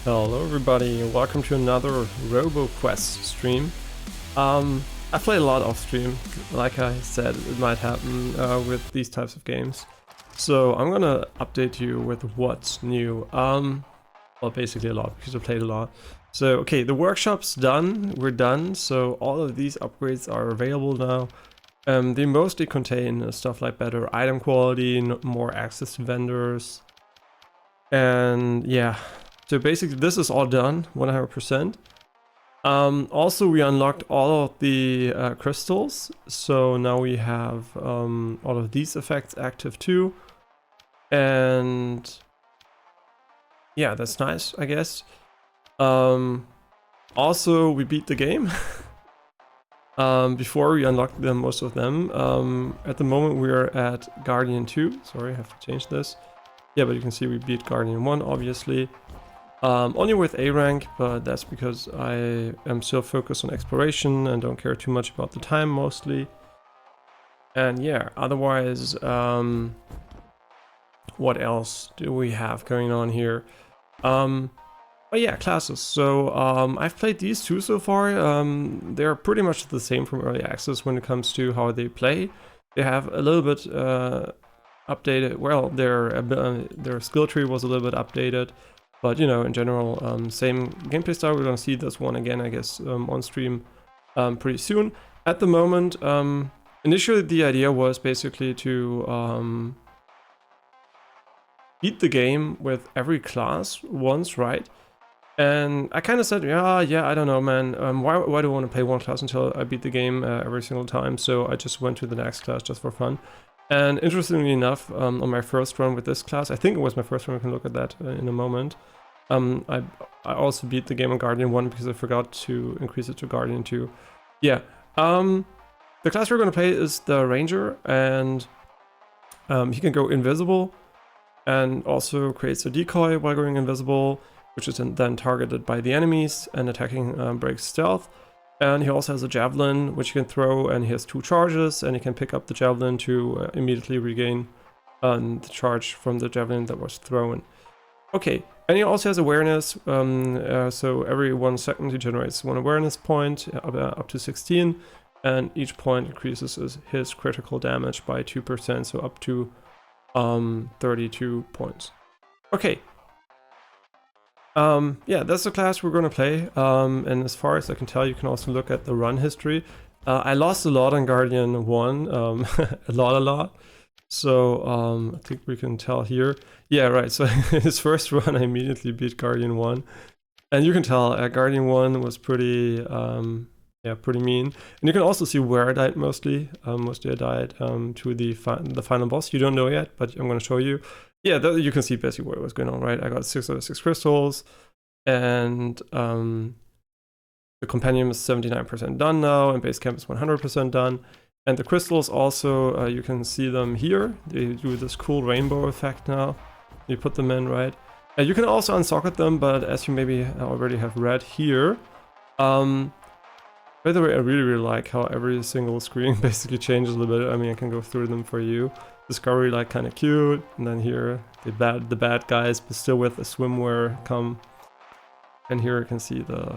Hello everybody, and welcome to another Roboquest stream. I play a lot off stream, like I said, it might happen with these types of games. So I'm gonna update you with what's new. Well, basically a lot, because I played a lot. So, okay, the workshop's done, we're done, so all of these upgrades are available now. They mostly contain stuff like better item quality, more access to vendors, and yeah. So basically this is all done, 100%. Also we unlocked all of the crystals, so now we have all of these effects active too. And yeah, that's nice, I guess. Also we beat the game. Before we unlocked most of them. At the moment we are at Guardian 2. Sorry, I have to change this. Yeah, but you can see we beat Guardian 1, obviously. Only with A rank, but that's because I am still focused on exploration and don't care too much about the time mostly. And yeah, otherwise, what else do we have going on here? But yeah, classes. So I've played these two so far. They're pretty much the same from early access when it comes to how they play. They have a little bit updated. Well, their skill tree was a little bit updated. But, you know, in general, same gameplay style. We're going to see this one again, I guess, on stream pretty soon. At the moment, initially the idea was basically to beat the game with every class once, right? And I kind of said, yeah, I don't know, man. Why do I want to play one class until I beat the game every single time? So I just went to the next class just for fun. And interestingly enough, on my first run with this class, I think it was my first run, we can look at that in a moment. I also beat the game on Guardian 1 because I forgot to increase it to Guardian 2. Yeah, the class we're going to play is the Ranger, and he can go invisible and also creates a decoy while going invisible, which is then targeted by the enemies, and attacking breaks stealth. And he also has a javelin, which he can throw, and he has 2 charges, and he can pick up the javelin to immediately regain the charge from the javelin that was thrown. Okay, and he also has awareness, so every 1 second he generates 1 awareness point, up to 16, and each point increases his critical damage by 2%, so up to 32 points. Okay. Yeah, that's the class we're gonna play, and as far as I can tell, you can also look at the run history. I lost a lot on Guardian 1, a lot. So, I think we can tell here. Yeah, right, so his first run, I immediately beat Guardian 1. And you can tell Guardian 1 was pretty, yeah, pretty mean. And you can also see where I died mostly. Mostly I died to the final boss. You don't know yet, but I'm going to show you. Yeah, you can see basically what was going on, right? I got 6 out of 6 crystals, and the Compendium is 79% done now, and Base Camp is 100% done. And the crystals also, you can see them here. They do this cool rainbow effect now. You put them in, right? And you can also unsocket them, but as you maybe already have read here, by the way, I really like how every single screen basically changes a little bit. I mean, I can go through them for you. Discovery, like, kind of cute. And then here, the bad guys, but still with a swimwear come. And here you can see the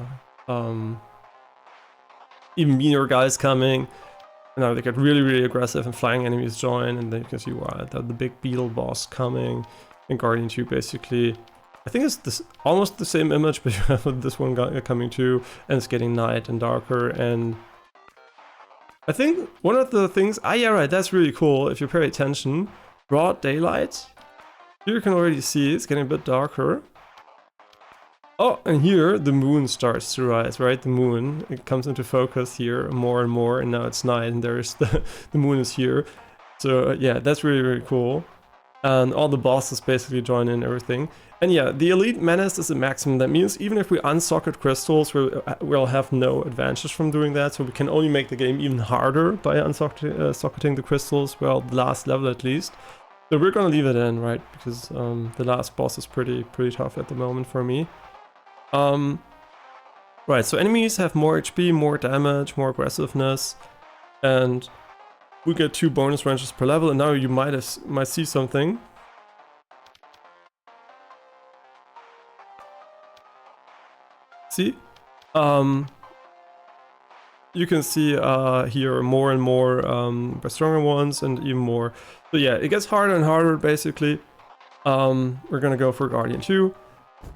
even meaner guys coming. Now they get really aggressive and flying enemies join, and then you can see the big beetle boss coming. In Guardian 2 basically, I think it's almost the same image, but you have this one coming too, and it's getting night and darker. And I think one of the things, yeah, right, that's really cool if you pay attention. Broad daylight, here you can already see it's getting a bit darker. Oh, and here the moon starts to rise, right? The moon, it comes into focus here more and more, and now it's night, and there's the moon is here. So yeah, that's really cool. And all the bosses basically join in everything. And yeah, the Elite Menace is a maximum. That means even if we unsocket crystals, we'll have no advantage from doing that. So we can only make the game even harder by unsocketing the crystals, well, the last level at least. So we're gonna leave it in, right? Because the last boss is pretty tough at the moment for me. Right, so enemies have more HP, more damage, more aggressiveness, and we get 2 bonus ranges per level. And now you might see something. See? You can see here more and more stronger ones and even more. So yeah, it gets harder and harder basically. We're gonna go for Guardian 2.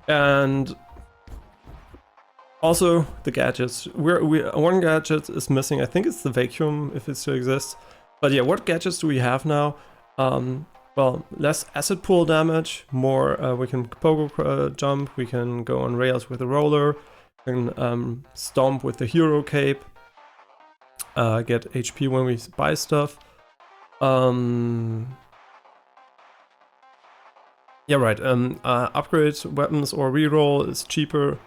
And also the gadgets. One gadget is missing. I think it's the vacuum, if it still exists. But yeah, what gadgets do we have now? Well, less acid pool damage, more we can pogo jump, we can go on rails with the roller, we can stomp with the hero cape, get HP when we buy stuff. Yeah, right. Upgrade weapons or reroll is cheaper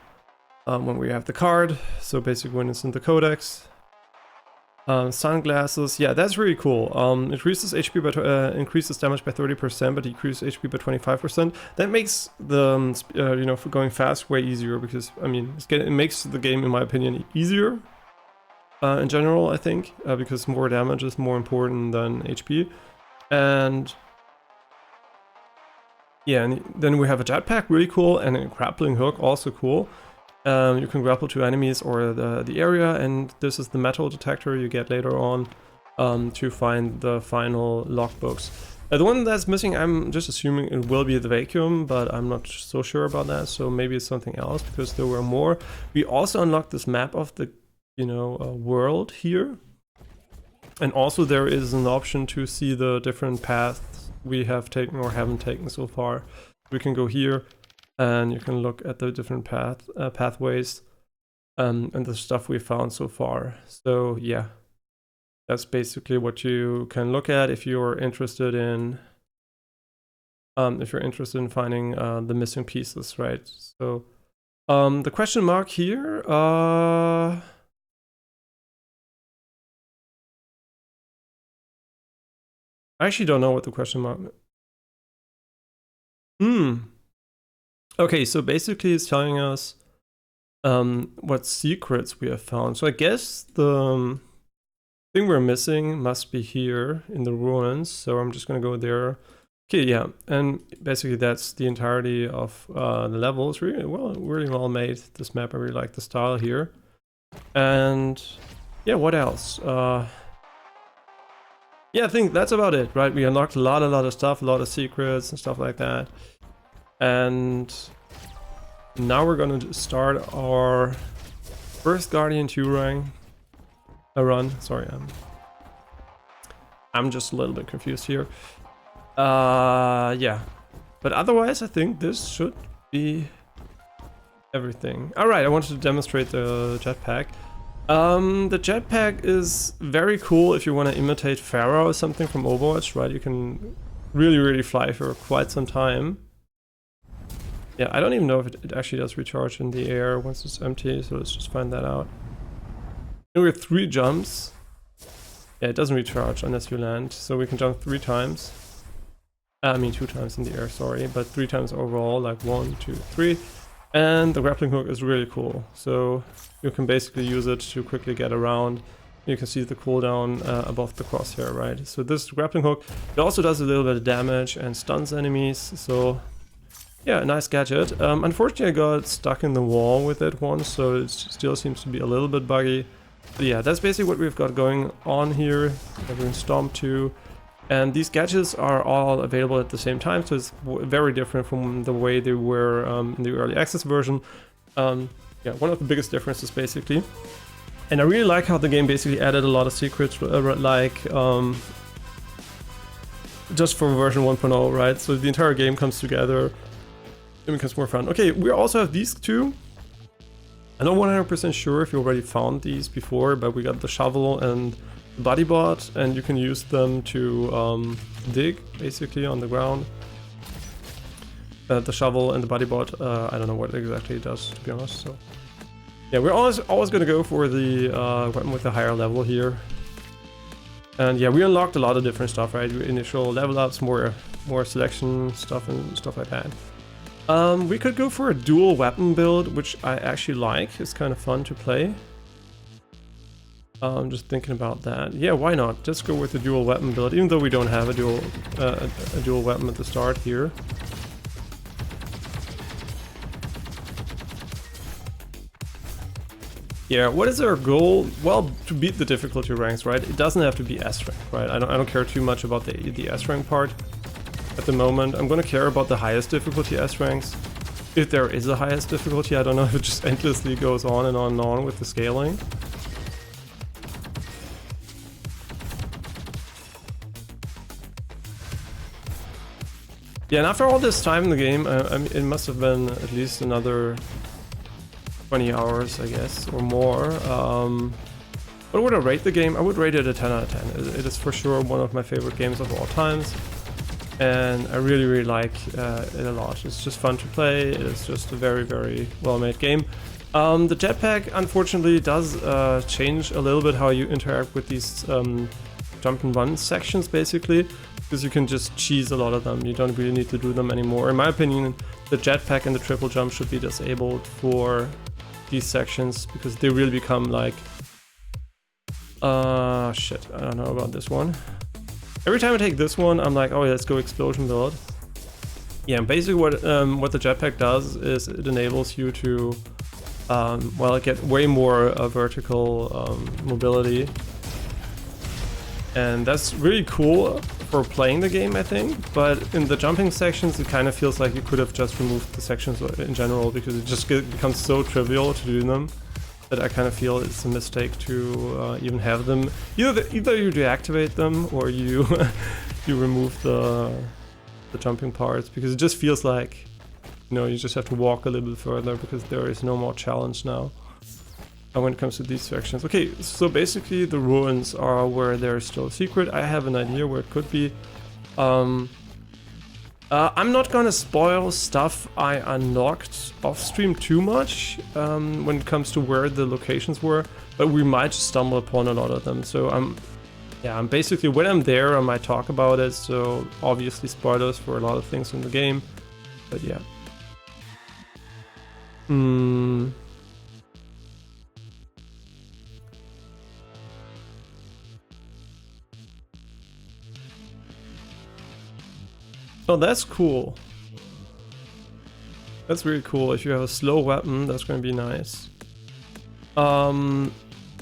when we have the card. So basically when it's in the codex. Sunglasses, yeah, that's really cool. Increases HP by increases damage by 30%, but decreases HP by 25%. That makes the you know, for going fast way easier because I mean it makes the game, in my opinion, easier in general. I think because more damage is more important than HP, and yeah, and then we have a jetpack, really cool, and a grappling hook, also cool. You can grapple to enemies or the area, and this is the metal detector you get later on to find the final logbooks. The one that's missing, I'm just assuming it will be the vacuum, but I'm not so sure about that, so maybe it's something else because there were more. We also unlocked this map of the, you know, world here. And also there is an option to see the different paths we have taken or haven't taken so far. We can go here and you can look at the different pathways and the stuff we found so far. So yeah, that's basically what you can look at if you're interested in finding the missing pieces, right? So the question mark here, I actually don't know what the question mark. Okay, so basically it's telling us what secrets we have found. So I guess the thing we're missing must be here in the ruins. So I'm just gonna go there. Okay, yeah, and basically that's the entirety of the level. It's really well made, this map. I really like the style here. And yeah, what else? Yeah, I think that's about it, right? We unlocked a lot of stuff, a lot of secrets and stuff like that. And now we're gonna start our first Guardian 2 run. Sorry, I'm just a little bit confused here. Yeah. But otherwise, I think this should be everything. Alright, I wanted to demonstrate the jetpack. The jetpack is very cool if you want to imitate Pharah or something from Overwatch, right? You can really fly for quite some time. Yeah, I don't even know if it actually does recharge in the air once it's empty, so let's just find that out. And we have 3 jumps. Yeah, it doesn't recharge unless you land, so we can jump 3 times. I mean 2 times in the air, sorry, but 3 times overall, like 1, 2, 3. And the grappling hook is really cool, so you can basically use it to quickly get around. You can see the cooldown above the crosshair, right? So this grappling hook, it also does a little bit of damage and stuns enemies, so yeah, a nice gadget. Unfortunately I got stuck in the wall with it once, so it still seems to be a little bit buggy. But yeah, that's basically what we've got going on here. We're doing Stomp 2. And these gadgets are all available at the same time, so it's very different from the way they were in the early access version. Yeah, one of the biggest differences basically. And I really like how the game basically added a lot of secrets, like just for version 1.0, right? So the entire game comes together, it becomes more fun. Okay, we also have these 2. I'm not 100% sure if you already found these before, but we got the shovel and body bot, and you can use them to dig basically on the ground. The shovel and the body bot, I don't know what exactly it does, to be honest. So yeah, we're always gonna go for the weapon with the higher level here. And yeah, we unlocked a lot of different stuff, right? Initial level ups, more selection stuff and stuff like that. We could go for a dual weapon build, which I actually like. It's kind of fun to play. I'm just thinking about that. Yeah, why not? Just go with the dual weapon build, even though we don't have a dual weapon at the start here. Yeah, what is our goal? Well, to beat the difficulty ranks, right? It doesn't have to be S rank, right? I don't care too much about the S rank part at the moment. I'm gonna care about the highest difficulty S ranks. If there is a highest difficulty, I don't know if it just endlessly goes on and on and on with the scaling. Yeah, and after all this time in the game, I mean, it must have been at least another 20 hours, I guess, or more. What would I rate the game? I would rate it a 10 out of 10. It is for sure one of my favorite games of all times. And I really, really like it a lot. It's just fun to play. It is just a very, very well-made game. The jetpack, unfortunately, does change a little bit how you interact with these jump and run sections, basically. Because you can just cheese a lot of them. You don't really need to do them anymore. In my opinion, the jetpack and the triple jump should be disabled for these sections, because they really become like... shit, I don't know about this one. Every time I take this one, I'm like, oh, let's go explosion build. Yeah, and basically what the jetpack does is it enables you to, well, get way more vertical mobility. And that's really cool for playing the game, I think. But in the jumping sections, it kind of feels like you could have just removed the sections in general, because it just becomes so trivial to do them, that I kind of feel it's a mistake to even have them. Either you deactivate them or you you remove the jumping parts, because it just feels like, you know, you just have to walk a little bit further because there is no more challenge now when it comes to these sections. Okay, so basically the ruins are where there's still a secret. I have an idea where it could be. I'm not gonna spoil stuff I unlocked off stream too much when it comes to where the locations were, but we might just stumble upon a lot of them. So I'm basically, when I'm there, I might talk about it. So obviously spoilers for a lot of things in the game, but yeah. Oh, that's cool. That's really cool. If you have a slow weapon, that's going to be nice. I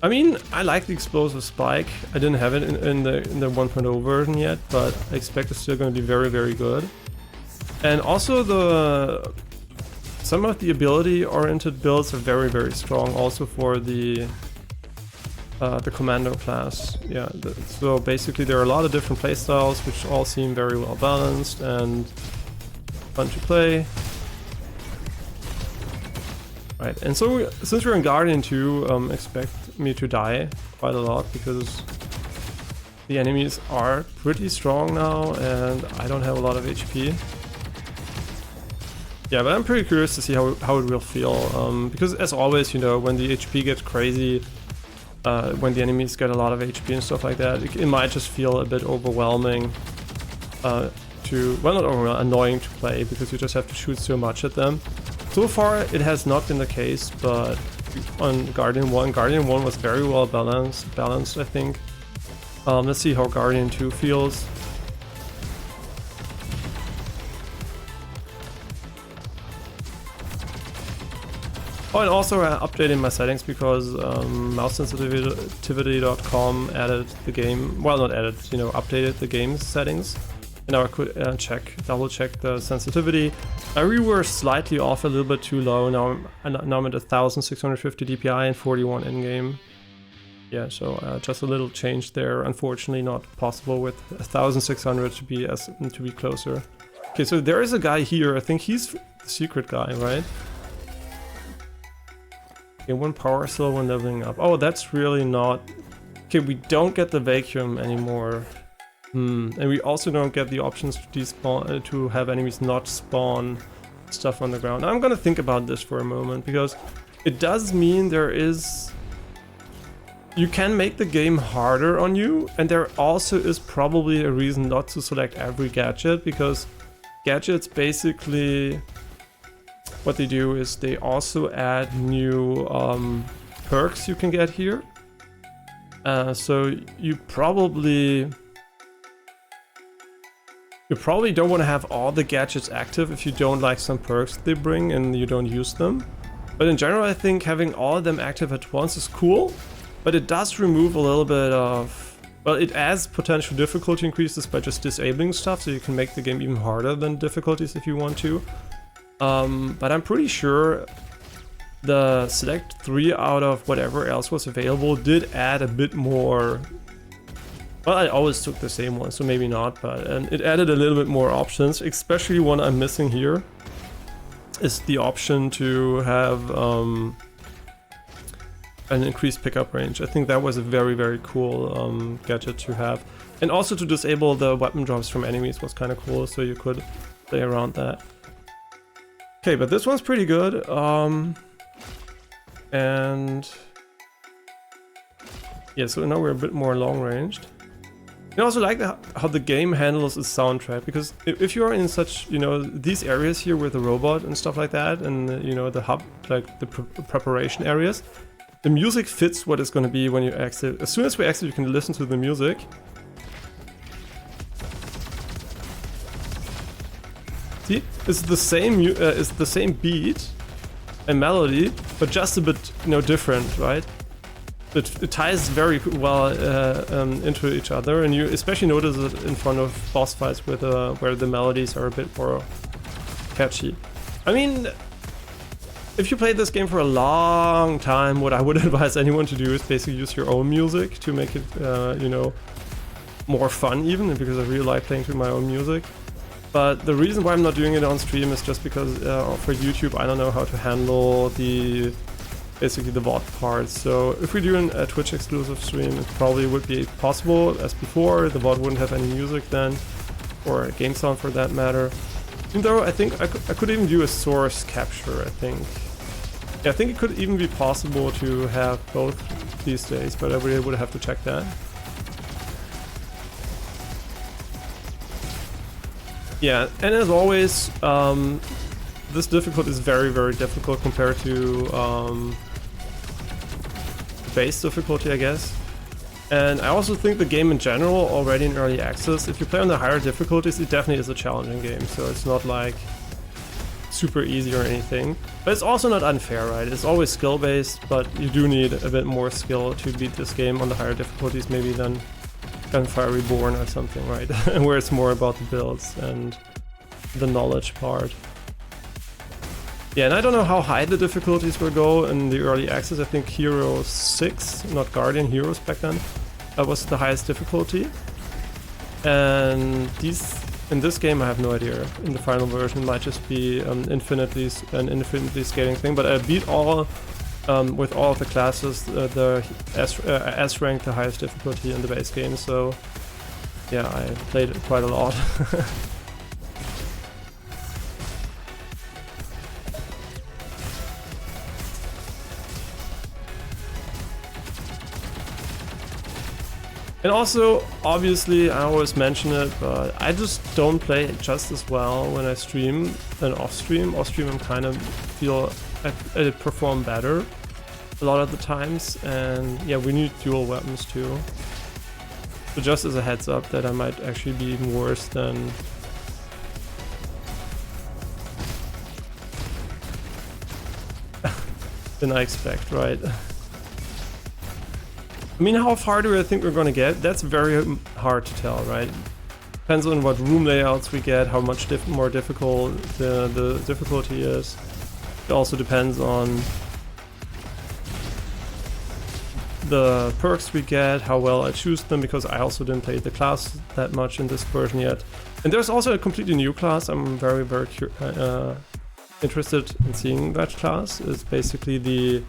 mean, I like the explosive spike. I didn't have it in the 1.0 version yet, but I expect it's still going to be very, very good. And also some of the ability-oriented builds are very, very strong. Also for the commando class. Yeah, so basically there are a lot of different playstyles which all seem very well balanced and fun to play. Right, and so since we're in Guardian 2, expect me to die quite a lot, because the enemies are pretty strong now and I don't have a lot of HP. Yeah, but I'm pretty curious to see how it will feel, because as always, you know, when the HP gets crazy, when the enemies get a lot of HP and stuff like that, it might just feel a bit overwhelming well, not overwhelming, annoying to play, because you just have to shoot so much at them. So far it has not been the case, but on Guardian 1 was very well balanced, I think. Let's see how Guardian 2 feels. Oh, and also updating my settings, because mousesensitivity.com added the game, well, not added, you know, updated the game's settings. And now I could double check the sensitivity. We were slightly off a little bit too low. Now I'm at 1650 DPI and 41 in-game. Yeah, so just a little change there. Unfortunately, not possible with 1600 to be closer. Okay, so there is a guy here. I think he's the secret guy, right? Okay, 1 power cell when leveling up. Oh, that's really not... Okay, we don't get the vacuum anymore. And we also don't get the options to despawn, to have enemies not spawn stuff on the ground. Now, I'm gonna think about this for a moment, because it does mean there is... You can make the game harder on you, and there also is probably a reason not to select every gadget, because gadgets basically... What they do is they also add new perks you can get here. So you probably don't want to have all the gadgets active if you don't like some perks they bring and you don't use them. But in general, I think having all of them active at once is cool, but it does remove a little bit of, well, it adds potential difficulty increases by just disabling stuff, so you can make the game even harder than difficulties if you want to. But I'm pretty sure the select 3 out of whatever else was available did add a bit more. Well, I always took the same one, so maybe not, but it added a little bit more options, especially one I'm missing here is the option to have an increased pickup range. I think that was a very, very cool gadget to have. And also to disable the weapon drops from enemies was kind of cool, so you could play around that. Okay, but this one's pretty good. And yeah, so now we're a bit more long-ranged. I also like how the game handles its soundtrack, because if you're in such, you know, these areas here with the robot and stuff like that, and you know, the hub, like the preparation areas, the music fits what it's going to be when you exit. As soon as we exit, you can listen to the music. See, it's the same beat and melody, but just a bit, you know, different, right? It ties very well into each other, and you especially notice it in front of boss fights with where the melodies are a bit more catchy. I mean, if you played this game for a long time, what I would advise anyone to do is basically use your own music to make it, you know, more fun even, because I really like playing through my own music. But the reason why I'm not doing it on stream is just because for YouTube I don't know how to handle basically the VOD part. So if we're doing a Twitch exclusive stream, it probably would be possible as before. The VOD wouldn't have any music then, or a game sound for that matter. Even though I think I could even do a source capture, I think. Yeah, I think it could even be possible to have both these days, but I really would have to check that. Yeah, and as always, this difficulty is very, very difficult compared to base difficulty, I guess. And I also think the game in general, already in early access, if you play on the higher difficulties, it definitely is a challenging game. So it's not like super easy or anything. But it's also not unfair, right? It's always skill-based, but you do need a bit more skill to beat this game on the higher difficulties maybe than Gunfire Reborn or something, right? Where it's more about the builds and the knowledge part. Yeah, and I don't know how high the difficulties will go in the early access. I think Hero 6, not Guardian, Heroes back then, was the highest difficulty. And in this game I have no idea. In the final version it might just be an infinitely scaling thing, but I beat all with all of the classes, the S rank, the highest difficulty in the base game, so yeah, I played it quite a lot. And also, obviously, I always mention it, but I just don't play it just as well when I stream than off stream. Off stream, I'm kind of feel I perform better a lot of the times, and yeah, we need dual weapons too. So just as a heads up that I might actually be even worse than I expect, right? I mean, how far do I think we're gonna get? That's very hard to tell, right? Depends on what room layouts we get, how much more difficult the difficulty is. It also depends on the perks we get, how well I choose them, because I also didn't play the class that much in this version yet. And there's also a completely new class. I'm very, very interested in seeing that class. It's basically the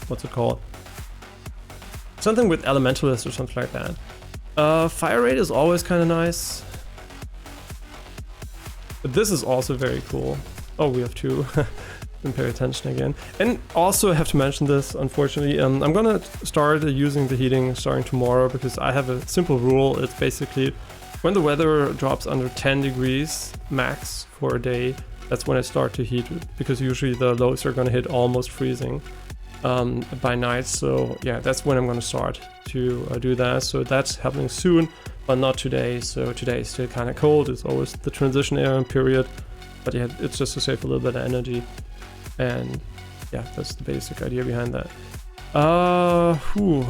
what's it called? Something with Elementalist or something like that. Fire rate is always kind of nice. But this is also very cool. Oh, we have two. Didn't pay attention again. And also I have to mention this, unfortunately. I'm gonna start using the heating starting tomorrow, because I have a simple rule. It's basically when the weather drops under 10 degrees max for a day, that's when I start to heat, because usually the lows are gonna hit almost freezing by night. So yeah, that's when I'm gonna start to do that. So that's happening soon, but not today. So today is still kind of cold. It's always the transition era period. But yeah, it's just to save a little bit of energy. And yeah, that's the basic idea behind that. Whew.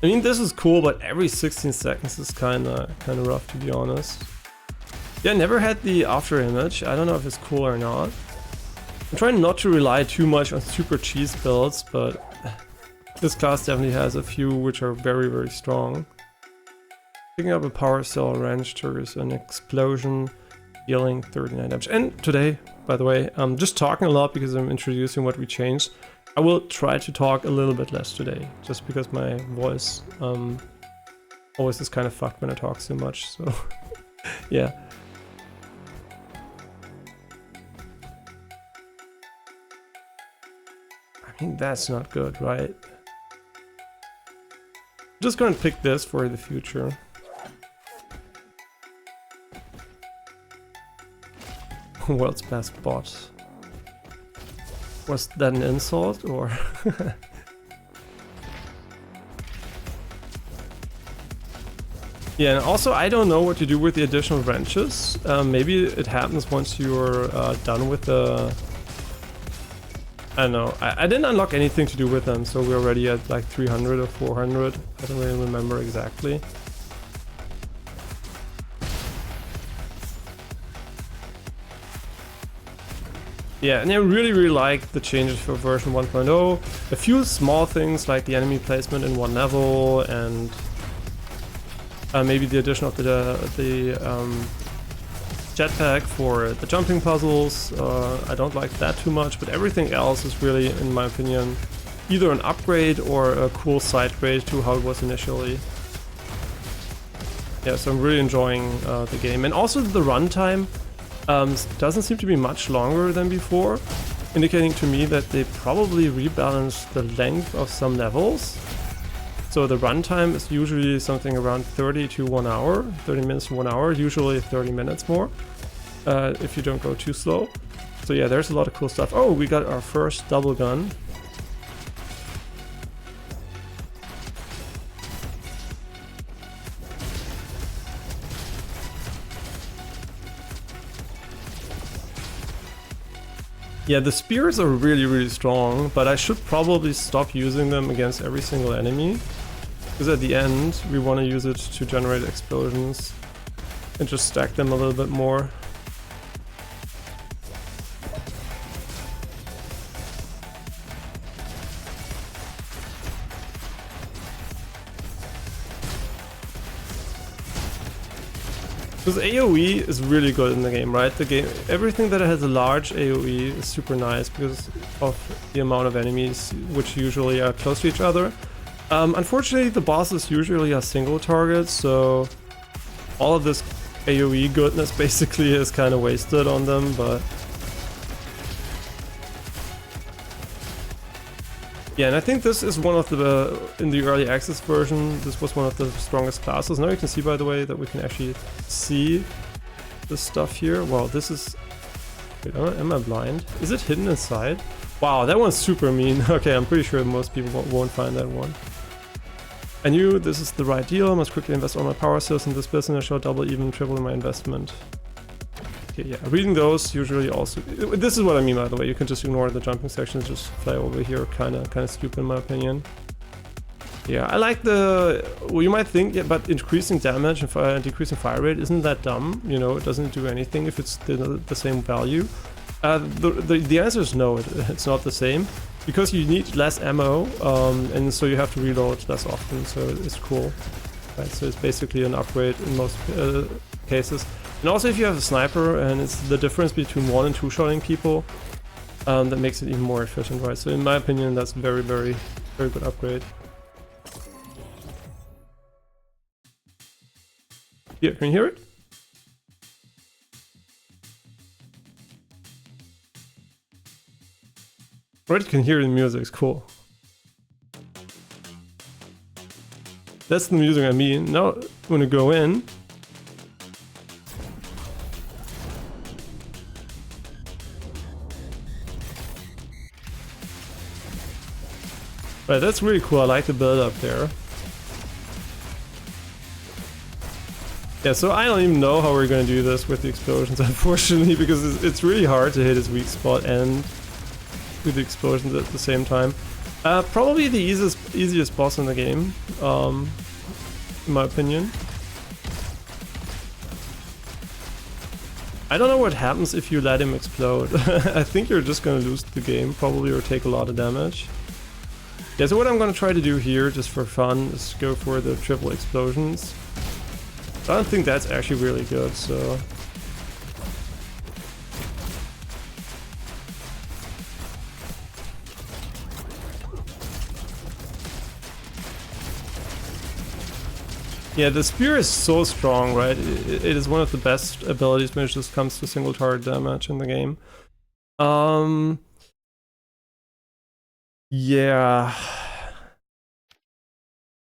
I mean, this is cool, but every 16 seconds is kind of rough, to be honest. Yeah, I never had the after image. I don't know if it's cool or not. I'm trying not to rely too much on super cheese builds, but this class definitely has a few which are very, very strong. Picking up a power cell wrench triggers an explosion, dealing 39 damage. And today, by the way, I'm just talking a lot because I'm introducing what we changed. I will try to talk a little bit less today, just because my voice always is kind of fucked when I talk so much, so yeah. I mean, that's not good, right? I'm just gonna pick this for the future. World's best bot. Was that an insult, or? Yeah, and also I don't know what to do with the additional wrenches. Maybe it happens once you're done with the... I don't know. I didn't unlock anything to do with them, so we're already at like 300 or 400. I don't really remember exactly. Yeah, and I really, really like the changes for version 1.0. A few small things like the enemy placement in one level, and maybe the addition of the jetpack for the jumping puzzles. I don't like that too much, but everything else is really, in my opinion, either an upgrade or a cool side grade to how it was initially. Yeah, so I'm really enjoying the game. And also the runtime doesn't seem to be much longer than before, indicating to me that they probably rebalanced the length of some levels. So the runtime is usually something around 30 to 1 hour, 30 minutes to 1 hour, usually 30 minutes more, if you don't go too slow. So yeah, there's a lot of cool stuff. Oh, we got our first double gun. Yeah, the spears are really, really strong, but I should probably stop using them against every single enemy. Because at the end, we want to use it to generate explosions and just stack them a little bit more. Because AoE is really good in the game, right? The game, everything that has a large AoE is super nice because of the amount of enemies which usually are close to each other. Unfortunately, the bosses usually are single targets, so all of this AoE goodness basically is kind of wasted on them, but... Yeah, and I think this is one of the, in the early access version, this was one of the strongest classes. Now you can see, by the way, that we can actually see this stuff here. Wow, this is... Wait, am I blind? Is it hidden inside? Wow, that one's super mean. Okay, I'm pretty sure most people won't find that one. I knew this is the right deal. I must quickly invest all my power cells in this business. I shall double, even triple my investment. Okay, yeah, reading those usually also... This is what I mean, by the way. You can just ignore the jumping sections, just fly over here. Kind of stupid in my opinion. Yeah, I like the... Well, you might think, yeah, but increasing damage and decreasing fire rate isn't that dumb. You know, it doesn't do anything if it's the same value. The answer is no, it's not the same. Because you need less ammo, and so you have to reload less often, so it's cool. Right, so it's basically an upgrade in most cases. And also if you have a sniper, and it's the difference between 1 and 2 shotting people, that makes it even more efficient, right? So in my opinion, that's very, very, very good upgrade. Yeah, can you hear it? Right, you can hear the music, it's cool. That's the music I mean. Now I'm gonna go in. Right, that's really cool. I like the build up there. Yeah, so I don't even know how we're gonna do this with the explosions, unfortunately, because it's really hard to hit his weak spot and do the explosions at the same time. Probably the easiest boss in the game, in my opinion. I don't know what happens if you let him explode. I think you're just gonna lose the game, probably, or take a lot of damage. Yeah, so what I'm gonna try to do here, just for fun, is go for the triple explosions. I don't think that's actually really good, so... Yeah, the spear is so strong, right? It is one of the best abilities when it just comes to single target damage in the game. Yeah...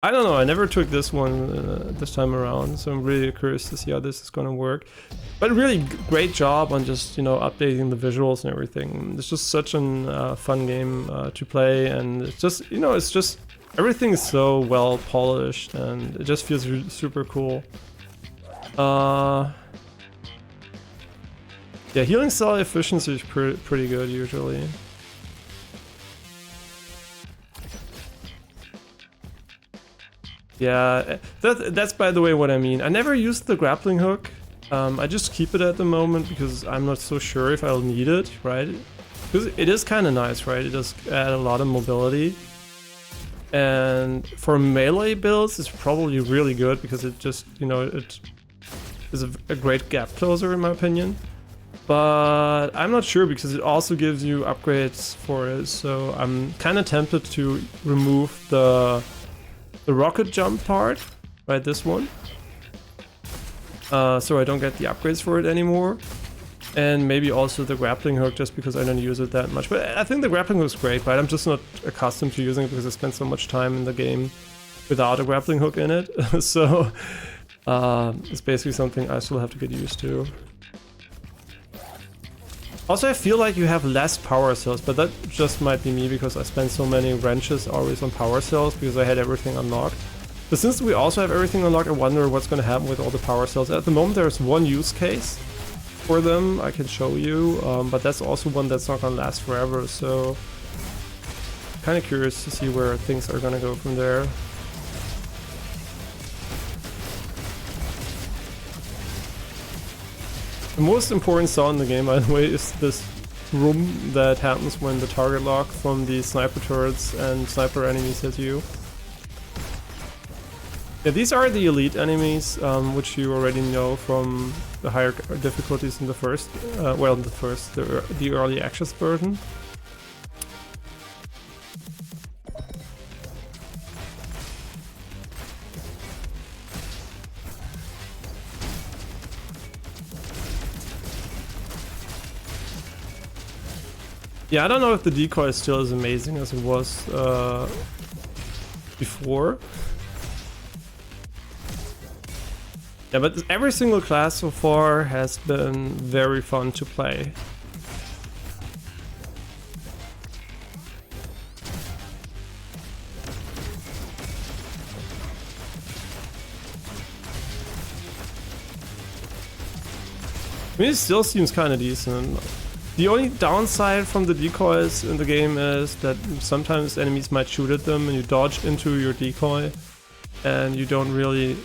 I don't know, I never took this one this time around, so I'm really curious to see how this is gonna work. But really great job on just, you know, updating the visuals and everything. It's just such a fun game to play, and it's just, you know, it's just, everything is so well polished, and it just feels super cool. Yeah, healing cell efficiency is pretty good usually. Yeah, that's by the way what I mean. I never used the grappling hook. I just keep it at the moment because I'm not so sure if I'll need it, right? Because it is kind of nice, right? It does add a lot of mobility. And for melee builds, it's probably really good because it just, you know, it is a great gap closer in my opinion. But I'm not sure because it also gives you upgrades for it. So I'm kind of tempted to remove the rocket jump part, right, this one, so I don't get the upgrades for it anymore, and maybe also the grappling hook just because I don't use it that much. But I think the grappling hook's great, but I'm just not accustomed to using it because I spent so much time in the game without a grappling hook in it. So it's basically something I still have to get used to. Also, I feel like you have less power cells, but that just might be me because I spent so many wrenches always on power cells because I had everything unlocked. But since we also have everything unlocked, I wonder what's going to happen with all the power cells. At the moment, there's one use case for them I can show you, but that's also one that's not going to last forever, so kind of curious to see where things are going to go from there. The most important sound in the game, by the way, is this room that happens when the target lock from the sniper turrets and sniper enemies hit you. Yeah, these are the elite enemies, which you already know from the higher difficulties in the first, the early access version. Yeah, I don't know if the decoy is still as amazing as it was before. Yeah, but every single class so far has been very fun to play. I mean, it still seems kind of decent. The only downside from the decoys in the game is that sometimes enemies might shoot at them and you dodge into your decoy and you don't really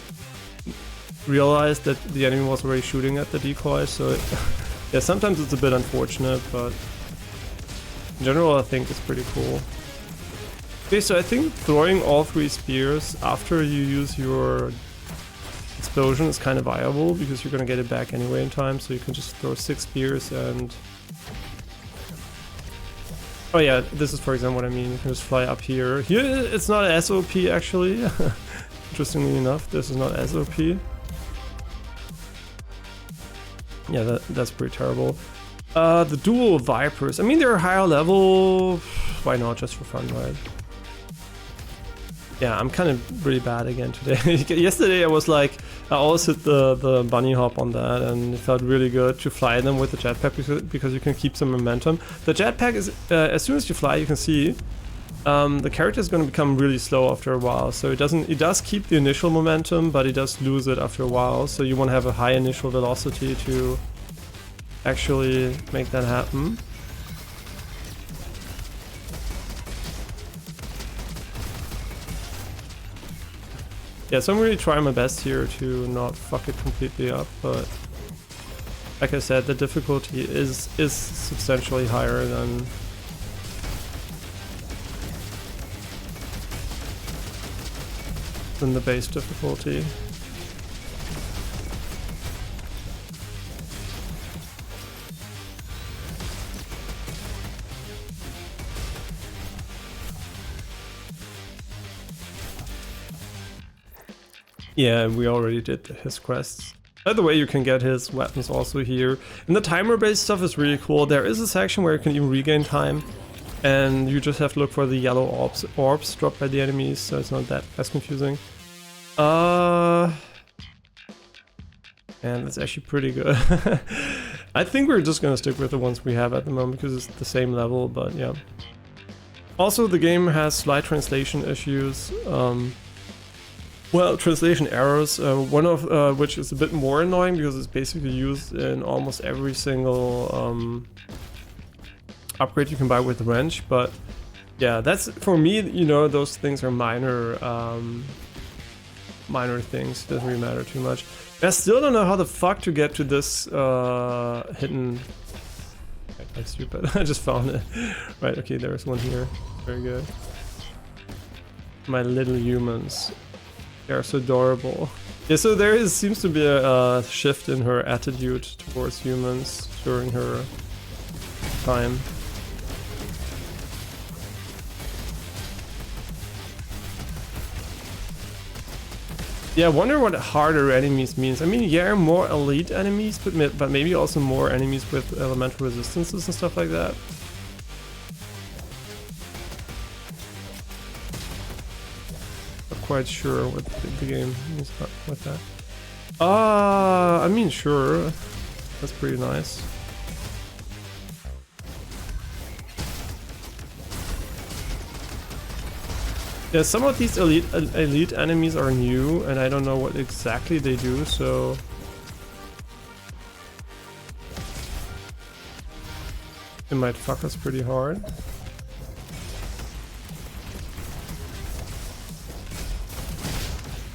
realize that the enemy was already shooting at the decoy, so yeah, sometimes it's a bit unfortunate, but in general I think it's pretty cool. Okay, so I think throwing all 3 spears after you use your explosion is kind of viable because you're gonna get it back anyway in time, so you can just throw 6 spears and... Oh yeah, this is for example what I mean, you can just fly up here. Here it's not SOP actually, interestingly enough, this is not SOP. Yeah, that's pretty terrible. The dual Vipers, I mean they're higher level, why not, just for fun, right? Yeah, I'm kind of really bad again today. Yesterday I was like, I always hit the bunny hop on that and it felt really good to fly them with the jetpack because you can keep some momentum. The jetpack is, as soon as you fly you can see, the character is going to become really slow after a while. So it does keep the initial momentum, but it does lose it after a while. So you want to have a high initial velocity to actually make that happen. Yeah, so I'm really trying my best here to not fuck it completely up, but like I said, the difficulty is substantially higher than the base difficulty. Yeah, we already did his quests. By the way, you can get his weapons also here. And the timer-based stuff is really cool. There is a section where you can even regain time, and you just have to look for the yellow orbs dropped by the enemies, so it's not that as confusing. And that's actually pretty good. I think we're just gonna stick with the ones we have at the moment because it's the same level, but yeah. Also, the game has slight translation issues. Well, translation errors, one of which is a bit more annoying because it's basically used in almost every single upgrade you can buy with the wrench, but yeah, that's, for me, you know, those things are minor things, doesn't really matter too much. I still don't know how the fuck to get to this hidden... I'm stupid, I just found it. Right, okay, there's one here, very good. My little humans. They're so adorable. Yeah, so there seems to be a shift in her attitude towards humans during her time. Yeah, I wonder what harder enemies means. I mean, yeah, more elite enemies, but maybe also more enemies with elemental resistances and stuff like that. Quite sure what the game is with that. I mean, sure, that's pretty nice. Yeah, some of these elite enemies are new, and I don't know what exactly they do, so it might fuck us pretty hard.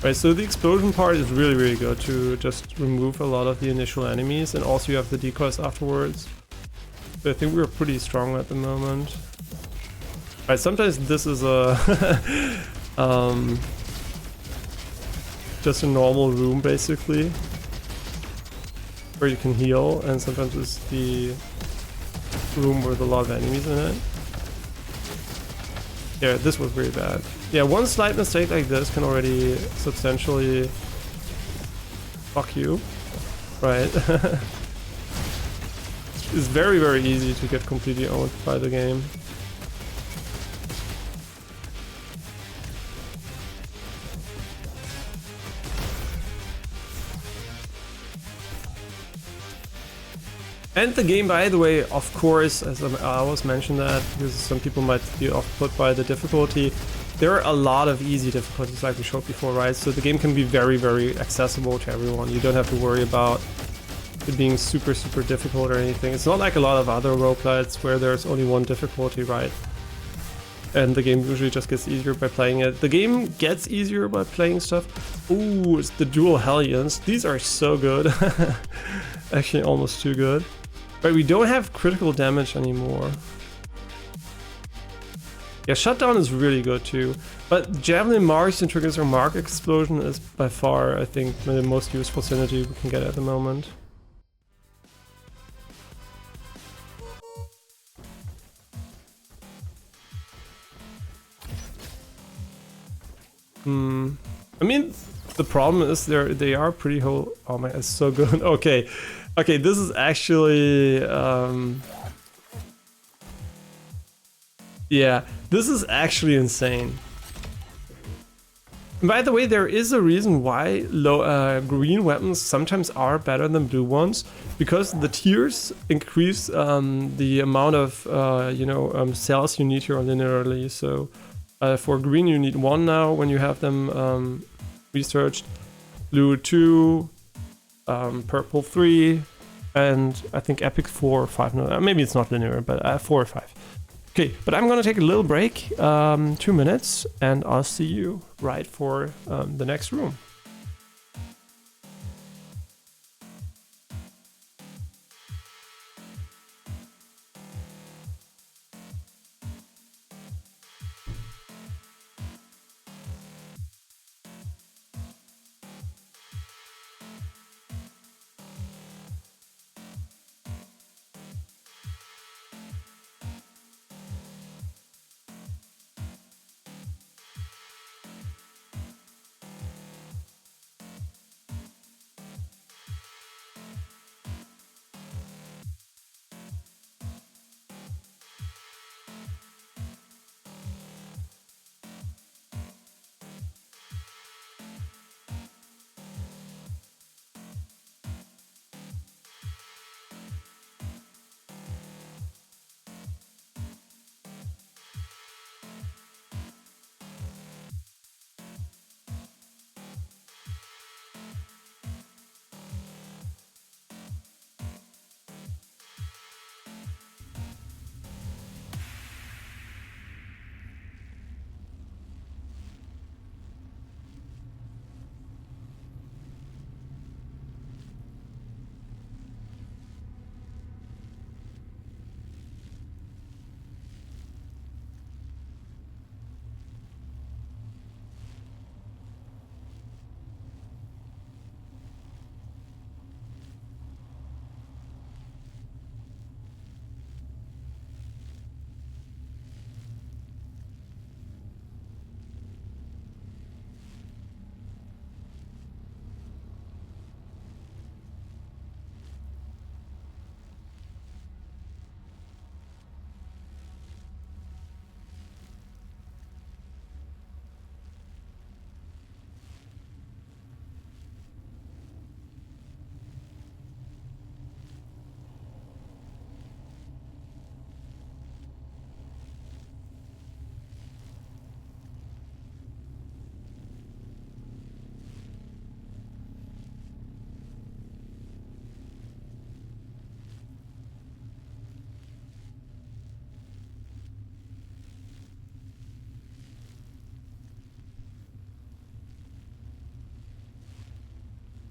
Right, so the explosion part is really, really good to just remove a lot of the initial enemies, and also you have the decoys afterwards. So I think we're pretty strong at the moment. Right, sometimes this is a just a normal room basically, where you can heal, and sometimes it's the room with a lot of enemies in it. Yeah, this was really bad. Yeah, one slight mistake like this can already substantially fuck you. Right. It's very, very easy to get completely owned by the game. And the game, by the way, of course, as I always mention that, because some people might be off-put by the difficulty, there are a lot of easy difficulties like we showed before, right? So the game can be very, very accessible to everyone. You don't have to worry about it being super, super difficult or anything. It's not like a lot of other roguelites where there's only one difficulty, right? And the game usually just gets easier by playing it. The game gets easier by playing stuff. Ooh, it's the dual Hellions. These are so good. Actually, almost too good. But we don't have critical damage anymore. Yeah, Shutdown is really good too. But Javelin marks and triggers or mark explosion is by far, I think, the most useful synergy we can get at the moment. I mean, the problem is they are pretty whole. Oh my, it's so good. Okay, okay, this is actually yeah, this is actually insane. By the way, there is a reason why green weapons sometimes are better than blue ones, because the tiers increase the amount of cells you need here linearly. So for green you need 1 now when you have them researched, blue 2, purple 3, and I think epic 4 or 5. No, maybe it's not linear, but 4 or 5. Okay, but I'm gonna take a little break, 2 minutes, and I'll see you right for the next room.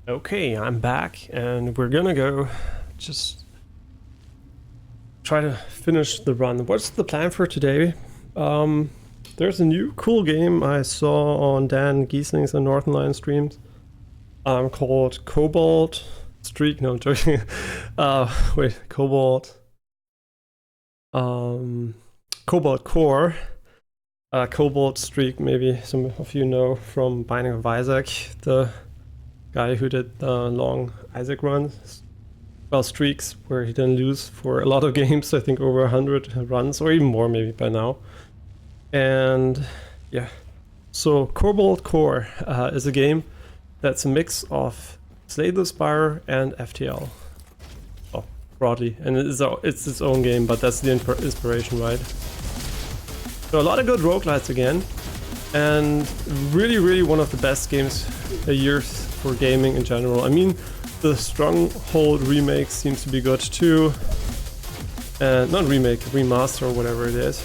Okay, I'm back, and we're gonna go just try to finish the run. What's the plan for today? There's a new cool game I saw on Dan Giesling's and Northern Lion streams called Cobalt Streak. No, I'm joking. Wait, Cobalt. Cobalt Core. Cobalt Streak, maybe some of you know from Binding of Isaac, the guy who did the long Isaac runs. Well, streaks where he didn't lose for a lot of games, I think over 100 runs or even more maybe by now. And yeah, so Cobalt Core is a game that's a mix of Slay the Spire and FTL. Oh, broadly, and it's its own game, but that's the inspiration, right? So a lot of good roguelites again, and really one of the best games a year for gaming in general. I mean, the Stronghold remake seems to be good too. Not remake, remaster or whatever it is.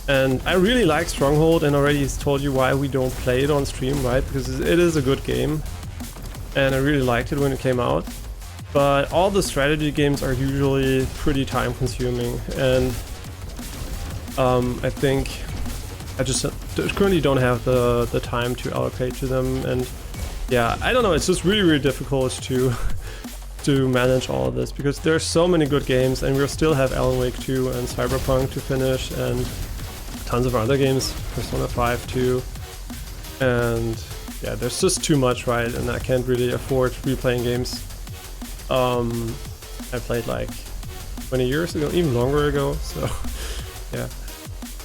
And I really like Stronghold, and already told you why we don't play it on stream, right? Because it is a good game, and I really liked it when it came out. But all the strategy games are usually pretty time consuming, and I think I just currently don't have the time to allocate to them. And yeah, I don't know, it's just really difficult to manage all of this, because there's so many good games, and we still have Alan Wake 2 and Cyberpunk to finish, and tons of other games, Persona 5 too, and yeah, there's just too much, right? And I can't really afford replaying games I played like 20 years ago, even longer ago, so yeah.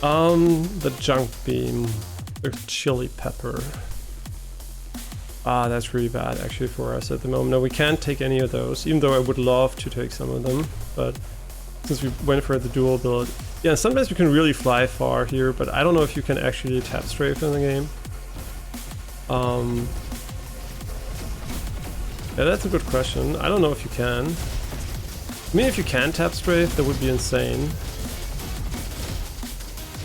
The junk beam. The chili pepper. Ah, that's really bad actually for us at the moment. No, we can't take any of those, even though I would love to take some of them. But since we went for the dual build, yeah, sometimes you can really fly far here, but I don't know if you can actually tap strafe in the game. Yeah, that's a good question. I don't know if you can. I mean, if you can tap strafe, that would be insane.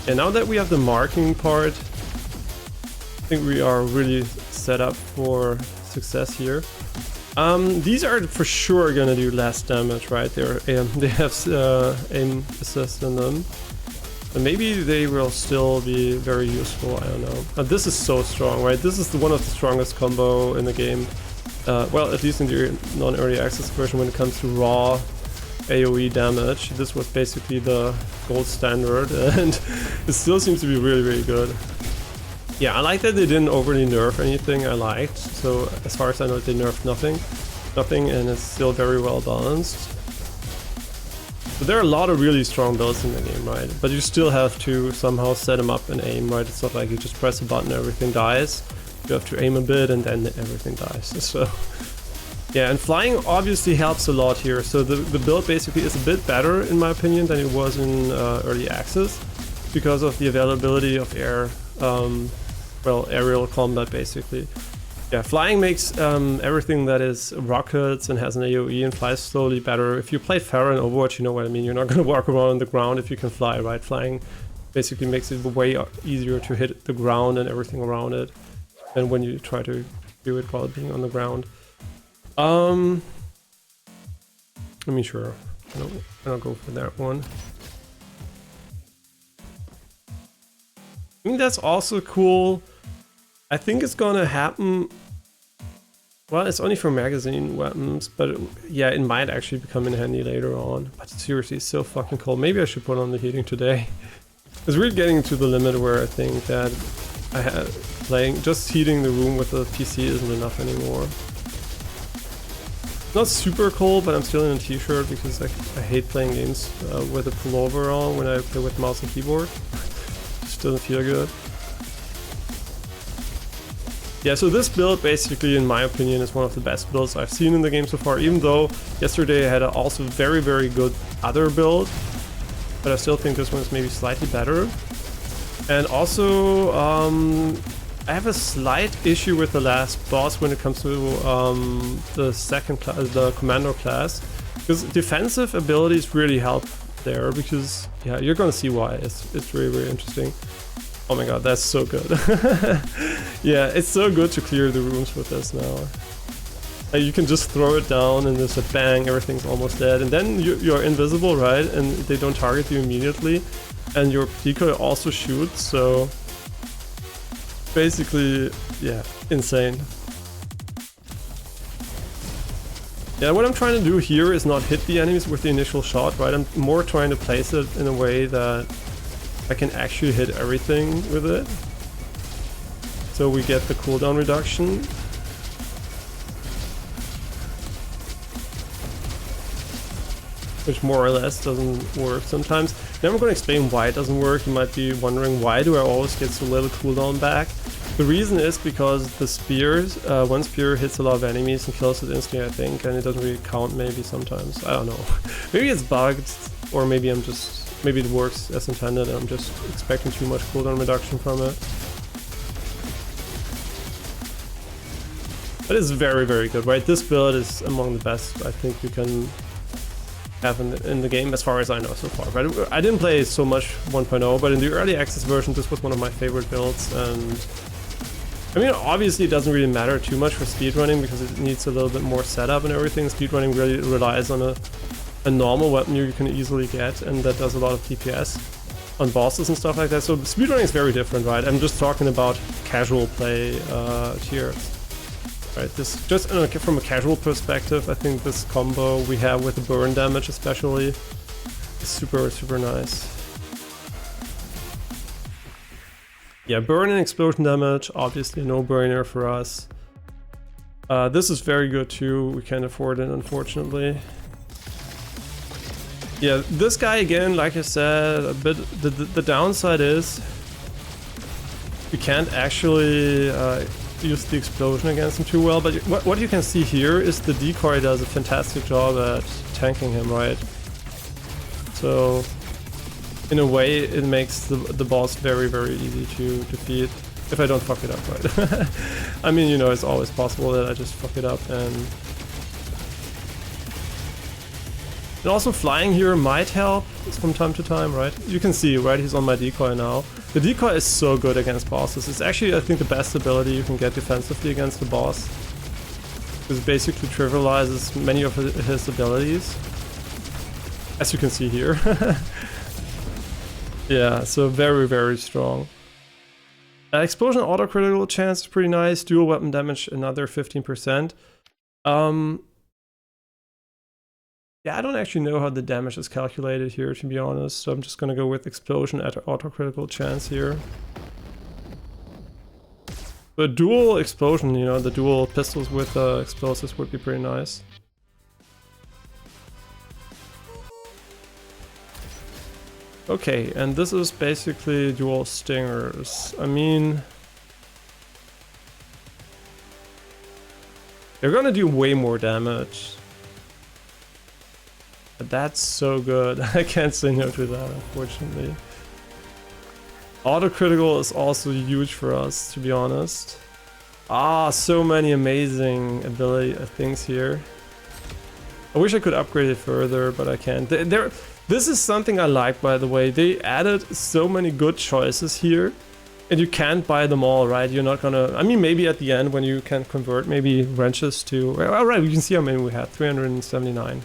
And now that we have the marking part, I think we are really set up for success here. These are for sure gonna do less damage, right? They have aim assist in them. And maybe they will still be very useful, I don't know. This is so strong, right? This is one of the strongest combo in the game. Well, at least in the non-early access version when it comes to raw AoE damage. This was basically the gold standard, and it still seems to be really, really good. Yeah, I like that they didn't overly nerf anything I liked. So as far as I know, they nerfed nothing, and it's still very well balanced. So there are a lot of really strong builds in the game, right? But you still have to somehow set them up and aim, right? It's not like you just press a button, everything dies. You have to aim a bit and then everything dies. So yeah, and flying obviously helps a lot here. So the build basically is a bit better in my opinion than it was in early access because of the availability of air, well, aerial combat basically. Yeah, flying makes everything that is rockets and has an AoE and flies slowly better. If you play Pharah in Overwatch, you know what I mean. You're not going to walk around on the ground if you can fly, right? Flying basically makes it way easier to hit the ground and everything around it than when you try to do it while being on the ground. I mean, sure. I'll go for that one. I mean, that's also cool. I think it's gonna happen. Well, it's only for magazine weapons, but yeah, it might actually become in handy later on. But seriously, it's so fucking cold. Maybe I should put on the heating today. It's really getting to the limit where I think that just heating the room with the PC isn't enough anymore. Not super cold, but I'm still in a t-shirt because I hate playing games with a pullover on when I play with mouse and keyboard. Just doesn't feel good. Yeah, so this build basically, in my opinion, is one of the best builds I've seen in the game so far, even though yesterday I had also very, very good other build, but I still think this one is maybe slightly better. And also, I have a slight issue with the last boss when it comes to the second class, the commando class, because defensive abilities really help there, because yeah, you're gonna see why. It's really, really interesting. Oh my god, that's so good. Yeah, it's so good to clear the rooms with this now. You can just throw it down and there's a bang, everything's almost dead. And then you're invisible, right? And they don't target you immediately. And your decoy also shoots, so basically, yeah, insane. Yeah, what I'm trying to do here is not hit the enemies with the initial shot, right? I'm more trying to place it in a way that I can actually hit everything with it. So we get the cooldown reduction. Which more or less doesn't work sometimes. Then we're going to explain why it doesn't work. You might be wondering, why do I always get so little cooldown back? The reason is because the spears, one spear hits a lot of enemies and kills it instantly, I think, and it doesn't really count maybe sometimes. I don't know. Maybe it's bugged, or maybe maybe it works as intended and I'm just expecting too much cooldown reduction from it. But it's very, very good, right? This build is among the best I think you can have in the game, as far as I know so far. Right? I didn't play so much 1.0, but in the early access version, this was one of my favorite builds. And I mean, obviously it doesn't really matter too much for speedrunning because it needs a little bit more setup and everything. Speedrunning really relies on a normal weapon you can easily get, and that does a lot of DPS on bosses and stuff like that. So speedrunning is very different, right? I'm just talking about casual play here. Right, this just from a casual perspective, I think this combo we have with the burn damage especially is super, super nice. Yeah, burn and explosion damage, obviously a no-brainer for us. This is very good too, we can't afford it unfortunately. Yeah, this guy again, like I said, a bit the downside is you can't actually use the explosion against him too well, but what you can see here is the decoy does a fantastic job at tanking him, right? So in a way it makes the boss very, very easy to defeat if I don't fuck it up, right? I mean, you know, it's always possible that I just fuck it up, and also flying here might help from time to time, right? You can see, right, he's on my decoy now. The decoy is so good against bosses. It's actually, I think, the best ability you can get defensively against the boss. Because it basically trivializes many of his abilities. As you can see here. Yeah, so very, very strong. Explosion auto-critical chance is pretty nice. Dual weapon damage, another 15%. Yeah, I don't actually know how the damage is calculated here, to be honest, so I'm just gonna go with explosion at auto-critical chance here. The dual explosion, you know, the dual pistols with explosives would be pretty nice. Okay, and this is basically dual stingers. I mean, they're gonna do way more damage. But that's so good. I can't say no to that, unfortunately. Autocritical is also huge for us, to be honest. Ah, so many amazing ability things here. I wish I could upgrade it further, but I can't. This is something I like, by the way. They added so many good choices here, and you can't buy them all, right? You're not gonna... I mean, maybe at the end when you can convert maybe wrenches to... Well, right, you can see how many we had, 379.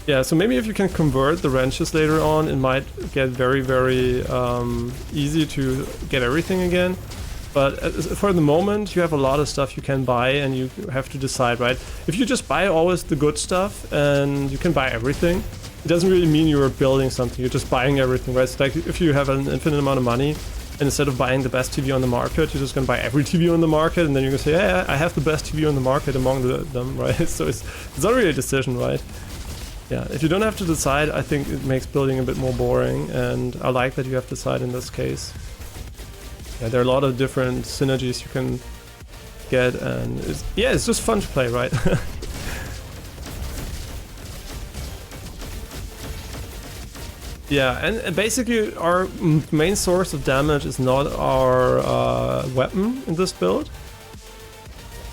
Yeah, so maybe if you can convert the wrenches later on, it might get very, very easy to get everything again. But for the moment, you have a lot of stuff you can buy, and you have to decide, right? If you just buy always the good stuff, and you can buy everything, it doesn't really mean you're building something, you're just buying everything, right? It's like if you have an infinite amount of money, and instead of buying the best TV on the market, you're just gonna buy every TV on the market, and then you're gonna say, yeah, I have the best TV on the market among them, right? So it's not really a decision, right? Yeah, if you don't have to decide, I think it makes building a bit more boring, and I like that you have to decide in this case. Yeah, there are a lot of different synergies you can get, and it's just fun to play, right? Yeah, and basically our main source of damage is not our weapon in this build,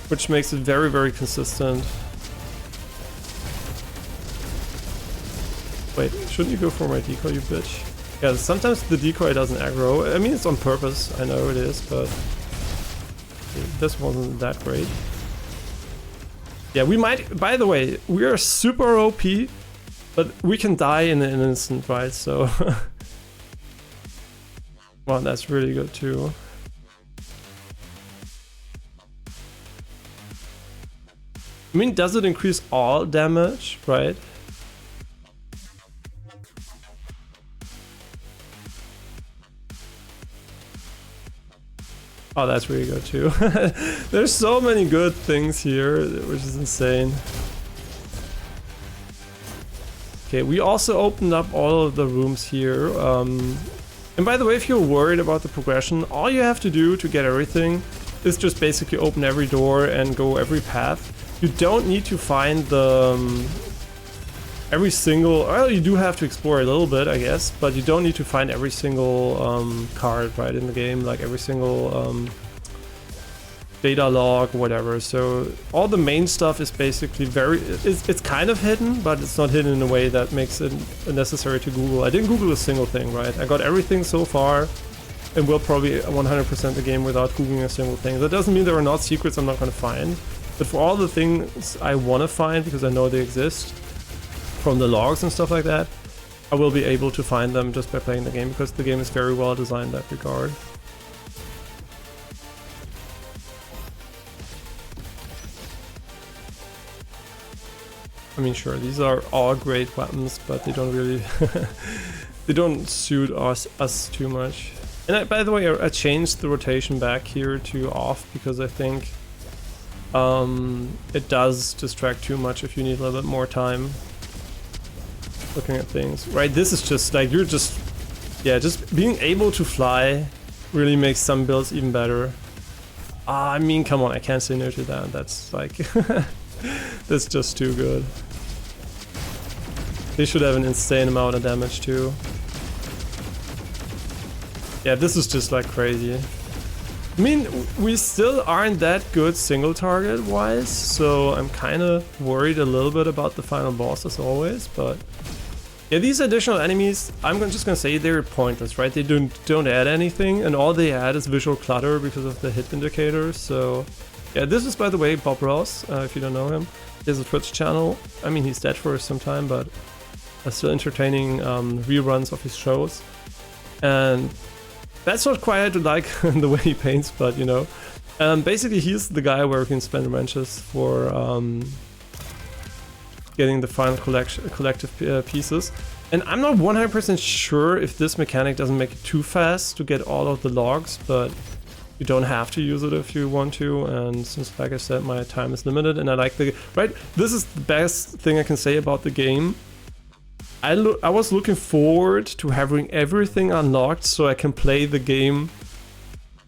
which makes it very, very consistent. Wait, shouldn't you go for my decoy, you bitch? Yeah, sometimes the decoy doesn't aggro. I mean, it's on purpose, I know it is, but this wasn't that great. Yeah, we might, by the way, we are super OP, but we can die in an instant, right? So, well, that's really good too. I mean, does it increase all damage, right? Oh, that's really good too. There's so many good things here, which is insane. Okay, we also opened up all of the rooms here. And by the way, if you're worried about the progression, all you have to do to get everything is just basically open every door and go every path. You don't need to find the... every single... Well, you do have to explore a little bit, I guess, but you don't need to find every single card, right, in the game, like every single data log, whatever. So all the main stuff is basically very... It's kind of hidden, but it's not hidden in a way that makes it necessary to Google. I didn't Google a single thing, right? I got everything so far, and will probably 100% the game without Googling a single thing. That doesn't mean there are not secrets I'm not going to find, but for all the things I want to find, because I know they exist, from the logs and stuff like that, I will be able to find them just by playing the game, because the game is very well designed in that regard. I mean, sure, these are all great weapons, but they don't really... they don't suit us too much. And by the way, I changed the rotation back here to off, because I think it does distract too much if you need a little bit more time looking at things. Right, this is just like, you're just... Yeah, just being able to fly really makes some builds even better. I mean, come on, I can't say no to that. That's like, that's just too good. They should have an insane amount of damage too. Yeah, this is just like crazy. I mean, we still aren't that good single target wise, so I'm kind of worried a little bit about the final boss as always, but yeah, these additional enemies, I'm just gonna say they're pointless, right? They don't add anything, and all they add is visual clutter because of the hit indicators. So yeah, this is, by the way, Bob Ross, if you don't know him. He has a Twitch channel. I mean, he's dead for some time, but still entertaining reruns of his shows. And that's not quite like the way he paints, but you know. Basically, he's the guy where you can spend wrenches for getting the final collective pieces. And I'm not 100% sure if this mechanic doesn't make it too fast to get all of the logs, but you don't have to use it if you want to. And since, like I said, my time is limited and I like the... Right, this is the best thing I can say about the game. I was looking forward to having everything unlocked so I can play the game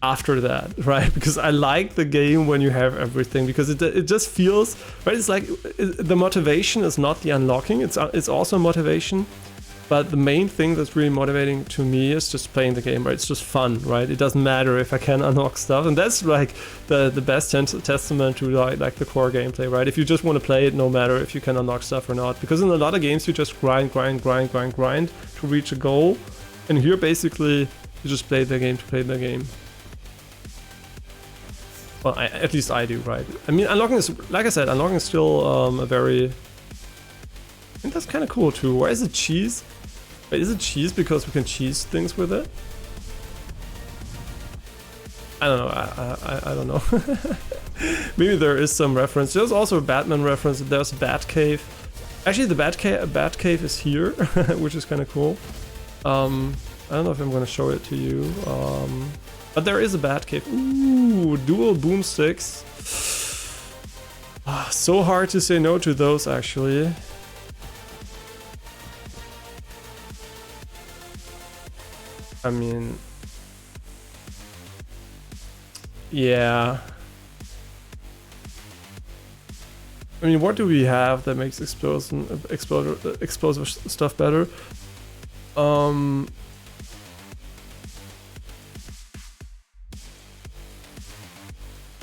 after that, right? Because I like the game when you have everything, because it just feels, right? It's like the motivation is not the unlocking, it's also motivation, but the main thing that's really motivating to me is just playing the game, right? It's just fun, right? It doesn't matter if I can unlock stuff, and that's like the best testament to like the core gameplay, right? If you just want to play it, no matter if you can unlock stuff or not, because in a lot of games you just grind to reach a goal, and here basically you just play the game to play the game. Well, at least I do, right? I mean, unlocking is, like I said, unlocking is still a very... I think that's kind of cool too. Why is it cheese? Wait, is it cheese because we can cheese things with it? I don't know. I don't know. Maybe there is some reference. There's also a Batman reference. There's a Batcave. Actually, the Batcave is here, which is kind of cool. I don't know if I'm going to show it to you. But there is a Batcave. Ooh, dual boomsticks. So hard to say no to those, actually. I mean... Yeah. I mean, what do we have that makes explosive stuff better?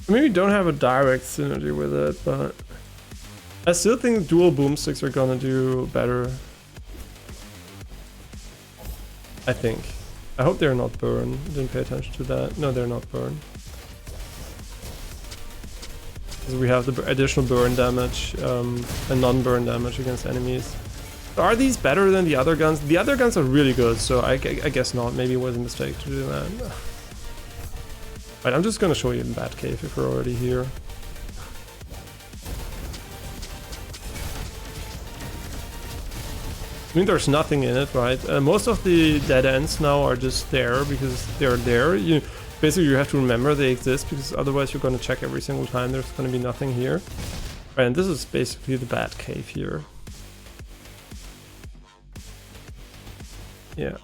I mean, we don't have a direct synergy with it, but I still think dual boomsticks are gonna do better. I think. I hope they're not burned. Didn't pay attention to that. No, they're not burned. Because we have the additional burn damage and non-burn damage against enemies. Are these better than the other guns? The other guns are really good, so I guess not. Maybe it was a mistake to do that. Right, I'm just gonna show you the Batcave if we're already here. I mean, there's nothing in it, right? Most of the dead ends now are just there because they're there. Basically, you have to remember they exist, because otherwise you're gonna check every single time there's gonna be nothing here. Right, and this is basically the Batcave here. Yeah.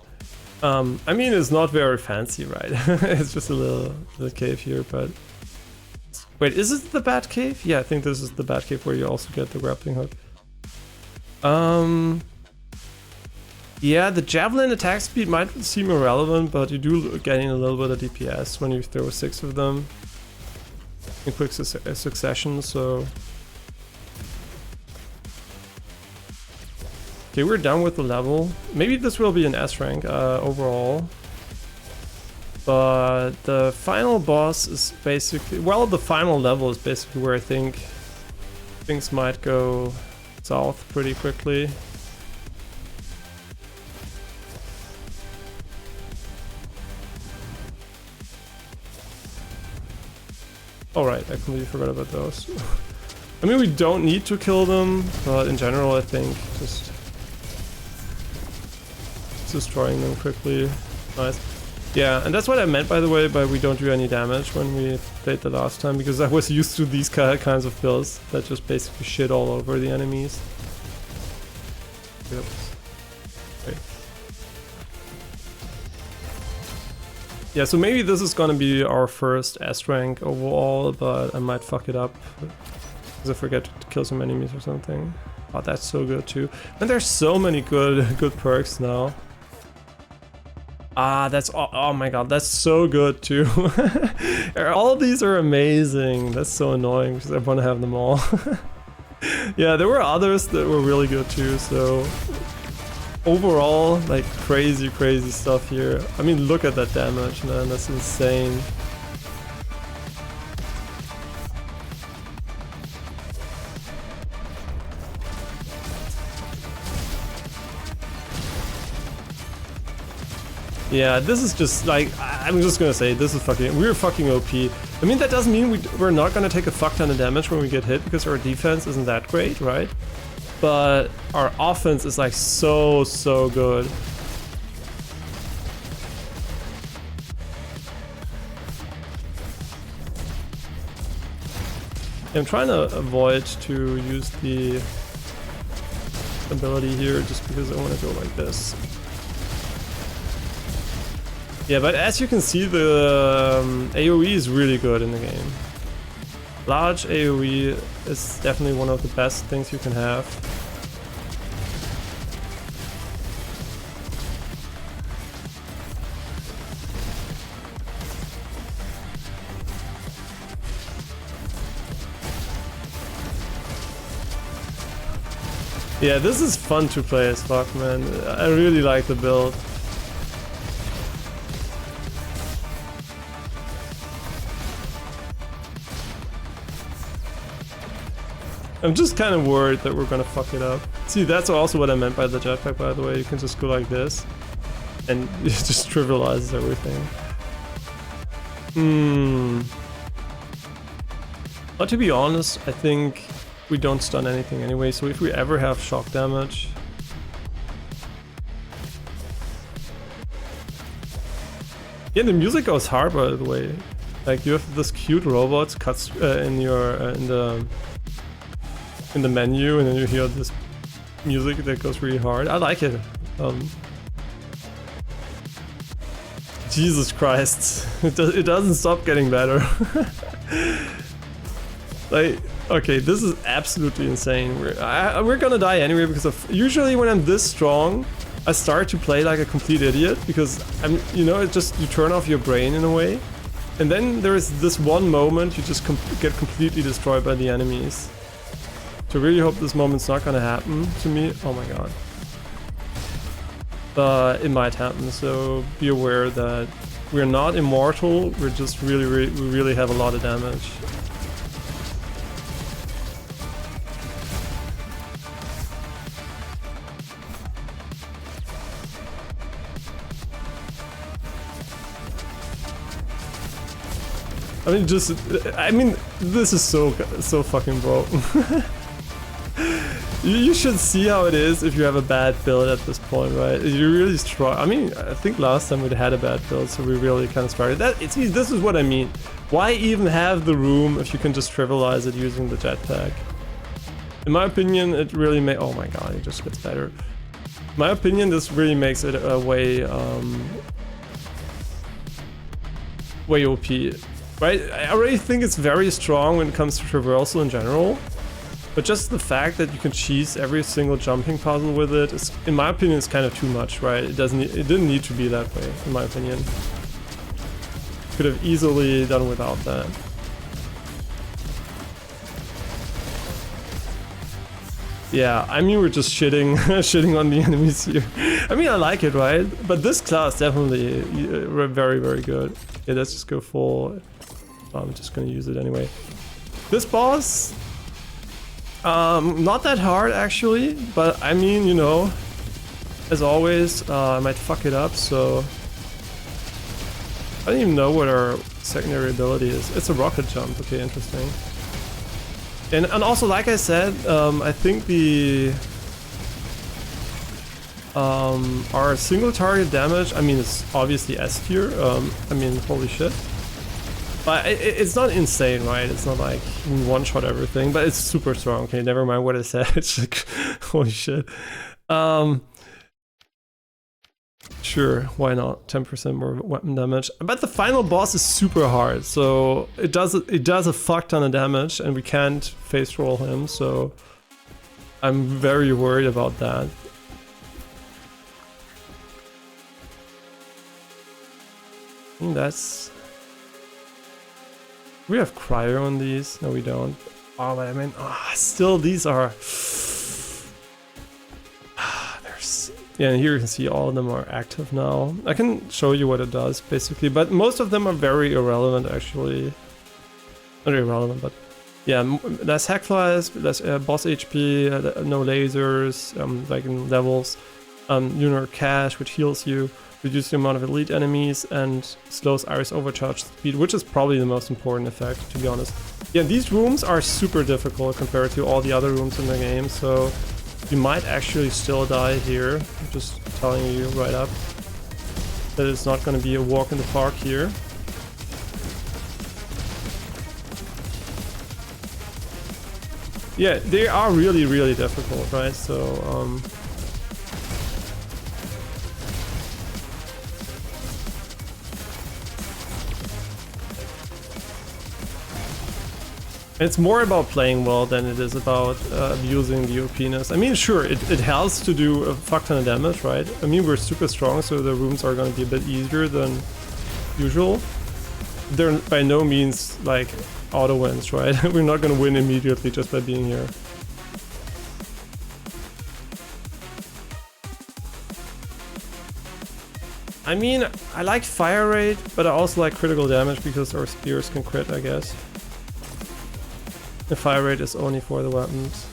I mean, it's not very fancy, right? It's just a little cave here, but... Wait, is it the Batcave? Yeah, I think this is the Batcave where you also get the grappling hook. Yeah, the javelin attack speed might seem irrelevant, but you do gain a little bit of DPS when you throw 6 of them in quick succession, so... Okay, we're done with the level. Maybe this will be an S rank overall. But the final boss is basically... Well, the final level is basically where I think things might go south pretty quickly. Alright, I completely forgot about those. I mean, we don't need to kill them, but in general I think just destroying them quickly. Nice. Yeah, and that's what I meant, by the way, by we don't do any damage when we played the last time, because I was used to these kinds of builds that just basically shit all over the enemies. Yep. Okay. Yeah, so maybe this is gonna be our first S rank overall, but I might fuck it up because I forget to kill some enemies or something. Oh, that's so good too. And there's so many good perks now. Ah, that's oh my god, that's so good too. All of these are amazing. That's so annoying because I want to have them all. Yeah, there were others that were really good too. So overall, like crazy stuff here. I mean, look at that damage, man. That's insane. Yeah, this is just like, I'm just gonna say, this is fucking, we're fucking OP. I mean, that doesn't mean we're not gonna take a fuck ton of damage when we get hit, because our defense isn't that great, right? But our offense is like so good. I'm trying to avoid to use the ability here, just because I want to go like this. Yeah, but as you can see, the AoE is really good in the game. Large AoE is definitely one of the best things you can have. Yeah, this is fun to play as fuck, man. I really like the build. I'm just kind of worried that we're gonna fuck it up. See, that's also what I meant by the jetpack, by the way. You can just go like this, and it just trivializes everything. But to be honest, I think we don't stun anything anyway, so if we ever have shock damage... Yeah, the music goes hard, by the way. Like, you have this cute robots cuts in your... in the menu, and then you hear this music that goes really hard. I like it. Jesus Christ, it doesn't stop getting better. Like, okay, this is absolutely insane. We're gonna die anyway because of, usually when I'm this strong, I start to play like a complete idiot because I'm, you know, it's just you turn off your brain in a way, and then there is this one moment you just get completely destroyed by the enemies. So I really hope this moment's not gonna happen to me. Oh my god. But it might happen, so be aware that we're not immortal, we're just we really have a lot of damage. I mean, this is so fucking broken. You should see how it is if you have a bad build at this point, right? You really struggle. I mean, I think last time we had a bad build, so we really kind of started. This is what I mean. Why even have the room if you can just trivialize it using the jetpack? In my opinion, it really oh my god, it just gets better. In my opinion, this really makes it a way OP. Right? I already think it's very strong when it comes to traversal in general. But just the fact that you can cheese every single jumping puzzle with it is, in my opinion, is kind of too much, right? It didn't need to be that way, in my opinion. Could have easily done without that. Yeah, I mean, we're just shitting on the enemies here. I mean, I like it, right? But this class definitely very good. Yeah, let's just go full. I'm just gonna use it anyway. This boss. Not that hard actually, but I mean, you know, as always, I might fuck it up, so I don't even know what our secondary ability is. It's a rocket jump. Okay, interesting. And also, like I said, I think our single target damage, I mean, it's obviously S tier. I mean, holy shit. But it's not insane, right? It's not like one-shot everything, but it's super strong. Okay, never mind what I said. It's like, holy shit. Sure, why not? 10% more weapon damage. But the final boss is super hard, so it does a fuck ton of damage, and we can't face roll him, so I'm very worried about that. That's... We have cryo on these? No, we don't. Oh, but I mean, still these are... There's... Yeah, and here you can see all of them are active now. I can show you what it does, basically, but most of them are very irrelevant, actually. Not irrelevant, but... Yeah, less hack flies, less boss HP, no lasers, like in levels. Lunar Cache, which heals you, reduces the amount of elite enemies, and slows Iris overcharge speed, which is probably the most important effect, to be honest. Yeah, these rooms are super difficult compared to all the other rooms in the game, so you might actually still die here. I'm just telling you right up that it's not going to be a walk in the park here. Yeah, they are really, really difficult, right? So, it's more about playing well than it is about abusing the OPness. I mean, sure, it helps to do a fuck ton of damage, right? I mean, we're super strong, so the rooms are going to be a bit easier than usual. They're by no means, like, auto wins, right? We're not going to win immediately just by being here. I mean, I like fire rate, but I also like critical damage because our spears can crit, I guess. The fire rate is only for the weapons.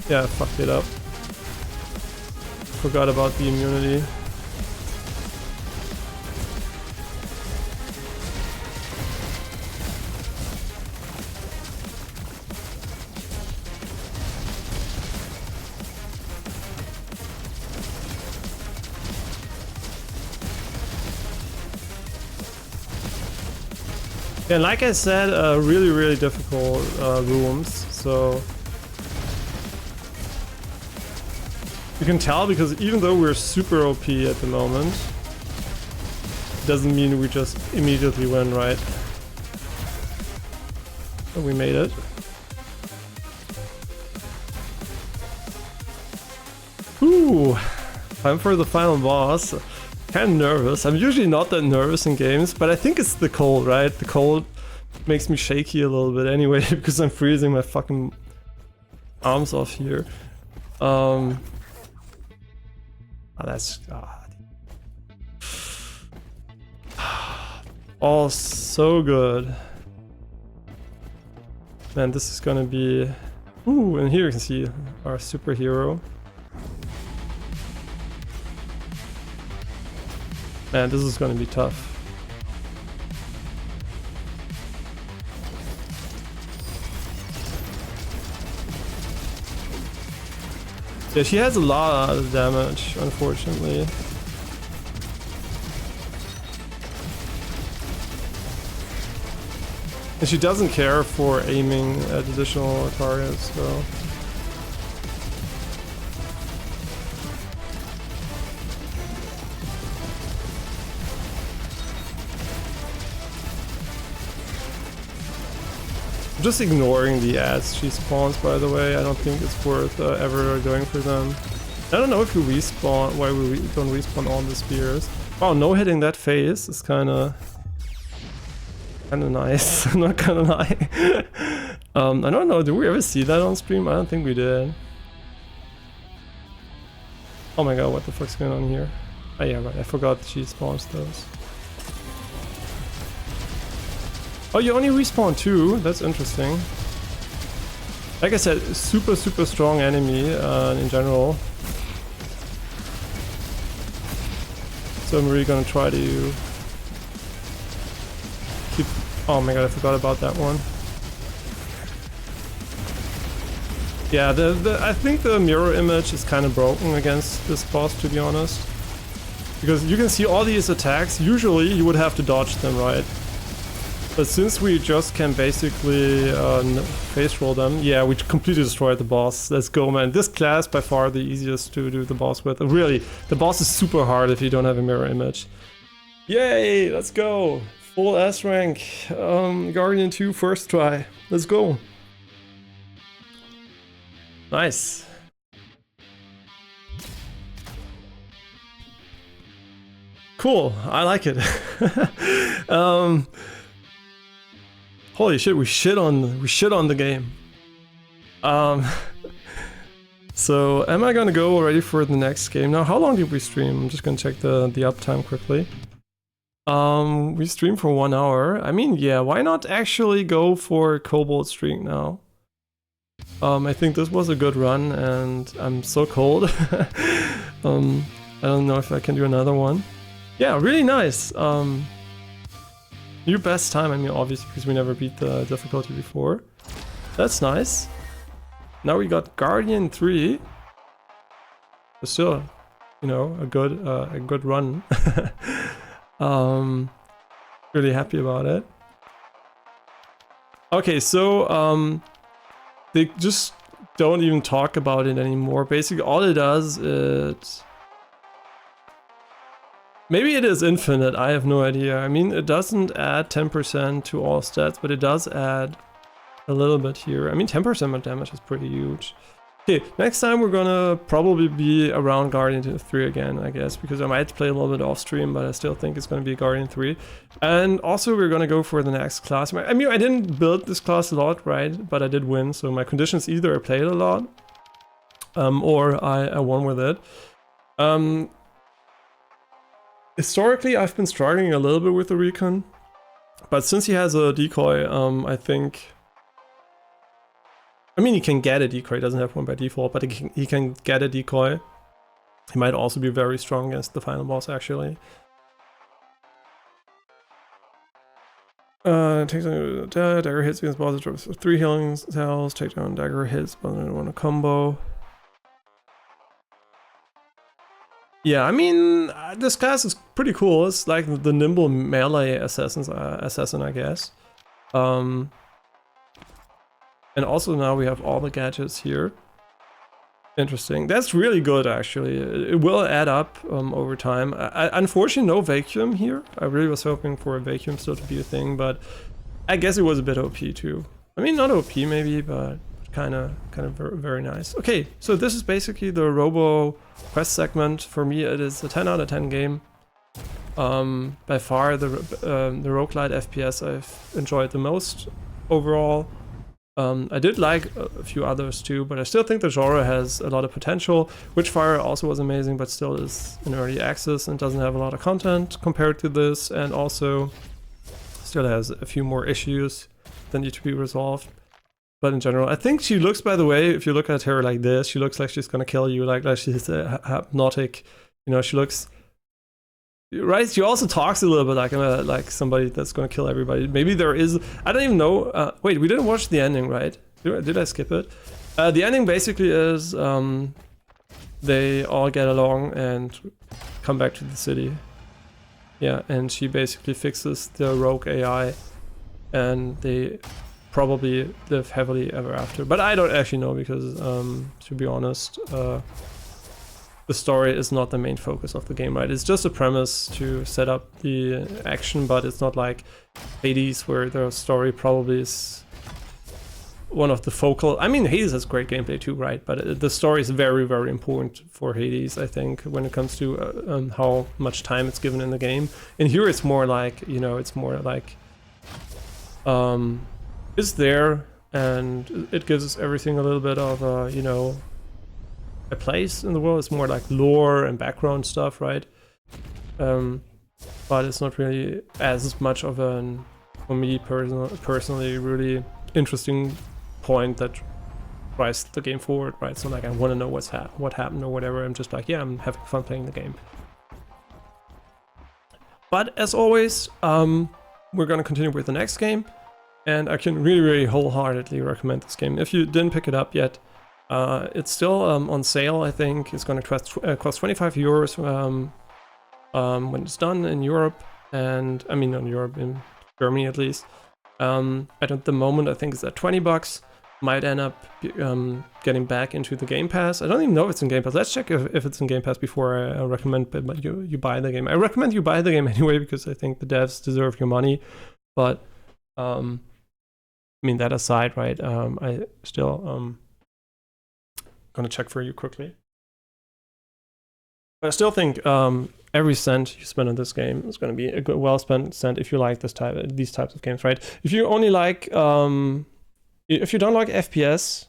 Yeah, I fucked it up. Forgot about the immunity. And like I said, really, really difficult rooms, so you can tell because even though we're super OP at the moment, doesn't mean we just immediately win, right? But we made it. Ooh, time for the final boss. Kind of nervous. I'm usually not that nervous in games, but I think it's the cold, right? The cold makes me shaky a little bit anyway because I'm freezing my fucking arms off here. Oh, that's oh, so good. Man, this is gonna be... Ooh, and here you can see our superhero. Man, this is gonna be tough. Yeah, she has a lot of damage, unfortunately. And she doesn't care for aiming at additional targets, so... Just ignoring the ads she spawns, by the way. I don't think it's worth ever going for them. I don't know if you respawn, why we don't respawn on the spears. Wow, no hitting that face is kinda nice. I'm not gonna lie. I don't know, did we ever see that on stream? I don't think we did. Oh my god, what the fuck's going on here? Oh yeah, right, I forgot she spawns those. Oh, you only respawn too? That's interesting. Like I said, super, super strong enemy in general. So I'm really gonna try to keep... Oh my god, I forgot about that one. Yeah, I think the mirror image is kind of broken against this boss, to be honest. Because you can see all these attacks, usually you would have to dodge them, right? But since we just can basically face roll them, yeah, we completely destroyed the boss. Let's go, man. This class by far the easiest to do the boss with. Really, the boss is super hard if you don't have a mirror image. Yay, let's go. Full S rank. Guardian 2 first try. Let's go. Nice. Cool, I like it. Holy shit, we shit on the game. So am I gonna go already for the next game now? How long did we stream? I'm just gonna check the uptime quickly. We streamed for 1 hour. I mean, yeah, why not actually go for Cobalt streak now? I think this was a good run, and I'm so cold. I don't know if I can do another one. Yeah, really nice. New best time, I mean, obviously, because we never beat the difficulty before. That's nice. Now we got Guardian 3. But still, you know, a good run. Really happy about it. Okay, so they just don't even talk about it anymore. Basically, all it does is... Maybe it is infinite, I have no idea. I mean, it doesn't add 10% to all stats, but it does add a little bit here. I mean, 10% more damage is pretty huge. Okay, next time we're gonna probably be around Guardian 3 again, I guess, because I might play a little bit off stream, but I still think it's gonna be Guardian 3. And also we're gonna go for the next class. I mean, I didn't build this class a lot, right? But I did win, so my conditions either I played a lot, or I won with it. Historically, I've been struggling a little bit with the recon, but since he has a decoy, I think... I mean, he can get a decoy, he doesn't have one by default, but he can get a decoy. He might also be very strong against the final boss, actually. Takes on dagger hits against bosses, drops 3 healing cells, take down dagger hits, but I don't want a combo. Yeah, I mean, this class is pretty cool. It's like the nimble melee assassin, I guess. And also now we have all the gadgets here. Interesting. That's really good, actually. It will add up over time. Unfortunately, no vacuum here. I really was hoping for a vacuum still to be a thing, but I guess it was a bit OP too. I mean, not OP maybe, but kind of very nice. Okay, so this is basically the Roboquest segment. For me, it is a 10 out of 10 game. By far the roguelite FPS I've enjoyed the most overall. I did like a few others too, but I still think the genre has a lot of potential. Witchfire also was amazing, but still is in early access and doesn't have a lot of content compared to this, and also still has a few more issues that need to be resolved. But in general, I think she looks, by the way, if you look at her like this, she looks like she's gonna kill you, like she's hypnotic. You know, she looks... Right, she also talks a little bit like somebody that's gonna kill everybody. Maybe there is... I don't even know... wait, we didn't watch the ending, right? Did I skip it? The ending basically is... they all get along and come back to the city. Yeah, and she basically fixes the rogue AI. And they... probably live happily ever after, but I don't actually know because, to be honest, the story is not the main focus of the game, right? It's just a premise to set up the action, but it's not like Hades, where the story probably is one of the focal... I mean, Hades has great gameplay too, right? But the story is very, very important for Hades, I think, when it comes to how much time it's given in the game. And here it's more like, you know, it's more like... is there, and it gives us everything a little bit of a, you know, a place in the world. It's more like lore and background stuff, right? But it's not really as much of an, for me personally, really interesting point that drives the game forward, right? So like I want to know what happened or whatever. I'm just like, yeah, I'm having fun playing the game. But as always, we're gonna continue with the next game. And I can really, really wholeheartedly recommend this game. If you didn't pick it up yet, it's still on sale, I think. It's going to cost 25 euros when it's done in Europe. And, I mean, not Europe, in Germany at least. At the moment, I think it's at $20. Might end up getting back into the Game Pass. I don't even know if it's in Game Pass. Let's check if it's in Game Pass before I recommend you buy the game. I recommend you buy the game anyway because I think the devs deserve your money. But I mean, that aside, right? I still gonna check for you quickly. But I still think every cent you spend on this game is going to be a good, well-spent cent if you like these types of games, right? If you only like, if you don't like FPS,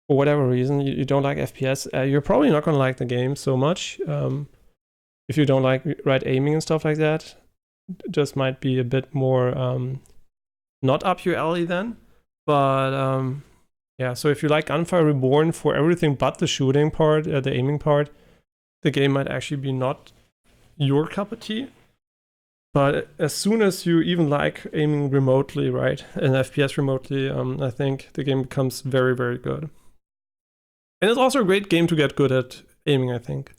for whatever reason, you don't like FPS, you're probably not going to like the game so much. If you don't like right aiming and stuff like that, it just might be a bit more not up your alley then. But yeah, so if you like Gunfire Reborn for everything but the shooting part, the aiming part, the game might actually be not your cup of tea. But as soon as you even like aiming remotely, right, and FPS remotely, I think the game becomes very, very good. And it's also a great game to get good at aiming, I think.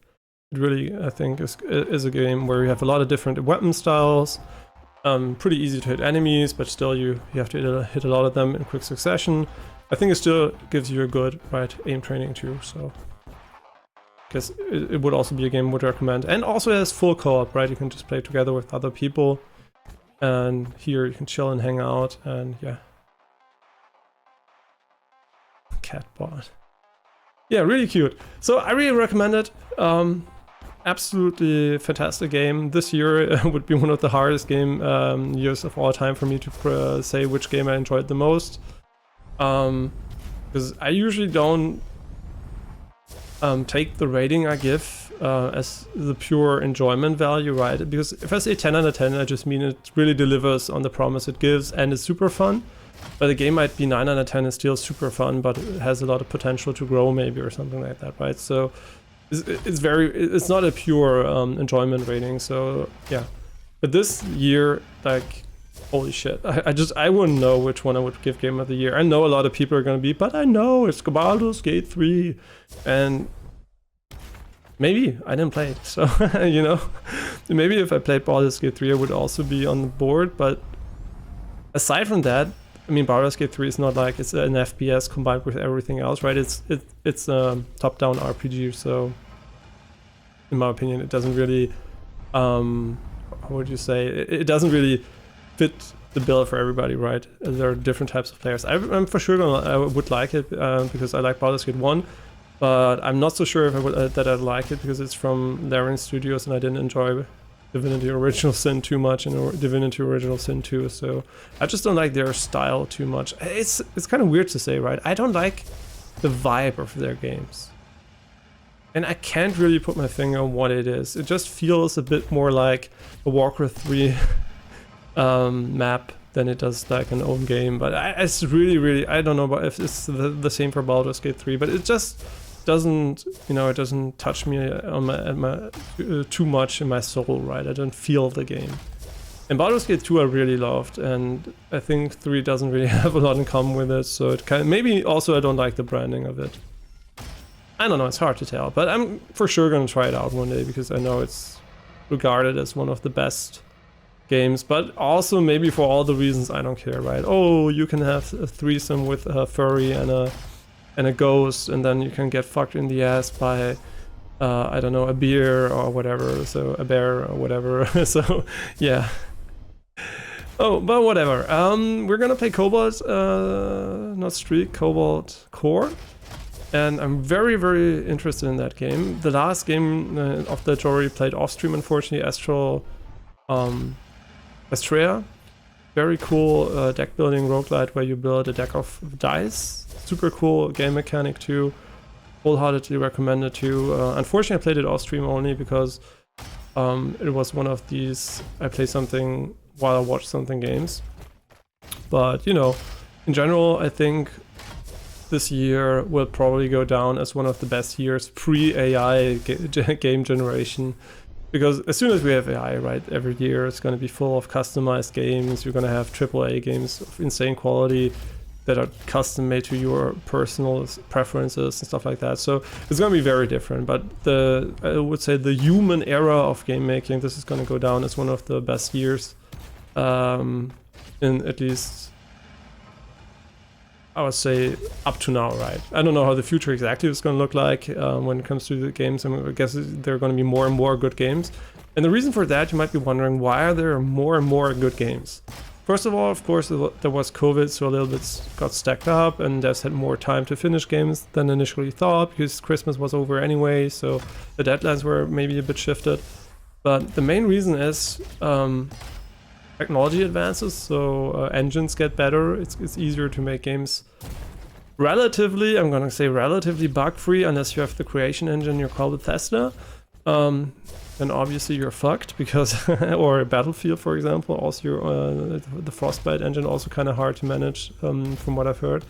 It really, I think, is a game where you have a lot of different weapon styles. Pretty easy to hit enemies, but still you have to hit a lot of them in quick succession. I think it still gives you a good, right, aim training too, so... Because it would also be a game I would recommend. And also it has full co-op, right? You can just play together with other people. And here you can chill and hang out, and yeah. Catbot. Yeah, really cute. So I really recommend it. Absolutely fantastic game. This year would be one of the hardest years of all time for me to say which game I enjoyed the most. Because I usually don't take the rating I give as the pure enjoyment value, right? Because if I say 10 out of 10, I just mean it really delivers on the promise it gives and it's super fun. But the game might be 9 out of 10 and still super fun, but it has a lot of potential to grow maybe or something like that, right? So it's not a pure enjoyment rating, so yeah. But this year, like, holy shit, I wouldn't know which one I would give Game of the Year. I know a lot of people are gonna be, but I know it's Baldur's Gate 3, and maybe I didn't play it, so you know, maybe if I played Baldur's Gate 3 I would also be on the board. But aside from that, I mean, Baldur's Gate 3 is not like it's an FPS combined with everything else, right? It's a top-down RPG, so in my opinion it doesn't really how would you say, it doesn't really fit the bill for everybody, right? There are different types of players. I'm for sure I would like it because I like Baldur's Gate 1, but I'm not so sure if that I'd like it because it's from Larian Studios and I didn't enjoy Divinity Original Sin too much and Divinity Original Sin 2, so I just don't like their style too much. It's kind of weird to say, right? I don't like the vibe of their games. And I can't really put my finger on what it is. It just feels a bit more like a Warcraft 3 map than it does like an own game. But it's really, I don't know if it's the same for Baldur's Gate 3, but it just doesn't, you know, it doesn't touch me on too much in my soul, right? I don't feel the game. And Baldur's Gate 2 I really loved, and I think 3 doesn't really have a lot in common with it, so it kind of, maybe also I don't like the branding of it. I don't know, it's hard to tell, but I'm for sure gonna try it out one day because I know it's regarded as one of the best games, but also maybe for all the reasons I don't care, right? Oh, you can have a threesome with a furry and a ghost, and then you can get fucked in the ass by I don't know, a beer or whatever, so a bear or whatever. So yeah. Oh, but whatever. We're gonna play Cobalt, not Streak, Cobalt Core. And I'm very, very interested in that game. The last game of that I already played off stream, unfortunately, Astrea. Very cool deck building roguelite where you build a deck of dice. Super cool game mechanic too. Wholeheartedly recommended too. Unfortunately, I played it off stream only because it was one of these I play something while I watch something games. But you know, in general, I think this year will probably go down as one of the best years pre-AI game generation. Because as soon as we have AI, right, every year it's going to be full of customized games. You're going to have AAA games of insane quality that are custom made to your personal preferences and stuff like that. So it's going to be very different. But I would say the human era of game making, this is going to go down as one of the best years in at least, I would say, up to now, right? I don't know how the future exactly is going to look like when it comes to the games. I mean, I guess there are going to be more and more good games. And the reason for that, you might be wondering, why are there more and more good games? First of all, of course, there was COVID, so a little bit got stacked up, and devs had more time to finish games than initially thought, because Christmas was over anyway, so the deadlines were maybe a bit shifted. But the main reason is technology advances, so engines get better. It's easier to make games relatively, I'm gonna say relatively bug-free, unless you have the creation engine you call Bethesda. Then obviously you're fucked, because or Battlefield, for example, also the Frostbite engine also kind of hard to manage, from what I've heard.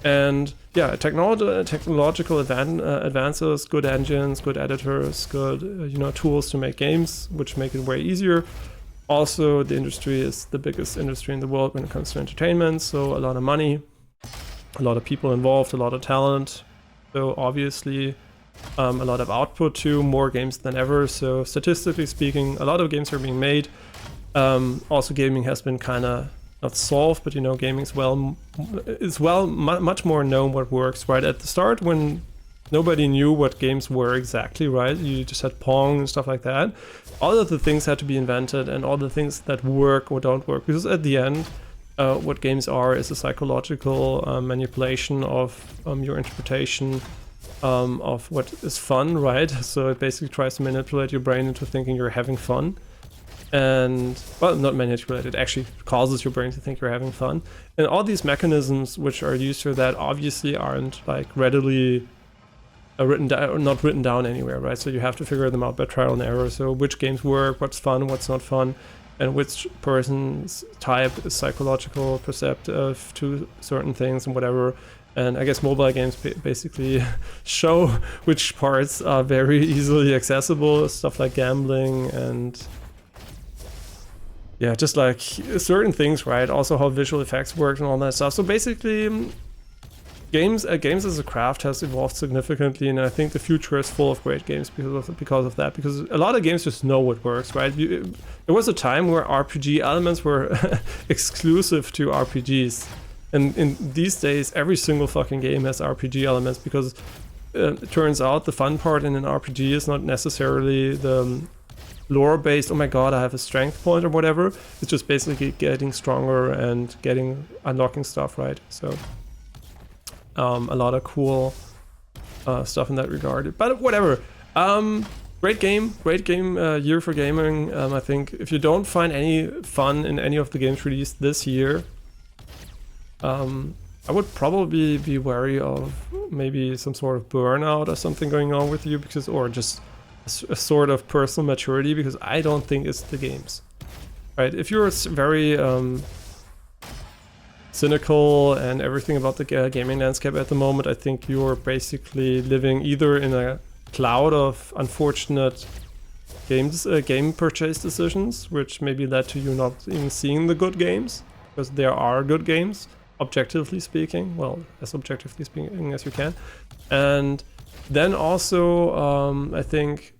And yeah, technological advances, good engines, good editors, good tools to make games, which make it way easier. Also, the industry is the biggest industry in the world when it comes to entertainment, so a lot of money, a lot of people involved, a lot of talent. So obviously, a lot of output too, more games than ever. So statistically speaking, a lot of games are being made. Also, gaming has been kind of not solved, but gaming is much more known what works. Right at the start, when nobody knew what games were exactly, right? You just had Pong and stuff like that. All of the things had to be invented, and all the things that work or don't work, because at the end, what games are is a psychological manipulation of your interpretation of what is fun, right? So it basically tries to manipulate your brain into thinking you're having fun. And, well, not manipulate, it actually causes your brain to think you're having fun. And all these mechanisms which are used for that obviously aren't like readily written down, or not written down anywhere, right? So you have to figure them out by trial and error. So which games work, what's fun, what's not fun, and which person's type is psychological, perceptive to certain things and whatever. And I guess mobile games basically show which parts are very easily accessible, stuff like gambling and yeah, just like certain things, right? Also how visual effects work and all that stuff. So basically, games as a craft has evolved significantly, and I think the future is full of great games because of that. Because a lot of games just know what works, right? There was a time where RPG elements were exclusive to RPGs. And in these days, every single fucking game has RPG elements, because it turns out the fun part in an RPG is not necessarily the lore-based, oh my god, I have a strength point or whatever. It's just basically getting stronger and unlocking stuff, right? So a lot of cool stuff in that regard. But whatever. Great game year for gaming. I think if you don't find any fun in any of the games released this year, I would probably be wary of maybe some sort of burnout or something going on with you, or just a sort of personal maturity, because I don't think it's the games, right? If you're very cynical and everything about the gaming landscape at the moment, I think you're basically living either in a cloud of unfortunate game purchase decisions, which maybe led to you not even seeing the good games, because there are good games, objectively speaking, well, as objectively speaking as you can. And then also, I think,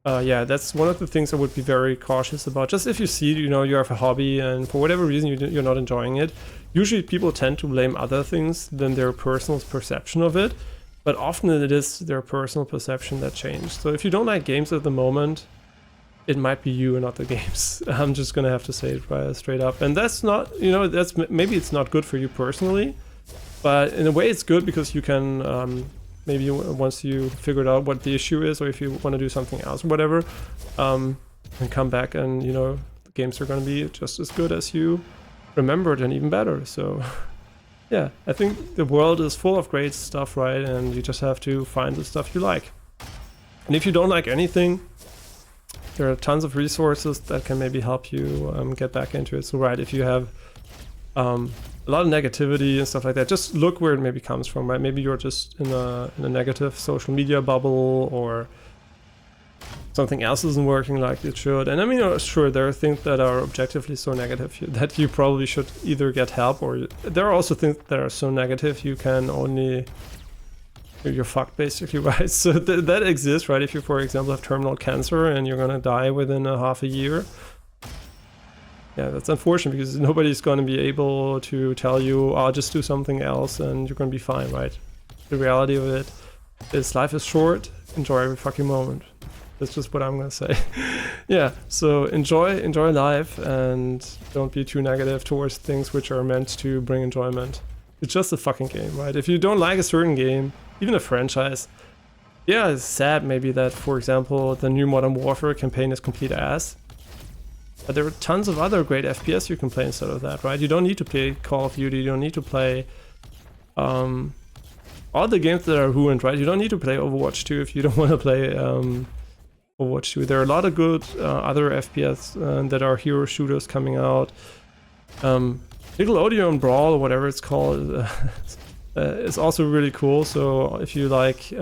yeah, that's one of the things I would be very cautious about. Just if you see, you have a hobby and for whatever reason you're not enjoying it, usually people tend to blame other things than their personal perception of it. But often it is their personal perception that changed. So if you don't like games at the moment, it might be you and not the games. I'm just gonna have to say it right straight up. And that's not, maybe it's not good for you personally, but in a way it's good, because you can, maybe once you figured out what the issue is, or if you want to do something else or whatever, and come back and, the games are gonna be just as good as you remembered and even better. So yeah, I think the world is full of great stuff, right? And you just have to find the stuff you like. And if you don't like anything, there are tons of resources that can maybe help you get back into it. So right, if you have a lot of negativity and stuff like that, just look where it maybe comes from, right? Maybe you're just in a negative social media bubble, or something else isn't working like it should. And I mean, sure, there are things that are objectively so negative that you probably should either get help, or there are also things that are so negative you can only... you're fucked basically, right? So that exists, right? If you, for example, have terminal cancer and you're gonna die within a half a year, Yeah, that's unfortunate because nobody's going to be able to tell you, oh, just do something else and you're going to be fine, right? The reality of it is life is short, enjoy every fucking moment. That's just what I'm going to say. Yeah, so enjoy life and don't be too negative towards things which are meant to bring enjoyment. It's just a fucking game, right? If you don't like a certain game, even a franchise, yeah, it's sad maybe that, for example, the new Modern Warfare campaign is complete ass. But there are tons of other great FPS you can play instead of that, right? You don't need to play Call of Duty, you don't need to play all the games that are ruined, right? You don't need to play Overwatch 2 if you don't want to play Overwatch 2. There are a lot of good other FPS that are hero shooters coming out. Nickelodeon Brawl, or whatever it's called, is also really cool. So if you like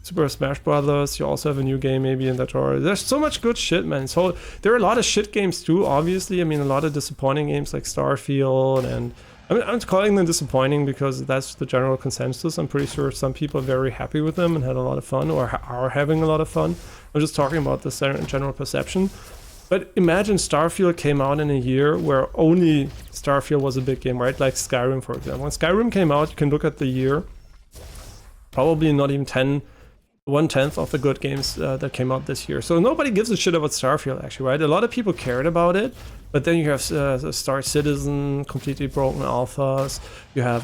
Super Smash Brothers, you also have a new game maybe in that genre. There's so much good shit, man. So there are a lot of shit games too, obviously. I mean, a lot of disappointing games like Starfield, and I mean, I'm calling them disappointing because that's the general consensus. I'm pretty sure some people are very happy with them and had a lot of fun, or are having a lot of fun. I'm just talking about the general perception. But imagine Starfield came out in a year where only Starfield was a big game, right? Like Skyrim, for example. When Skyrim came out, you can look at the year, probably not even 1/10 of the good games that came out this year. So nobody gives a shit about Starfield, actually, right? A lot of people cared about it, but then you have Star Citizen, completely broken alphas. You have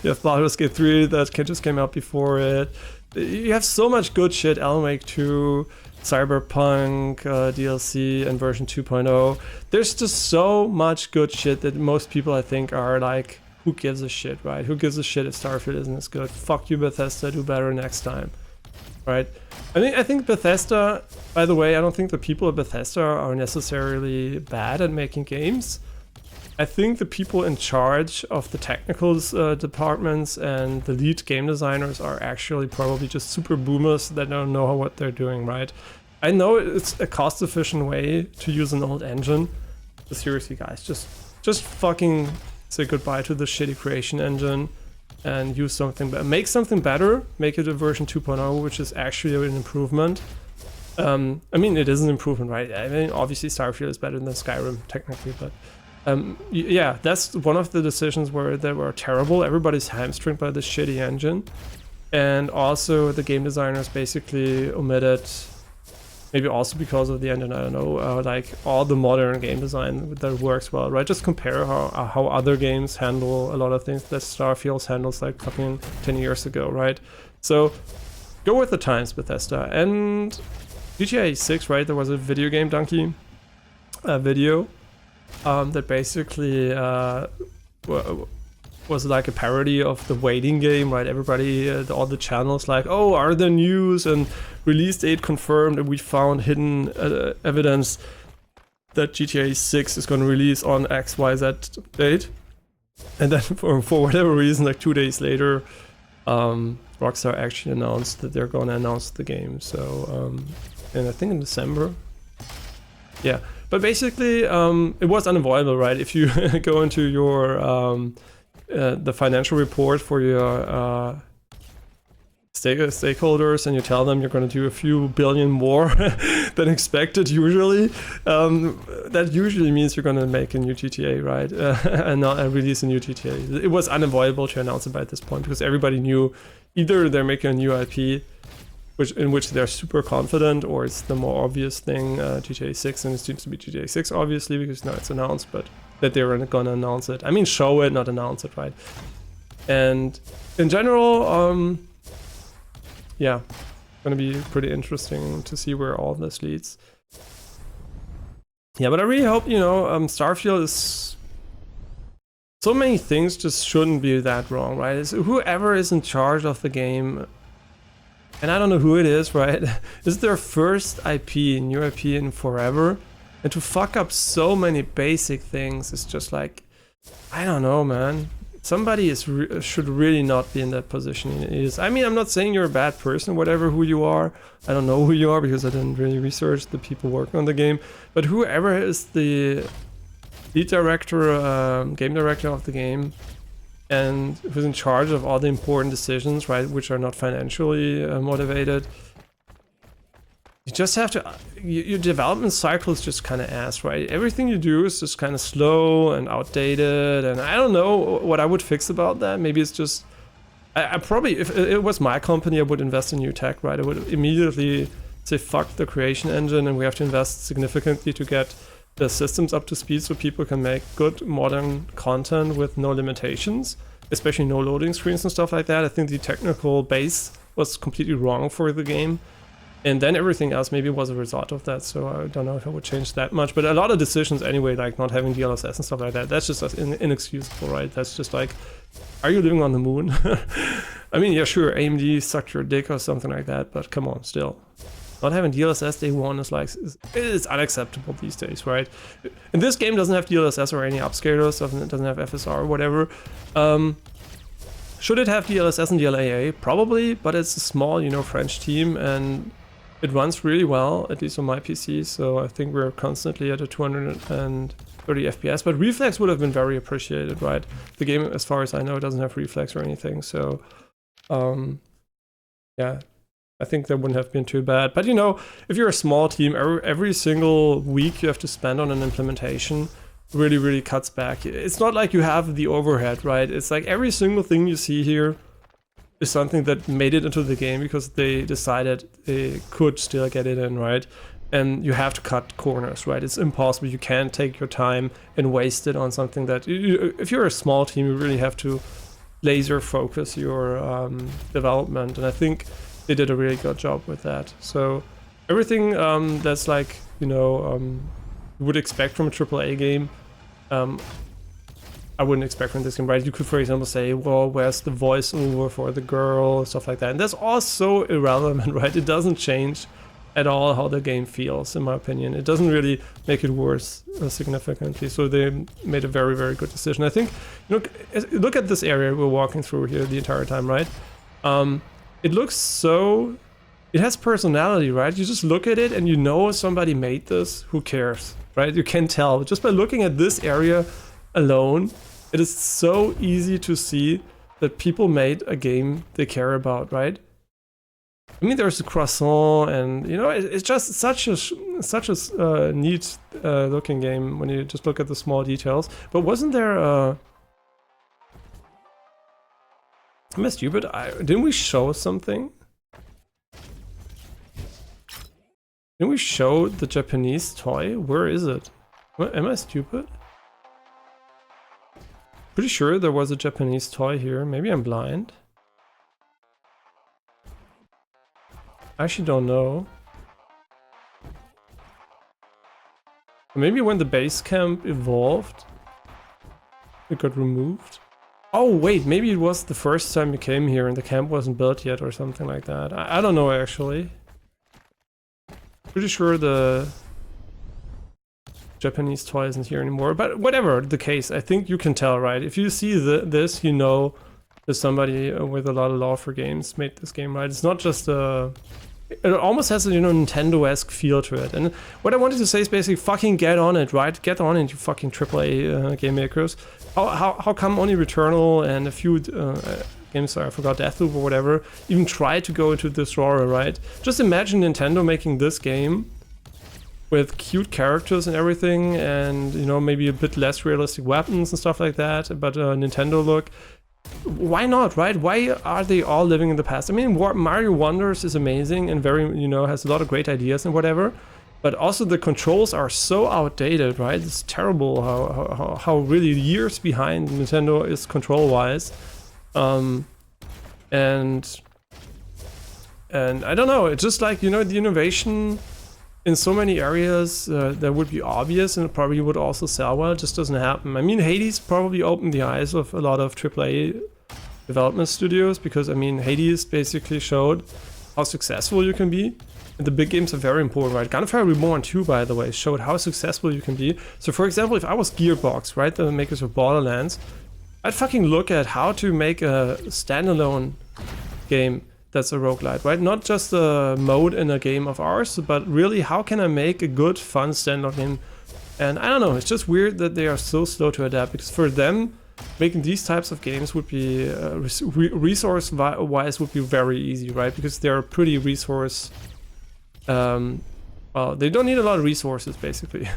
you have Baldur's Gate 3 that just came out before it. You have so much good shit. Alan Wake 2, Cyberpunk DLC, and version 2.0. There's just so much good shit that most people, I think, are like, who gives a shit, right? Who gives a shit if Starfield isn't as good? Fuck you, Bethesda, do better next time, right? I think Bethesda, by the way, I don't think the people at Bethesda are necessarily bad at making games. I think the people in charge of the technical departments and the lead game designers are actually probably just super boomers that don't know what they're doing, right? I know it's a cost-efficient way to use an old engine, but seriously, guys, just fucking say goodbye to the shitty creation engine and use something better. Make something better, make it a version 2.0, which is actually an improvement. I mean, it is an improvement, right? I mean, obviously Starfield is better than Skyrim, technically, but yeah, that's one of the decisions where they were terrible. Everybody's hamstringed by this shitty engine. And also the game designers basically omitted, maybe also because of the engine, I don't know, like all the modern game design that works well, right? Just compare how other games handle a lot of things that Starfield handles like fucking 10 years ago, right? So go with the times, Bethesda. And GTA 6, right? There was a video game donkey video that basically was like a parody of the waiting game, right? Everybody, all the channels like, oh, are there news and release date confirmed, and we found hidden evidence that GTA 6 is going to release on XYZ date. And then for whatever reason, like 2 days later, Rockstar actually announced that they're going to announce the game. So, and I think in December. Yeah. But basically, it was unavoidable, right? If you go into your the financial report for your stakeholders and you tell them you're going to do a few billion more than expected usually, that usually means you're going to make a new GTA, right? And not release a new GTA. It was unavoidable to announce it by this point because everybody knew either they're making a new IP in which they're super confident, or it's the more obvious thing, GTA 6, and it seems to be GTA 6 obviously because now it's announced, but that they're gonna announce it. I mean, show it, not announce it, right? And in general, yeah, gonna be pretty interesting to see where all this leads. Yeah, but I really hope, Starfield is... So many things just shouldn't be that wrong, right? It's whoever is in charge of the game, and I don't know who it is, right? This is their first IP, new IP in forever. And to fuck up so many basic things is just like, I don't know, man. Somebody should really not be in that position. I mean, I'm not saying you're a bad person, whatever who you are. I don't know who you are because I didn't really research the people working on the game. But whoever is the lead director, game director of the game, and who's in charge of all the important decisions, right, which are not financially motivated, you just have to, your development cycle is just kind of ass, right? Everything you do is just kind of slow and outdated, and I don't know what I would fix about that. Maybe it's just, I probably, if it was my company, I would invest in new tech, right? I would immediately say, fuck the creation engine, and we have to invest significantly to get the systems up to speed so people can make good modern content with no limitations, especially no loading screens and stuff like that. I think the technical base was completely wrong for the game. And then everything else maybe was a result of that, so I don't know if I would change that much. But a lot of decisions anyway, like not having DLSS and stuff like that, that's just inexcusable, right? That's just like, are you living on the moon? I mean, yeah, sure, AMD sucked your dick or something like that, but come on, still. Not having DLSS day one is like, it's unacceptable these days, right? And this game doesn't have DLSS or any upscalers, doesn't have FSR or whatever. Should it have DLSS and DLAA? Probably, but it's a small, you know, French team, and it runs really well, at least on my PC, so I think we're constantly at a 230 FPS, but reflex would have been very appreciated, right? The game, as far as I know, doesn't have reflex or anything, so yeah, I think that wouldn't have been too bad. But you know, if you're a small team, every single week you have to spend on an implementation really cuts back. It's not like you have the overhead, right? It's like every single thing you see here is something that made it into the game because they decided they could still get it in, right? And you have to cut corners, right? It's impossible. You can't take your time and waste it on something that, if you're a small team, you really have to laser focus your development. And I think they did a really good job with that. So everything that's like, you know, you would expect from a AAA game, I wouldn't expect from this game, right? You could, for example, say, well, where's the voiceover for the girl, stuff like that. And that's all so irrelevant, right? It doesn't change at all how the game feels, in my opinion. It doesn't really make it worse significantly. So they made a very good decision. I think, look at this area we're walking through here the entire time, right? It looks so, it has personality, right? You just look at it and you know somebody made this. Who cares, right? You can tell just by looking at this area alone. It is so easy to see that people made a game they care about, right? I mean, there's a croissant, and you know, it's just such a neat looking game when you just look at the small details. But wasn't there am I stupid? Didn't we show something? Didn't we show the Japanese toy? Where is it? What, am I stupid? Pretty sure there was a Japanese toy here. Maybe I'm blind. I actually don't know. Maybe when the base camp evolved, it got removed. Oh wait, maybe it was the first time you came here and the camp wasn't built yet or something like that. I don't know actually. Pretty sure the Japanese toy isn't here anymore, but whatever the case, I think you can tell, right? If you see this, you know that somebody with a lot of love for games made this game, right? It's not just a... It almost has a, you know, Nintendo-esque feel to it. And what I wanted to say is basically fucking get on it, right? Get on it, you fucking AAA game makers. How come only Returnal and a few games, sorry, I forgot, Deathloop or whatever, even try to go into this genre, right? Just imagine Nintendo making this game with cute characters and everything, and you know, maybe a bit less realistic weapons and stuff like that, but a Nintendo look. Why not, right? Why are they all living in the past? I mean, Mario Wonders is amazing and very, you know, has a lot of great ideas and whatever, but also the controls are so outdated, right? It's terrible how really years behind Nintendo is control-wise, and I don't know. It's just like, you know, the innovation in so many areas that would be obvious and it probably would also sell well, it just doesn't happen. I mean, Hades probably opened the eyes of a lot of AAA development studios, because I mean, Hades basically showed how successful you can be. And the big games are very important, right? Gunfire Reborn 2, by the way, showed how successful you can be. So for example, if I was Gearbox, right, the makers of Borderlands, I'd fucking look at how to make a standalone game that's a roguelite, right? Not just a mode in a game of ours, but really how can I make a good, fun standalone game? And I don't know, it's just weird that they are so slow to adapt, because for them, making these types of games would be, resource-wise would be very easy, right? Because they're pretty resource Well, they don't need a lot of resources, basically.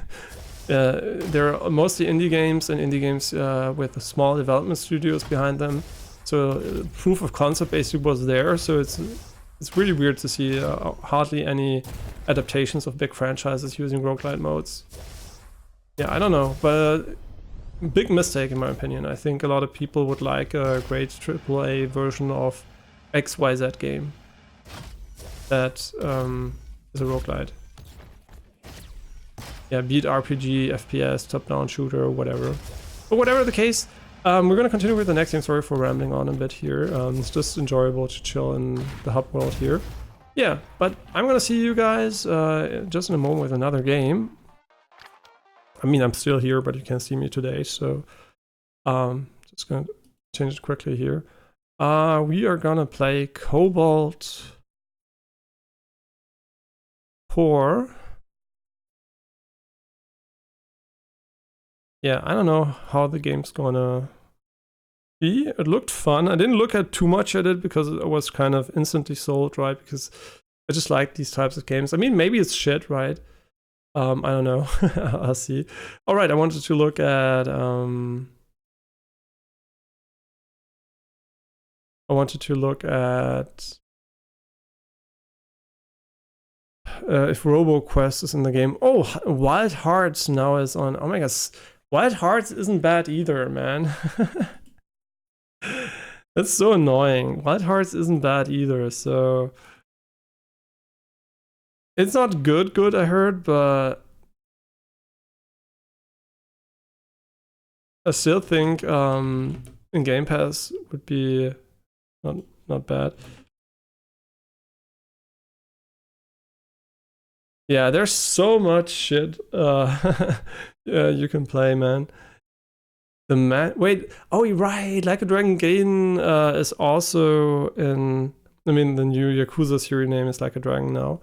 They're mostly indie games, and indie games with small development studios behind them. So proof of concept basically was there. So it's really weird to see hardly any adaptations of big franchises using roguelite modes. Yeah, I don't know, but big mistake in my opinion. I think a lot of people would like a great AAA version of XYZ game that is a roguelite. Yeah, beat RPG, FPS, top-down shooter, whatever. But whatever the case, we're gonna continue with the next game. Sorry for rambling on a bit here. It's just enjoyable to chill in the hub world here. Yeah, but I'm gonna see you guys just in a moment with another game. I mean, I'm still here, but you can't see me today, so just gonna change it quickly here. We are gonna play Cobalt Core. Yeah, I don't know how the game's gonna be. It looked fun. I didn't look at too much at it because it was kind of instantly sold, right? Because I just like these types of games. I mean, maybe it's shit, right? I don't know. I'll see. All right, I wanted to look at if Roboquest is in the game. Oh, Wild Hearts now is on. Oh my gosh, Wild Hearts isn't bad either, man. That's so annoying. Wild Hearts isn't bad either, so it's not good I heard, but I still think in Game Pass would be not bad. Yeah, there's so much shit you can play, man. Wait, oh, you're right. Like a Dragon Gaiden is also in. I mean, the new Yakuza series name is Like a Dragon now.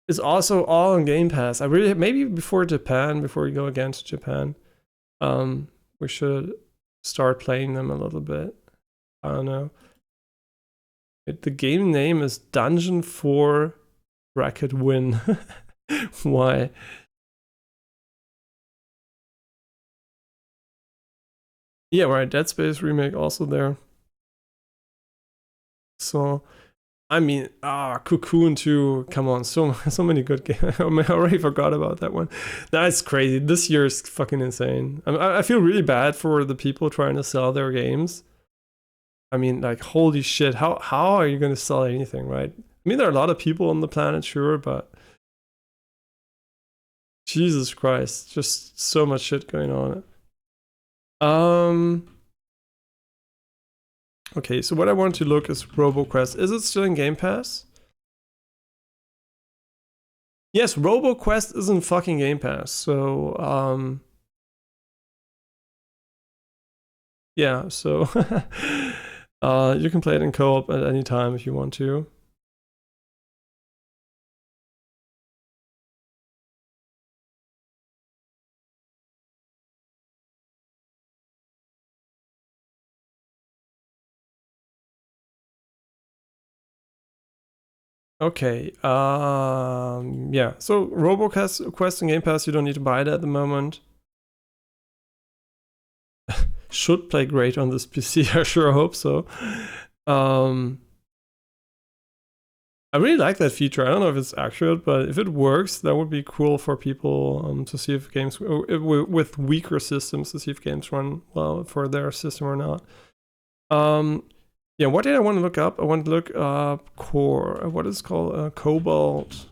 It's also all on Game Pass. Maybe before we go again to Japan, we should start playing them a little bit. I don't know. The game name is Dungeon 4 bracket win. Why? Yeah, right. Dead Space remake also there. So, I mean, Cocoon 2. Come on, so many good games. I already forgot about that one. That's crazy. This year is fucking insane. I feel really bad for the people trying to sell their games. I mean, like, holy shit. How are you going to sell anything, right? I mean, there are a lot of people on the planet, sure, but Jesus Christ, just so much shit going on. Okay, so what I want to look is Roboquest. Is it still in Game Pass? Yes, Roboquest is in fucking Game Pass. So, yeah, so you can play it in co-op at any time if you want to. Okay, yeah, so Roboquest in Game Pass, you don't need to buy it at the moment. Should play great on this PC, I sure hope so. I really like that feature. I don't know if it's accurate, but if it works, that would be cool for people to see if games, with weaker systems, to see if games run well for their system or not. Yeah, what did I want to look up? I want to look up Core. What is it called? Cobalt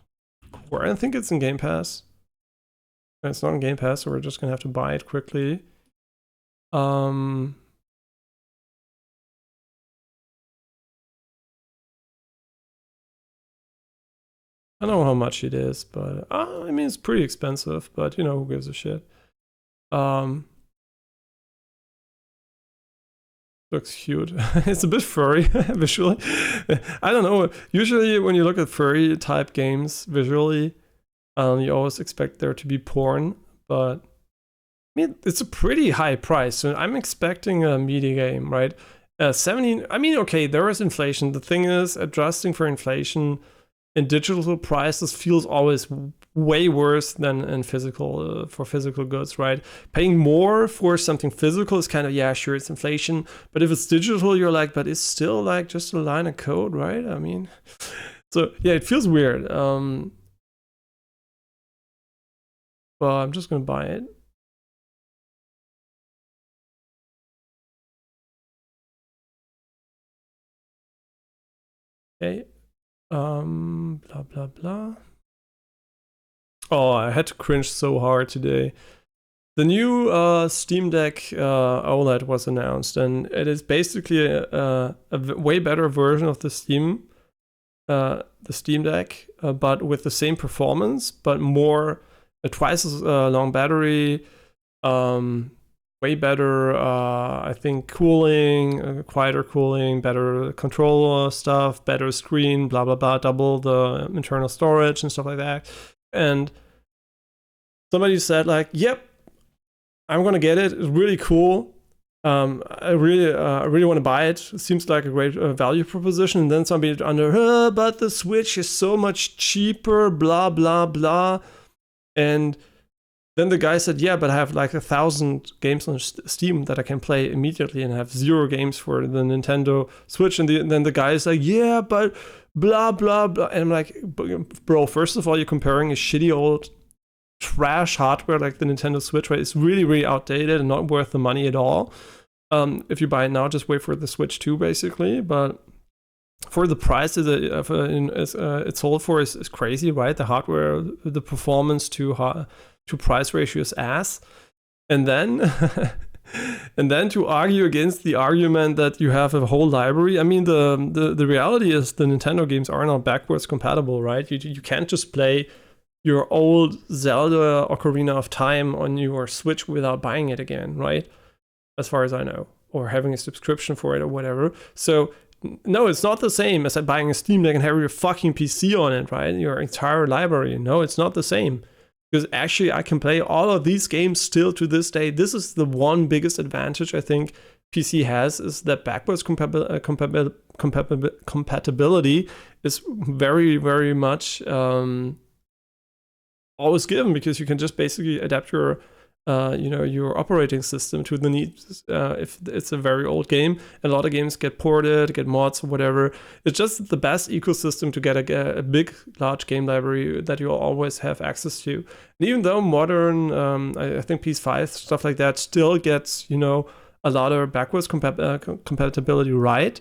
Core. I think it's in Game Pass. It's not in Game Pass, so we're just gonna have to buy it quickly. I don't know how much it is, but I mean, it's pretty expensive, but you know, who gives a shit? Looks cute. It's a bit furry visually. I don't know. Usually when you look at furry type games visually, you always expect there to be porn, but I mean, it's a pretty high price. So I'm expecting a meaty game, right? 17, I mean, okay, there is inflation. The thing is, adjusting for inflation, in digital prices feels always way worse than in physical for physical goods, right? Paying more for something physical is kind of, yeah, sure, it's inflation, but if it's digital, you're like, but it's still like just a line of code, right? I mean, so yeah, it feels weird. But I'm just gonna buy it. Okay. Blah blah blah. Oh, I had to cringe so hard today. The new Steam Deck OLED was announced, and it is basically a way better version of the Steam Deck, but with the same performance, but more twice as long battery, way better, I think, cooling, quieter cooling, better controller stuff, better screen, blah blah blah, double the internal storage and stuff like that. And somebody said like, "Yep, I'm gonna get it. It's really cool. I really want to buy it. It seems like a great value proposition." And then somebody under, but the Switch is so much cheaper, blah blah blah. And then the guy said, "Yeah, but I have like 1,000 games on Steam that I can play immediately, and I have 0 games for the Nintendo Switch." And then the guy is like, "Yeah, but blah blah blah." And I'm like, "Bro, first of all, you're comparing a shitty old trash hardware like the Nintendo Switch, right? It's really, really outdated and not worth the money at all. If you buy it now, just wait for the Switch 2, basically. But for the price it's sold for is crazy, right? The hardware, the performance to price ratio is ass. And then and then to argue against the argument that you have a whole library. I mean, the reality is the Nintendo games are not backwards compatible, right? You can't just play your old Zelda Ocarina of Time on your Switch without buying it again, right? As far as I know, or having a subscription for it or whatever. So no, it's not the same as buying a Steam Deck and having your fucking PC on it, right? Your entire library. No, it's not the same. Because actually I can play all of these games still to this day. This is the one biggest advantage I think PC has, is that backwards compatibility is very, very much always given, because you can just basically adapt your your operating system to the needs. If it's a very old game, a lot of games get ported, get mods or whatever. It's just the best ecosystem to get a big, large game library that you always have access to. And even though modern, I think PS5 stuff like that still gets a lot of backwards compatibility right.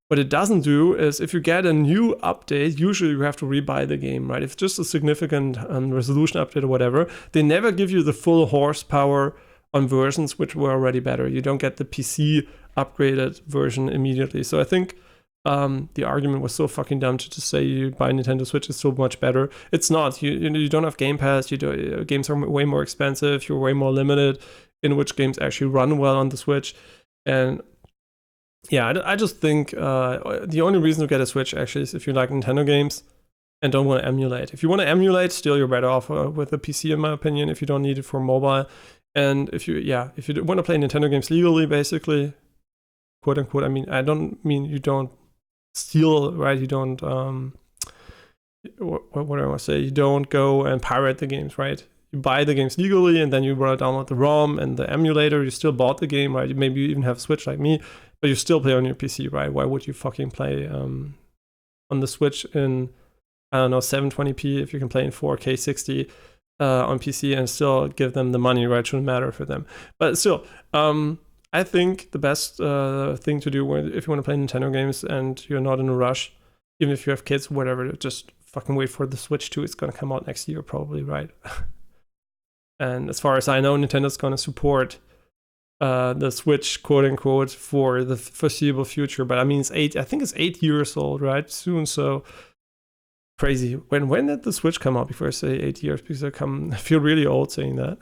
What it doesn't do is, if you get a new update, usually you have to rebuy the game, right? If it's just a significant resolution update or whatever, they never give you the full horsepower on versions which were already better. You don't get the PC upgraded version immediately. So I think the argument was so fucking dumb to just say you buy Nintendo Switch is so much better. It's not. You don't have Game Pass. Games are way more expensive. You're way more limited in which games actually run well on the Switch. And yeah, I just think the only reason to get a Switch actually is if you like Nintendo games and don't want to emulate. If you want to emulate, still you're better off with a PC, in my opinion, if you don't need it for mobile. And if you want to play Nintendo games legally, basically, quote unquote, I mean, I don't mean you don't steal, right? You don't, what do I want to say? You don't go and pirate the games, right? You buy the games legally, and then you want to download the ROM and the emulator. You still bought the game, right? Maybe you even have a Switch like me, but you still play on your PC, right? Why would you fucking play on the Switch in, I don't know, 720p if you can play in 4K 60 on PC and still give them the money, right? Shouldn't matter for them. But still, I think the best thing to do if you want to play Nintendo games and you're not in a rush, even if you have kids, whatever, just fucking wait for the Switch 2. It's going to come out next year probably, right? And as far as I know, Nintendo's going to support the Switch, quote unquote, for the foreseeable future. But I mean, I think it's 8 years old, right? Soon, so crazy. When did the Switch come out? Before I say 8 years, because I feel really old saying that.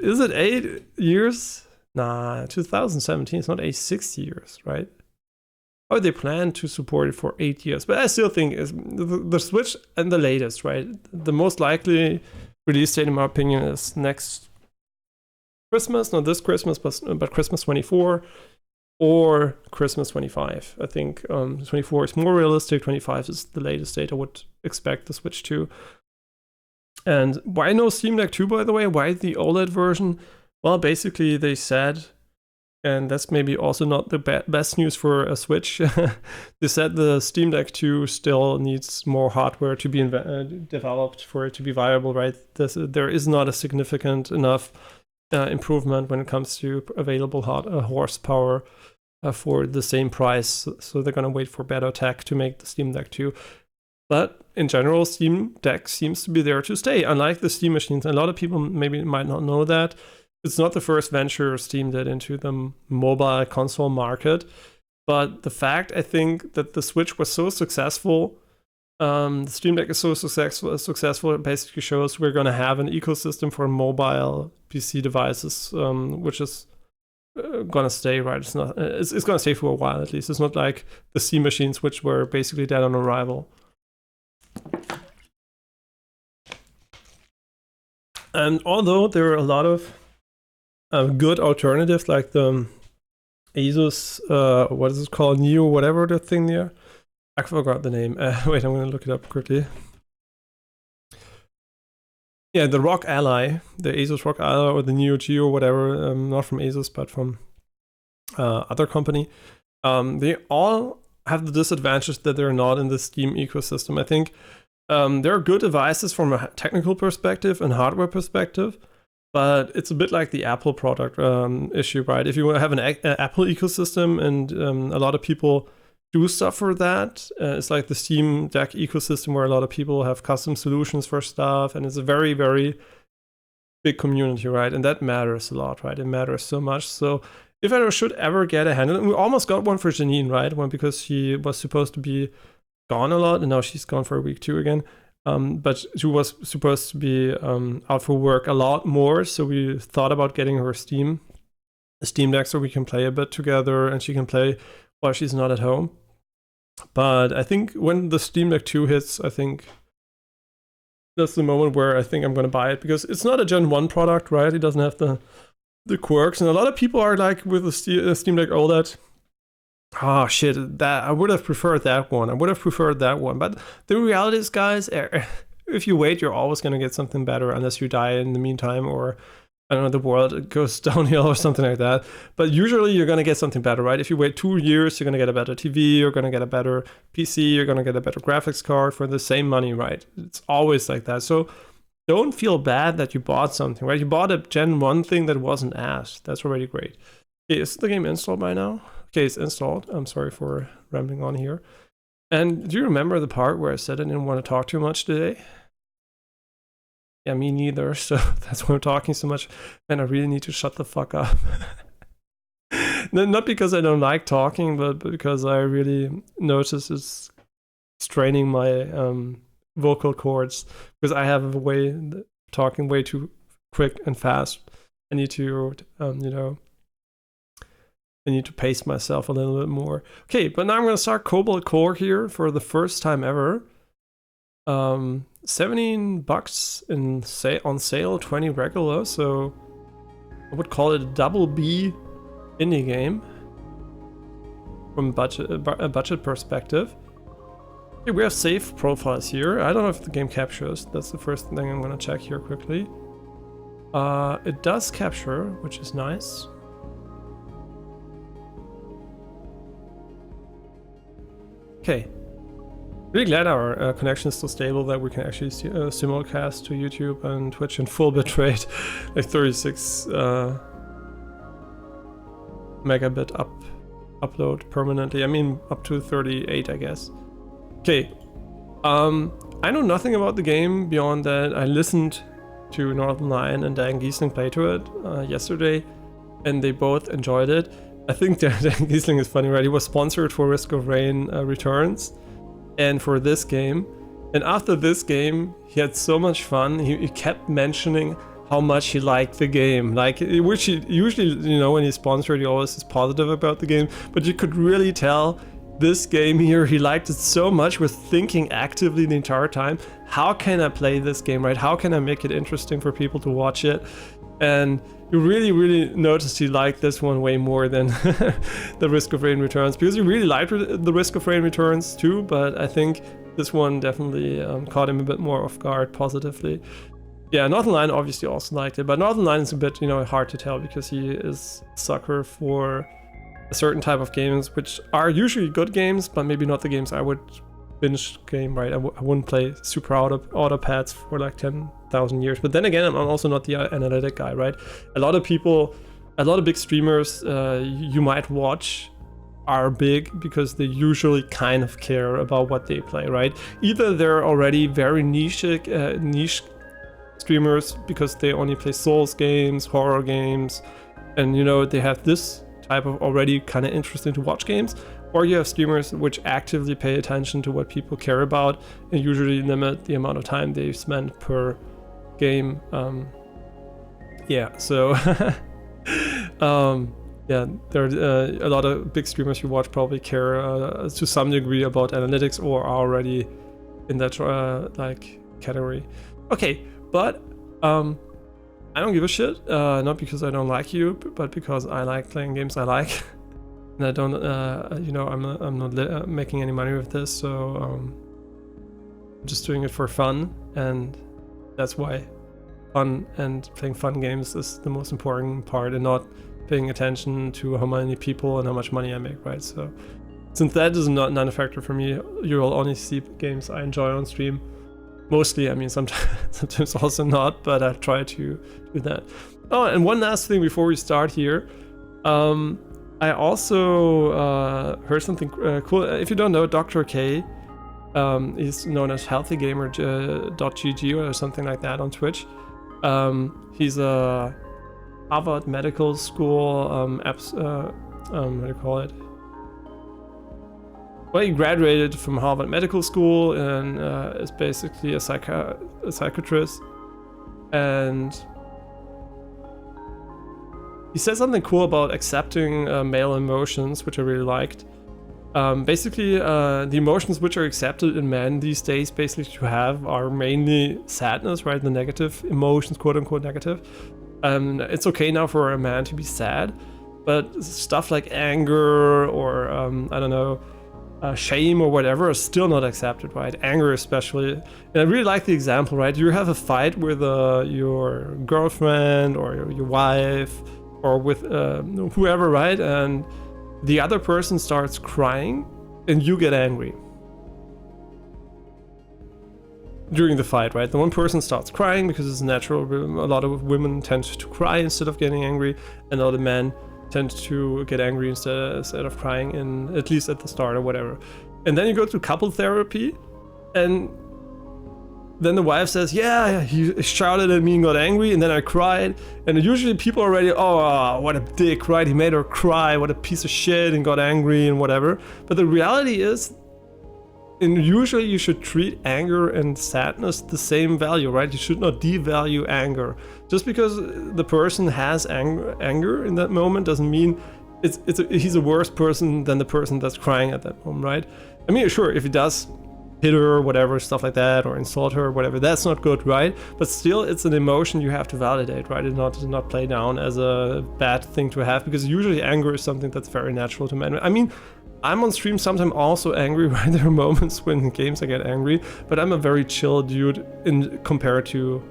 Is it 8 years? Nah, 2017. It's not 6 years, right? Oh, they plan to support it for 8 years. But I still think is the Switch and the latest, right? The most likely release date, in my opinion, is next Christmas. Not this Christmas, but Christmas 24. or Christmas 25. I think 24 is more realistic, 25 is the latest date I would expect the Switch to. And why no Steam Deck 2, by the way? Why the OLED version? Well, basically they said, and that's maybe also not the best news for a Switch, they said the Steam Deck 2 still needs more hardware to be developed for it to be viable, right? There is not a significant enough improvement when it comes to available horsepower for the same price. So they're going to wait for better tech to make the Steam Deck 2. But in general, Steam Deck seems to be there to stay, unlike the Steam machines. A lot of people maybe might not know that. It's not the first venture Steam did into the mobile console market. But the fact, I think, that the Switch was so successful, the Steam Deck is so successful, it basically shows we're going to have an ecosystem for mobile PC devices, which is going to stay, right? It's going to stay for a while at least. It's not like the Steam machines, which were basically dead on arrival. And although there are a lot of good alternatives, like the Asus, what is it called, Neo, whatever the thing there, I forgot the name. Wait, I'm going to look it up quickly. Yeah, the Rock Ally, the Asus Rock Ally, or the Neo Geo, whatever, not from Asus, but from other company. They all have the disadvantage that they're not in the Steam ecosystem. I think there are good devices from a technical perspective and hardware perspective, but it's a bit like the Apple product issue, right? If you have an Apple ecosystem, and a lot of people do suffer that, it's like the Steam Deck ecosystem where a lot of people have custom solutions for stuff, and it's a very, very big community, right? And that matters a lot, right? It matters so much. So if I should ever get a handle, and we almost got one for Janine, right? One because she was supposed to be gone a lot, and now she's gone for a week too again. But she was supposed to be out for work a lot more, so we thought about getting her a Steam Deck so we can play a bit together, and she can play while she's not at home. But I think when the Steam Deck 2 hits, I think that's the moment where I think I'm going to buy it, because it's not a Gen 1 product, right? It doesn't have the quirks, and a lot of people are like with the Steam Deck OLED, oh shit, that I would have preferred that one. But the reality is, guys, if you wait, you're always going to get something better, unless you die in the meantime, or I don't know, the world goes downhill or something like that. But usually you're going to get something better, right? If you wait 2 years, you're going to get a better TV, you're going to get a better PC, you're going to get a better graphics card for the same money, right? It's always like that. So don't feel bad that you bought something, right? You bought a Gen 1 thing that wasn't asked. That's already great. Okay, is the game installed by now? Okay, it's installed. I'm sorry for rambling on here. And do you remember the part where I said I didn't want to talk too much today? Yeah, me neither. So that's why I'm talking so much. And I really need to shut the fuck up. Not because I don't like talking, but because I really notice it's straining my vocal cords. Because I have a way talking way too quick and fast. I need to, I need to pace myself a little bit more. Okay, but now I'm going to start Cobalt Core here for the first time ever. $17 on sale, 20 regular, so I would call it a double B indie game from a budget perspective. Okay, we have save profiles here. I don't know if the game captures. That's the first thing I'm going to check here quickly. It does capture, which is nice. Okay, really glad our connection is still stable, that we can actually simulcast to YouTube and Twitch in full bitrate, like 36 megabit upload permanently. I mean, up to 38, I guess. Okay, I know nothing about the game beyond that I listened to Northern Lion and Dan Giesling play to it yesterday, and they both enjoyed it. I think Dan Giesling is funny, right? He was sponsored for Risk of Rain Returns and for this game. And after this game, he had so much fun. He kept mentioning how much he liked the game. Like, which he usually, when he's sponsored, he always is positive about the game. But you could really tell this game here, he liked it so much, was thinking actively the entire time. How can I play this game, right? How can I make it interesting for people to watch it? And you really noticed he liked this one way more than the Risk of Rain Returns, because you really liked the Risk of Rain Returns too, but I think this one definitely caught him a bit more off guard positively. Yeah, Northern Lion obviously also liked it, but Northern Lion is a bit, hard to tell because he is a sucker for a certain type of games, which are usually good games, but maybe not the games I would binge game, right? I wouldn't play super auto pads for like 10,000 years. But then again, I'm also not the analytic guy, right? A lot of big streamers you might watch are big because they usually kind of care about what they play, right? Either they're already very niche streamers because they only play Souls games, horror games, and they have this type of already kind of interesting to watch games, or you have streamers which actively pay attention to what people care about and usually limit the amount of time they spend per game. So yeah, there are a lot of big streamers you watch probably care to some degree about analytics or are already in that like category. Okay, but I don't give a shit, not because I don't like you, but because I like playing games I like. And I don't, I'm not making any money with this, so I'm just doing it for fun, and that's why fun and playing fun games is the most important part, and not paying attention to how many people and how much money I make, right? So since that is not a factor for me, you'll only see games I enjoy on stream. Mostly, I mean, sometimes also not, but I try to do that. Oh, and one last thing before we start here. I also heard something cool. If you don't know, Dr. K is known as healthygamer.gg or something like that on Twitch. He's a Harvard Medical School what do you call it? Well, he graduated from Harvard Medical School and is basically a psychiatrist. And he said something cool about accepting male emotions, which I really liked. Basically, the emotions which are accepted in men these days, basically to have, are mainly sadness, right? The negative emotions, quote unquote negative. It's okay now for a man to be sad, but stuff like anger or I don't know, shame or whatever is still not accepted, right? Anger especially. And I really like the example, right? You have a fight with your girlfriend or your wife or with whoever, right? And the other person starts crying and you get angry during the fight, right? The one person starts crying because it's natural. A lot of women tend to cry instead of getting angry, and a lot of men tend to get angry instead of crying, in at least at the start or whatever. And then you go to couple therapy, and then the wife says, yeah, he shouted at me and got angry, and then I cried. And usually people are already, oh, what a dick, right? He made her cry, what a piece of shit, and got angry and whatever. But the reality is, and usually you should treat anger and sadness the same value, right? You should not devalue anger. Just because the person has anger in that moment doesn't mean he's a worse person than the person that's crying at that moment, right? I mean, sure, if he does hit her or whatever, stuff like that, or insult her or whatever, that's not good, right? But still, it's an emotion you have to validate, right? And not play down as a bad thing to have, because usually anger is something that's very natural to men. I mean, I'm on stream sometimes also angry, right? There are moments when in games I get angry, but I'm a very chill dude compared to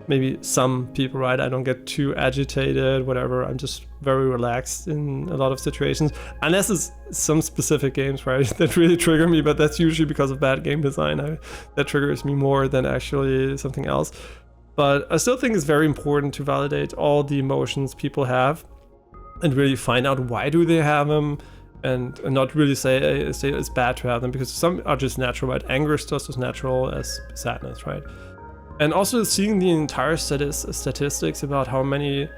maybe some people, right? I don't get too agitated, whatever. I'm just very relaxed in a lot of situations, unless it's some specific games, right, that really trigger me, but that's usually because of bad game design. That triggers me more than actually something else. But I still think it's very important to validate all the emotions people have and really find out why do they have them, and not really say it's bad to have them, because some are just natural, right? Anger is just as natural as sadness, right? And also seeing the entire statistics about how many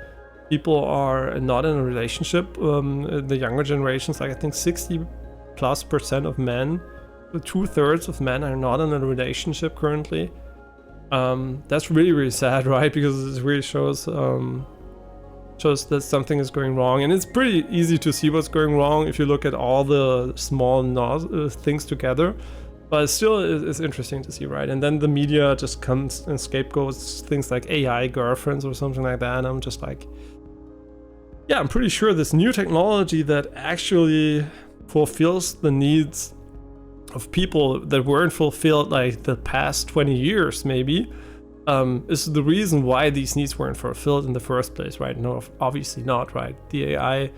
people are not in a relationship, the younger generations, like I think 60+% of men, 2/3 of men are not in a relationship currently. That's really sad, right? Because it really shows that something is going wrong, and it's pretty easy to see what's going wrong if you look at all the small things together. But still, it's interesting to see, right? And then the media just comes and scapegoats things like AI girlfriends or something like that. And I'm just like, yeah, I'm pretty sure this new technology that actually fulfills the needs of people that weren't fulfilled like the past 20 years, maybe, is the reason why these needs weren't fulfilled in the first place, right? No, obviously not, right? The AI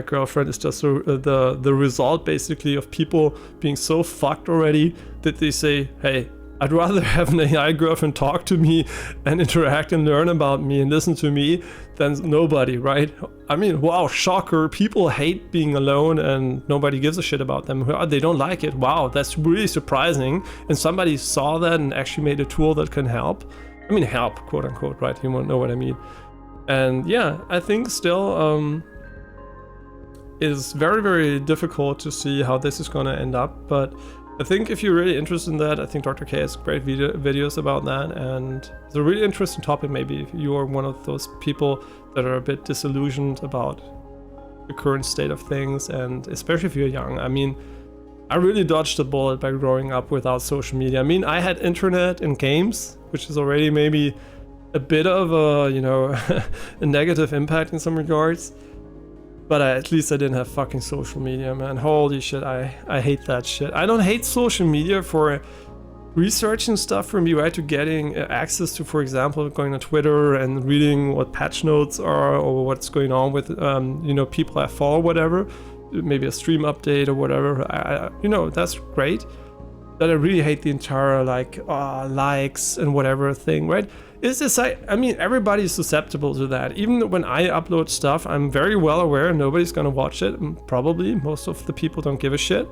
girlfriend is just the result basically of people being so fucked already that they say, hey, I'd rather have an AI girlfriend talk to me and interact and learn about me and listen to me than nobody, right? I mean, wow, shocker. People hate being alone and nobody gives a shit about them. They don't like it. Wow, that's really surprising. And somebody saw that and actually made a tool that can help. I mean, help, quote unquote, right? You won't know what I mean. And yeah, I think still it's very, very difficult to see how this is going to end up. But I think if you're really interested in that, I think Dr. K has great videos about that, and it's a really interesting topic. Maybe if you are one of those people that are a bit disillusioned about the current state of things, and especially if you're young. I mean, I really dodged the bullet by growing up without social media. I mean, I had internet and games, which is already maybe a bit of a, you know, a negative impact in some regards. But at least I didn't have fucking social media, man. Holy shit, I hate that shit. I don't hate social media for researching stuff for me, right? To getting access to, for example, going on Twitter and reading what patch notes are or what's going on with, you know, people I follow, whatever. Maybe a stream update or whatever. You know, that's great. But I really hate the entire, like, likes and whatever thing, right? It's just like, I mean, everybody's susceptible to that. Even when I upload stuff, I'm very well aware nobody's gonna watch it. Probably most of the people don't give a shit.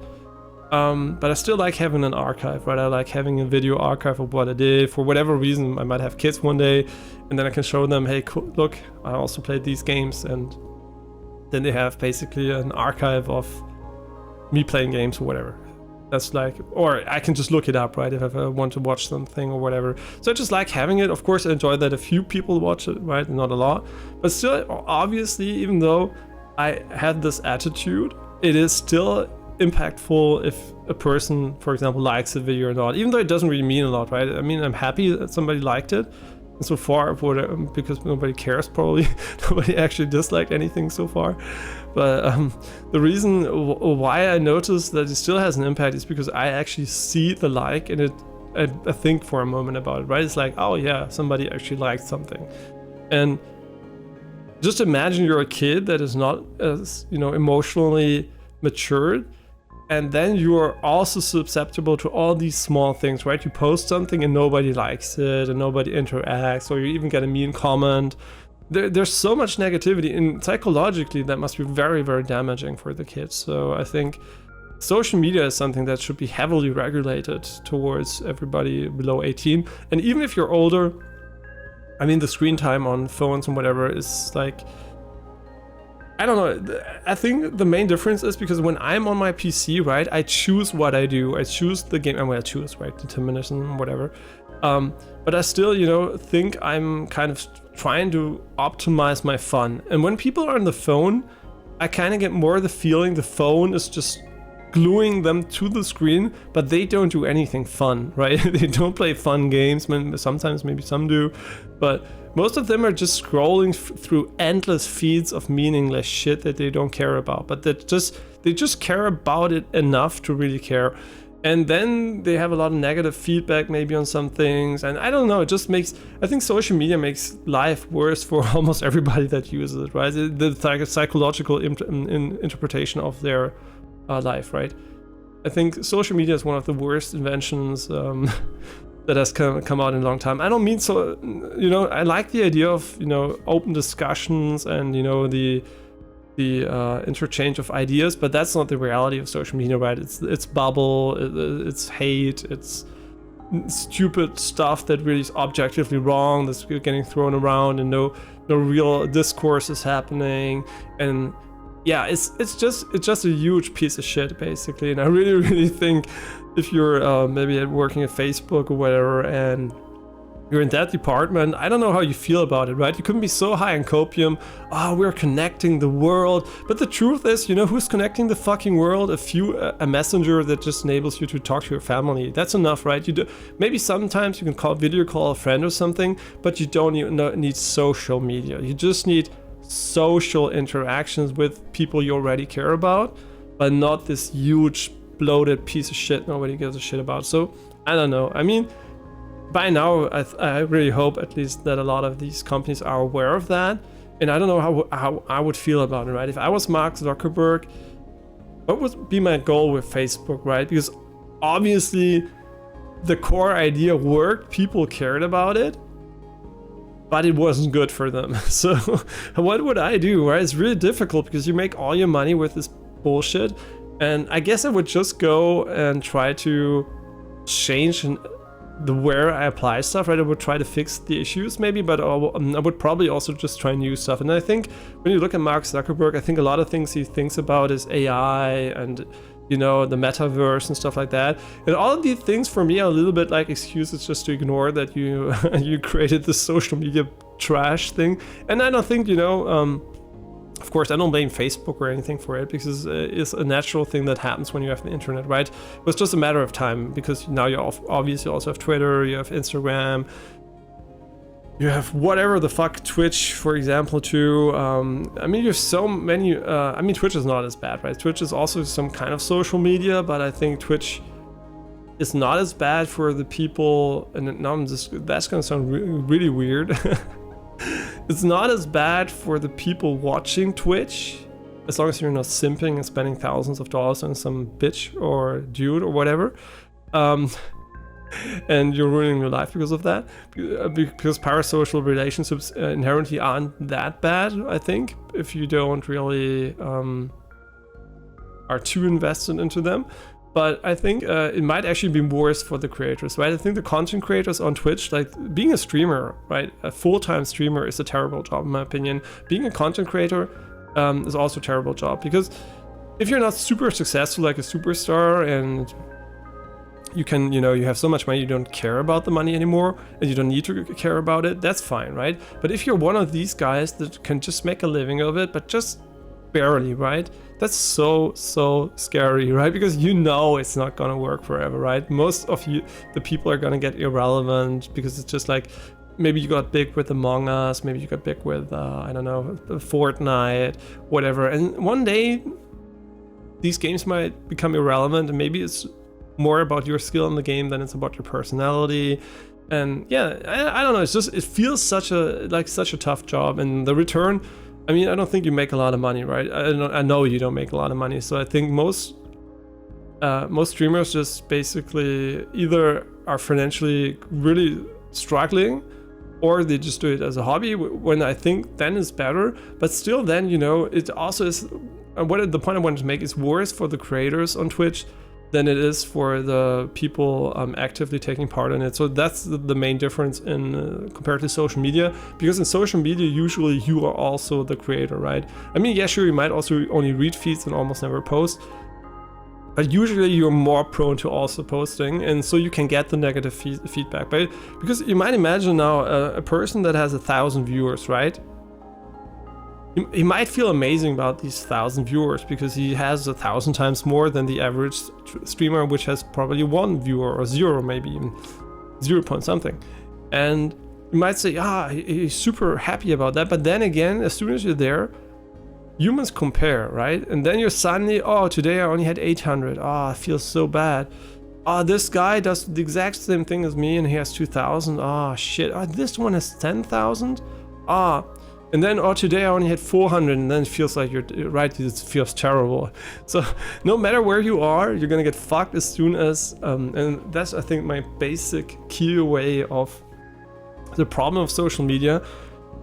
But I still like having an archive, right? I like having a video archive of what I did. For whatever reason, I might have kids one day, and then I can show them, hey, look, I also played these games, and then they have basically an archive of me playing games or whatever. That's like, or I can just look it up, right, if I want to watch something or whatever. So I just like having it. Of course, I enjoy that a few people watch it, right, not a lot. But still, obviously, even though I had this attitude, it is still impactful if a person, for example, likes a video or not, even though it doesn't really mean a lot, right? I mean, I'm happy that somebody liked it. And so far, because nobody cares, probably. Nobody actually disliked anything so far. But the reason why I noticed that it still has an impact is because I actually see the like, and I think for a moment about it, right? It's like, oh yeah, somebody actually liked something. And just imagine you're a kid that is not as, you know, emotionally matured, and then you are also susceptible to all these small things, right? You post something and nobody likes it and nobody interacts, or you even get a mean comment. There's so much negativity, and psychologically that must be very, very damaging for the kids. So I think social media is something that should be heavily regulated towards everybody below 18. And even if you're older, I mean, the screen time on phones and whatever is like, I don't know. I think the main difference is because when I'm on my PC, right, I choose what I do. I choose the game. I choose, right, determinism, whatever. But I still, you know, think I'm kind of trying to optimize my fun. And when people are on the phone, I kind of get more the feeling the phone is just gluing them to the screen, but they don't do anything fun, right? They don't play fun games. Sometimes maybe some do, but most of them are just scrolling through endless feeds of meaningless shit that they don't care about, but they just care about it enough to really care. And then they have a lot of negative feedback maybe on some things, and I don't know, it just makes, I think social media makes life worse for almost everybody that uses it, right? The psychological interpretation of their life, right? I think social media is one of the worst inventions that has come out in a long time. I don't mean so, you know, I like the idea of, you know, open discussions and, you know, the interchange of ideas, but that's not the reality of social media, right? It's bubble, it's hate, it's stupid stuff that really is objectively wrong, that's getting thrown around, and no real discourse is happening. And yeah, it's just a huge piece of shit, basically. And I really think if you're maybe working at Facebook or whatever, and you're in that department, I don't know how you feel about it, right? You couldn't be so high on copium. Oh, we're connecting the world. But the truth is, you know who's connecting the fucking world? A messenger that just enables you to talk to your family. That's enough, right? Maybe sometimes you can video call a friend or something, but you don't need social media. You just need social interactions with people you already care about, but not this huge bloated piece of shit nobody gives a shit about. So I don't know. I mean, by now, I really hope at least that a lot of these companies are aware of that. And I don't know how I would feel about it, right? If I was Mark Zuckerberg, what would be my goal with Facebook, right? Because obviously the core idea worked, people cared about it, but it wasn't good for them. So what would I do, right? It's really difficult because you make all your money with this bullshit. And I guess I would just go and try to change where I apply stuff, right? I would try to fix the issues maybe, but I would probably also just try new stuff. And I think when you look at Mark Zuckerberg, I think a lot of things he thinks about is AI and, you know, the metaverse and stuff like that. And all of these things for me are a little bit like excuses just to ignore that you you created this social media trash thing. And I don't think, you know, of course, I don't blame Facebook or anything for it, because it's a natural thing that happens when you have the internet, right? It was just a matter of time, because now you obviously also have Twitter, you have Instagram, you have whatever the fuck, Twitch, for example, too. I mean, you have so many. I mean, Twitch is not as bad, right? Twitch is also some kind of social media, but I think Twitch is not as bad for the people. And now that's gonna sound really weird. It's not as bad for the people watching Twitch, as long as you're not simping and spending thousands of dollars on some bitch or dude or whatever, and you're ruining your life because of that. Because parasocial relationships inherently aren't that bad, I think, if you don't really are too invested into them. But I think it might actually be worse for the creators, right? I think the content creators on Twitch, like being a streamer, right? A full-time streamer is a terrible job, in my opinion. Being a content creator is also a terrible job, because if you're not super successful, like a superstar, and you can, you know, you have so much money, you don't care about the money anymore, and you don't need to care about it, that's fine, right? But if you're one of these guys that can just make a living of it, but just barely, right? That's so scary, right? Because you know it's not gonna work forever, right? Most of the people are gonna get irrelevant, because it's just like, maybe you got big with Among Us, maybe you got big with, I don't know, Fortnite, whatever. And one day, these games might become irrelevant, and maybe it's more about your skill in the game than it's about your personality. And yeah, I don't know, it's just, it feels such a tough job, and the return, I mean, I don't think you make a lot of money, right? I know you don't make a lot of money. So I think most streamers just basically either are financially really struggling, or they just do it as a hobby, when I think then is better. But still then, you know, it also is, the point I wanted to make is worse for the creators on Twitch than it is for the people actively taking part in it. So that's the main difference in compared to social media, because in social media usually you are also the creator, right? I mean, yeah, sure, you might also only read feeds and almost never post, but usually you're more prone to also posting, and so you can get the negative feedback. But because you might imagine now a person that has 1,000 viewers, right? He might feel amazing about these 1,000 viewers, because he has 1,000 times more than the average streamer, which has probably 1 viewer or 0, maybe even 0 point something. And you might say, he's super happy about that. But then again, as soon as you're there, humans compare, right? And then you're suddenly, today I only had 800. I feel so bad. This guy does the exact same thing as me and he has 2,000. Shit. This one has 10,000. And then, today I only had 400, and then it feels like you're right, it feels terrible. So no matter where you are, you're gonna get fucked as soon as, and that's, I think, my basic key away of the problem of social media.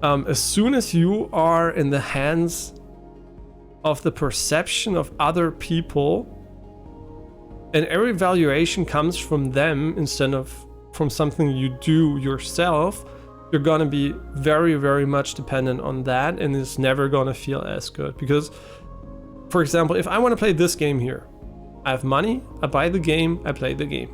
As soon as you are in the hands of the perception of other people, and every valuation comes from them instead of from something you do yourself, you're gonna be very, very much dependent on that, and it's never gonna feel as good. Because, for example, if I want to play this game here, I have money, I buy the game, I play the game.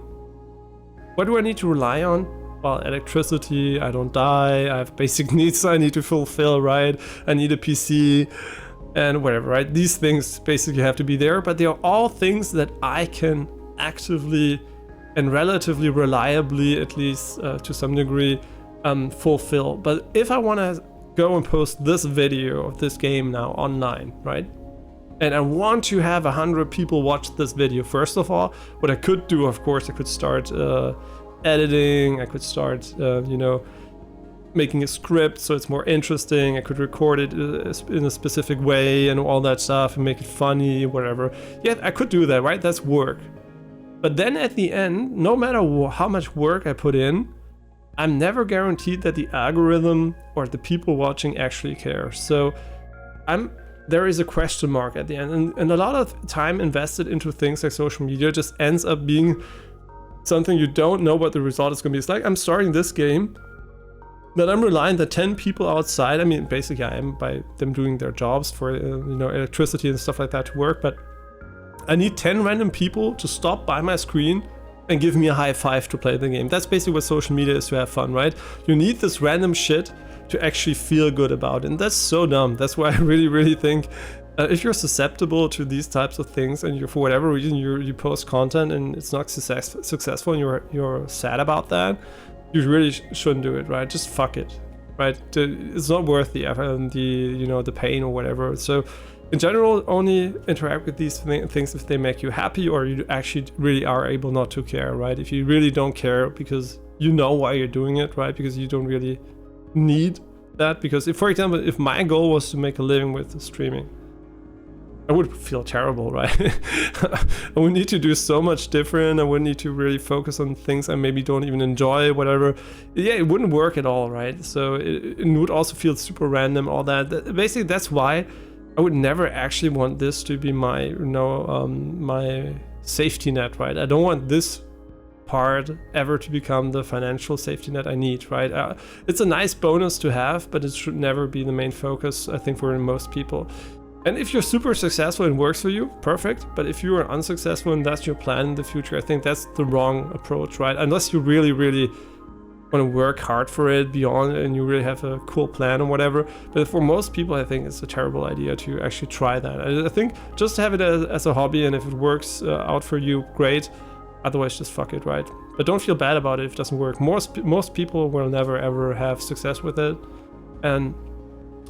What do I need to rely on? well, electricity, I don't die, I have basic needs I need to fulfill, right? I need a PC and whatever, right? These things basically have to be there, but they are all things that I can actively and relatively reliably, at least to some degree, fulfill. But if I want to go and post this video of this game now online, right? And I want to have 100 people watch this video. First of all, what I could do, of course, I could start editing, I could start, you know, making a script so it's more interesting. I could record it in a specific way and all that stuff and make it funny, whatever. Yeah, I could do that, right? That's work. But then at the end, no matter how much work I put in, I'm never guaranteed that the algorithm or the people watching actually care. So there is a question mark at the end. And a lot of time invested into things like social media just ends up being something you don't know what the result is going to be. It's like I'm starting this game, that I'm relying that 10 people outside, I mean, basically I am by them doing their jobs for, you know, electricity and stuff like that to work, but I need 10 random people to stop by my screen and give me a high five to play the game. That's basically what social media is to have fun, right? You need this random shit to actually feel good about it. And that's so dumb. That's why I really, really think if you're susceptible to these types of things and for whatever reason you post content and it's not successful and you're sad about that, you really shouldn't do it, right? Just fuck it, right? It's not worth the effort and the pain or whatever. So in general, only interact with these things if they make you happy or you actually really are able not to care, right? If you really don't care because you know why you're doing it, right? Because you don't really need that. Because if, for example, if my goal was to make a living with streaming, I would feel terrible, right? I would need to do so much different. I would need to really focus on things I maybe don't even enjoy, whatever. Yeah, it wouldn't work at all, right? So it would also feel super random, all that. Basically, that's why I would never actually want this to be my, my safety net, right? I don't want this part ever to become the financial safety net I need, right? It's a nice bonus to have, but it should never be the main focus, I think, for most people. And if you're super successful and works for you, perfect. But if you are unsuccessful and that's your plan in the future, I think that's the wrong approach, right? Unless you really, really want to work hard for it beyond and you really have a cool plan or whatever. But for most people, I think it's a terrible idea to actually try that. I think just have it as a hobby, and if it works out for you, great. Otherwise, just fuck it, right? But don't feel bad about it if it doesn't work. Most people will never, ever have success with it. And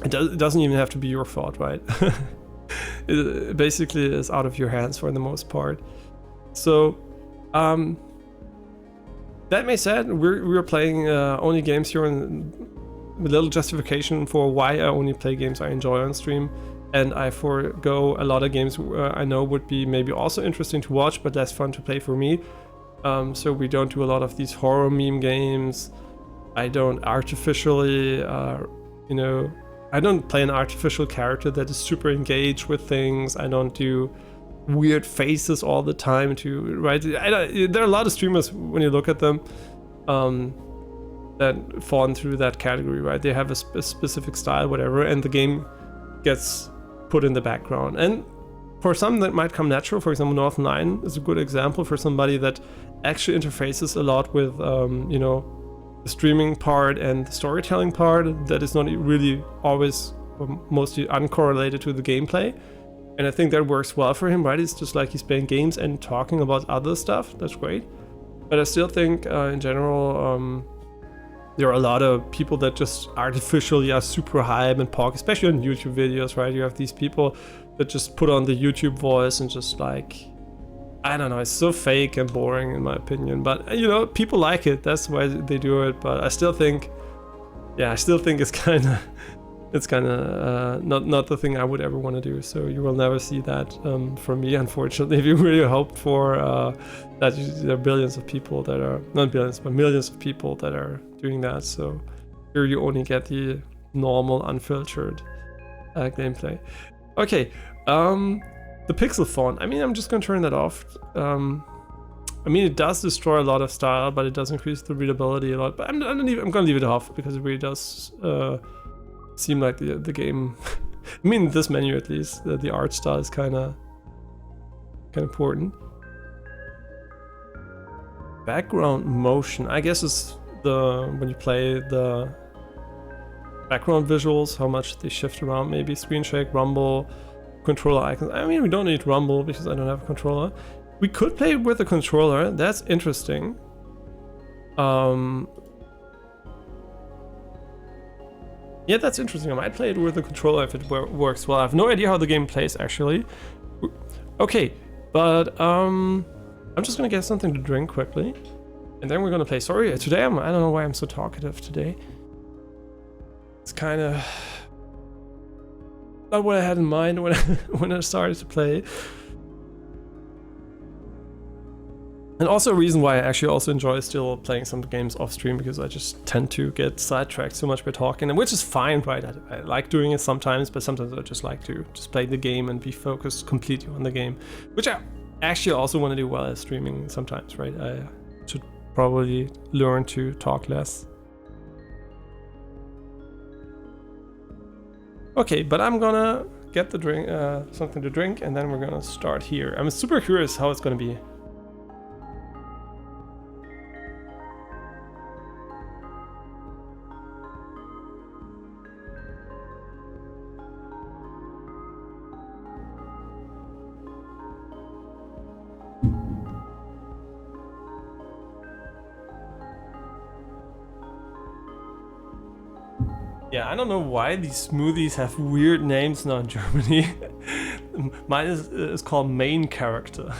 it doesn't even have to be your fault, right? It basically is out of your hands for the most part. So, that being said, we're playing only games here, and a little justification for why I only play games I enjoy on stream, and I forego a lot of games I know would be maybe also interesting to watch, but less fun to play for me. So we don't do a lot of these horror meme games. I don't artificially, I don't play an artificial character that is super engaged with things. I don't do weird faces all the time right? There are a lot of streamers, when you look at them, that fall into that category, right? They have a specific style, whatever, and the game gets put in the background. And for some that might come natural, for example, North 9 is a good example for somebody that actually interfaces a lot with, the streaming part and the storytelling part that is not really always or mostly uncorrelated to the gameplay. And I think that works well for him, right? It's just like he's playing games and talking about other stuff. That's great. But I still think in general, there are a lot of people that just artificially are super hype and talk, especially on YouTube videos, right? You have these people that just put on the YouTube voice and just like, I don't know, it's so fake and boring in my opinion. But people like it. That's why they do it. But I still think it's kind of not the thing I would ever want to do. So you will never see that from me, unfortunately. If you really hoped for that, there are billions of people that are, not billions, but millions of people that are doing that. So here you only get the normal, unfiltered gameplay. Okay, the pixel font. I mean, I'm just gonna turn that off. I mean, it does destroy a lot of style, but it does increase the readability a lot. But I'm gonna leave it off because it really does seem like the game. I mean, this menu at least, the art style is kind of important. Background motion, I guess, is when you play the background visuals, how much they shift around, maybe screen shake, rumble, controller icons. I mean, we don't need rumble because I don't have a controller. We could play with a controller, that's interesting. Yeah, that's interesting. I might play it with a controller if it works well. I have no idea how the game plays, actually. Okay, but I'm just gonna get something to drink quickly, and then we're gonna play. Sorry, today I don't know why I'm so talkative today. It's kind of not what I had in mind when I started to play. And also a reason why I actually also enjoy still playing some games off stream, because I just tend to get sidetracked so much by talking, and which is fine, right? I like doing it sometimes, but sometimes I just like to just play the game and be focused completely on the game, which I actually also want to do while I'm streaming sometimes, right? I should probably learn to talk less. Okay, but I'm gonna get the drink, something to drink, and then we're gonna start here. I'm super curious how it's gonna be. Yeah, I don't know why these smoothies have weird names now in Germany. Mine is called main character.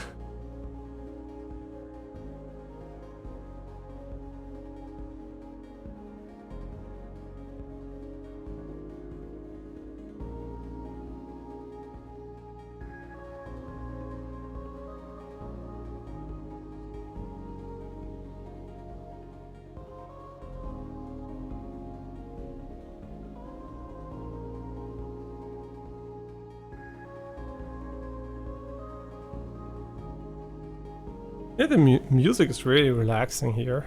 Yeah, the music is really relaxing here.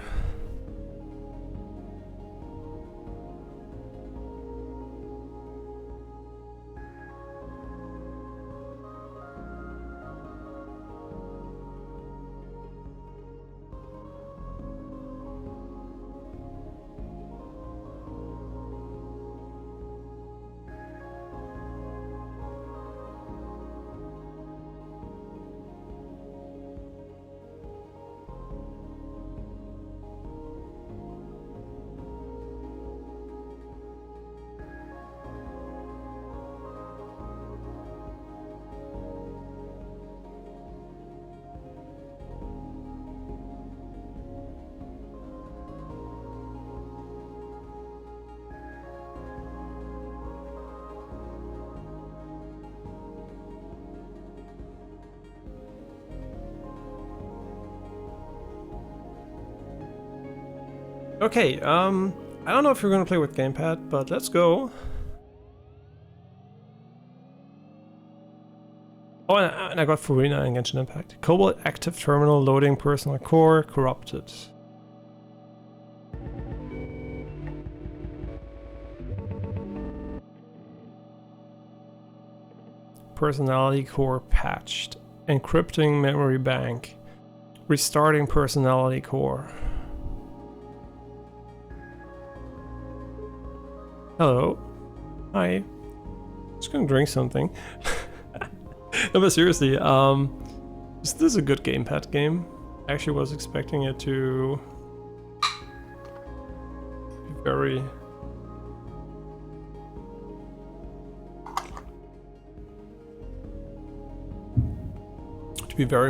Okay, I don't know if you're gonna play with gamepad, but let's go. Oh, and I got Furina and Genshin Impact. Cobalt active terminal loading personal core corrupted. Personality core patched. Encrypting memory bank. Restarting personality core. Hello. Hi. Just gonna drink something. No, but seriously, is this a good gamepad game? I actually was expecting it to be very...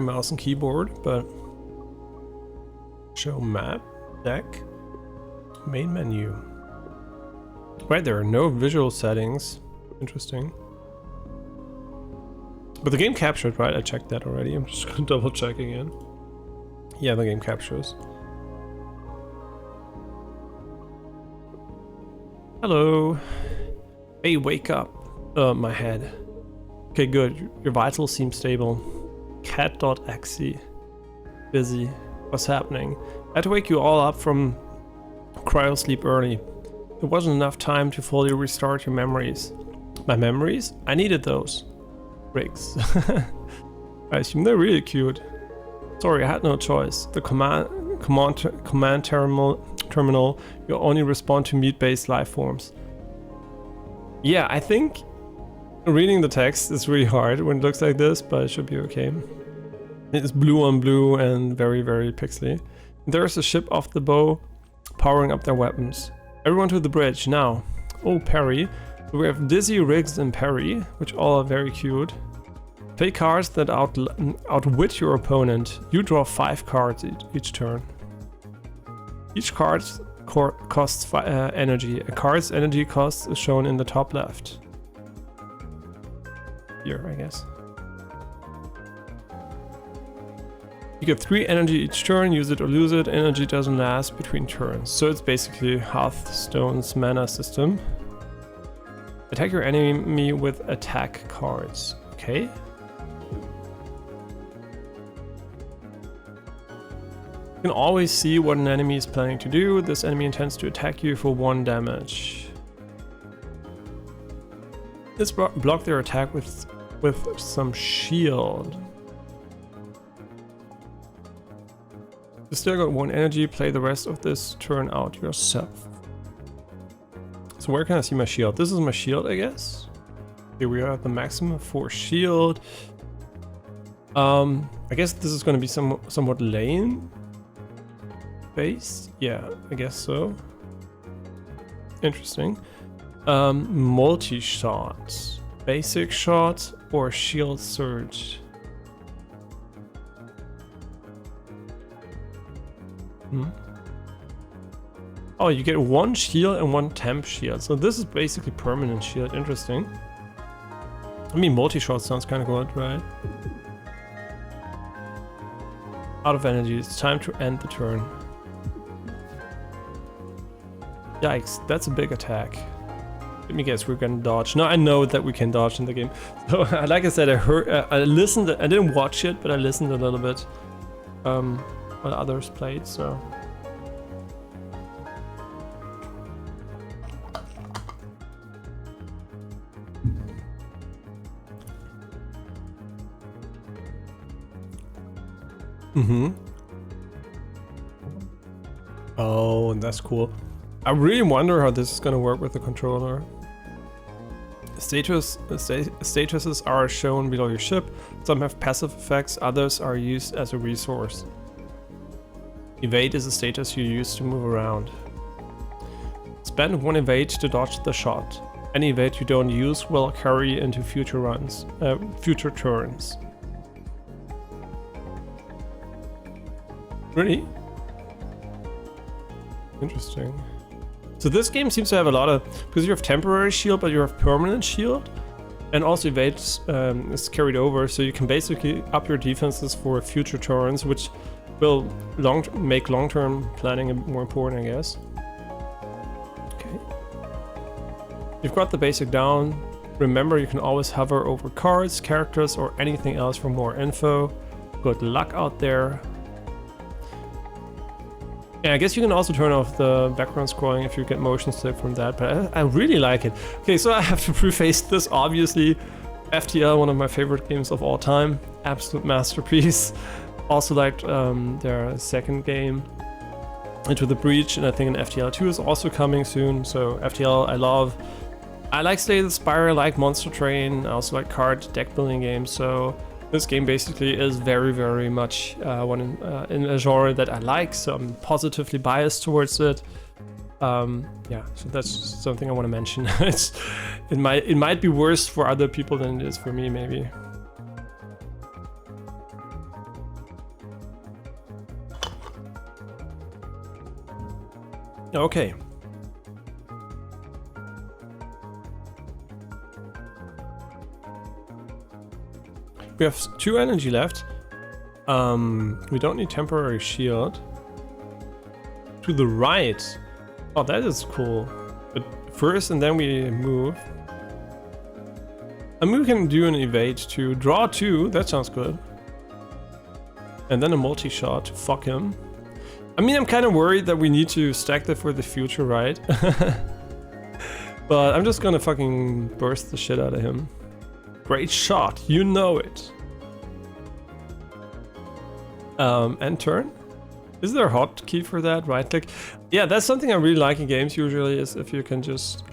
mouse and keyboard, but... Show map, deck, main menu. Right, there are no visual settings. Interesting. But the game captured, right? I checked that already. I'm just gonna double check again. Yeah, the game captures. Hello. Hey, wake up. My head. Okay, good. Your vitals seem stable. Cat.exe. Busy. What's happening? I had to wake you all up from cryo sleep early. There wasn't enough time to fully restart your memories. My memories? I needed those. Bricks. I assume they're really cute. Sorry, I had no choice. The command terminal terminal. You only respond to meat-based life forms. Yeah, I think reading the text is really hard when it looks like this, but it should be okay. It's blue on blue and very, very pixely. There's a ship off the bow powering up their weapons. Everyone to the bridge now. Oh, Perry. So we have Dizzy, Riggs, and Perry, which all are very cute. Play cards that outwit your opponent. You draw 5 cards each turn. Each card costs energy. A card's energy cost is shown in the top left. Here, I guess. You get 3 energy each turn, use it or lose it. Energy doesn't last between turns. So it's basically Hearthstone's mana system. Attack your enemy with attack cards. Okay. You can always see what an enemy is planning to do. This enemy intends to attack you for 1 damage. Let's block their attack with some shield. You still got 1 energy, play the rest of this turn out yourself. So where can I see my shield? This is my shield, I guess. Here we are at the maximum for shield. I guess this is going to be somewhat lane based. Yeah, I guess so. Interesting. Multi-shot. Basic shot or shield surge. Oh, you get 1 shield and 1 temp shield. So this is basically permanent shield. Interesting. I mean, multi-shot sounds kind of good, right? Out of energy. It's time to end the turn. Yikes, that's a big attack. Let me guess, we're gonna dodge. No, I know that we can dodge in the game. So, like I said, I listened. I didn't watch it, but I listened a little bit while others played. So. Oh, that's cool. I really wonder how this is gonna work with the controller. Statuses are shown below your ship. Some have passive effects, others are used as a resource. Evade is a status you use to move around. Spend 1 evade to dodge the shot. Any evade you don't use will carry into future turns. Really? Interesting. So this game seems to have a lot of, because you have temporary shield, but you have permanent shield, and also evade is carried over, so you can basically up your defenses for future turns, which will make long-term planning more important, I guess. Okay. You've got the basic down. Remember, you can always hover over cards, characters, or anything else for more info. Good luck out there. Yeah, I guess you can also turn off the background scrolling if you get motion sick from that, but I really like it. Okay, so I have to preface this, obviously. FTL, one of my favorite games of all time. Absolute masterpiece. Also liked their second game, Into the Breach, and I think an FTL 2 is also coming soon. So FTL, I love. I like Slay the Spire, I like Monster Train, I also like card deck building games, so this game basically is very, very much in a genre that I like, so I'm positively biased towards it. Yeah, so that's something I want to mention. It might be worse for other people than it is for me, maybe. Okay. We have 2 energy left. We don't need temporary shield. To the right. Oh, that is cool. But first, and then we move. And we can do an evade to draw 2. That sounds good. And then a multi-shot. Fuck him. I mean, I'm kind of worried that we need to stack that for the future, right? But I'm just gonna fucking burst the shit out of him. Great shot, you know it. End turn. Is there a hotkey for that? Right click? Yeah, that's something I really like in games usually, is if you can just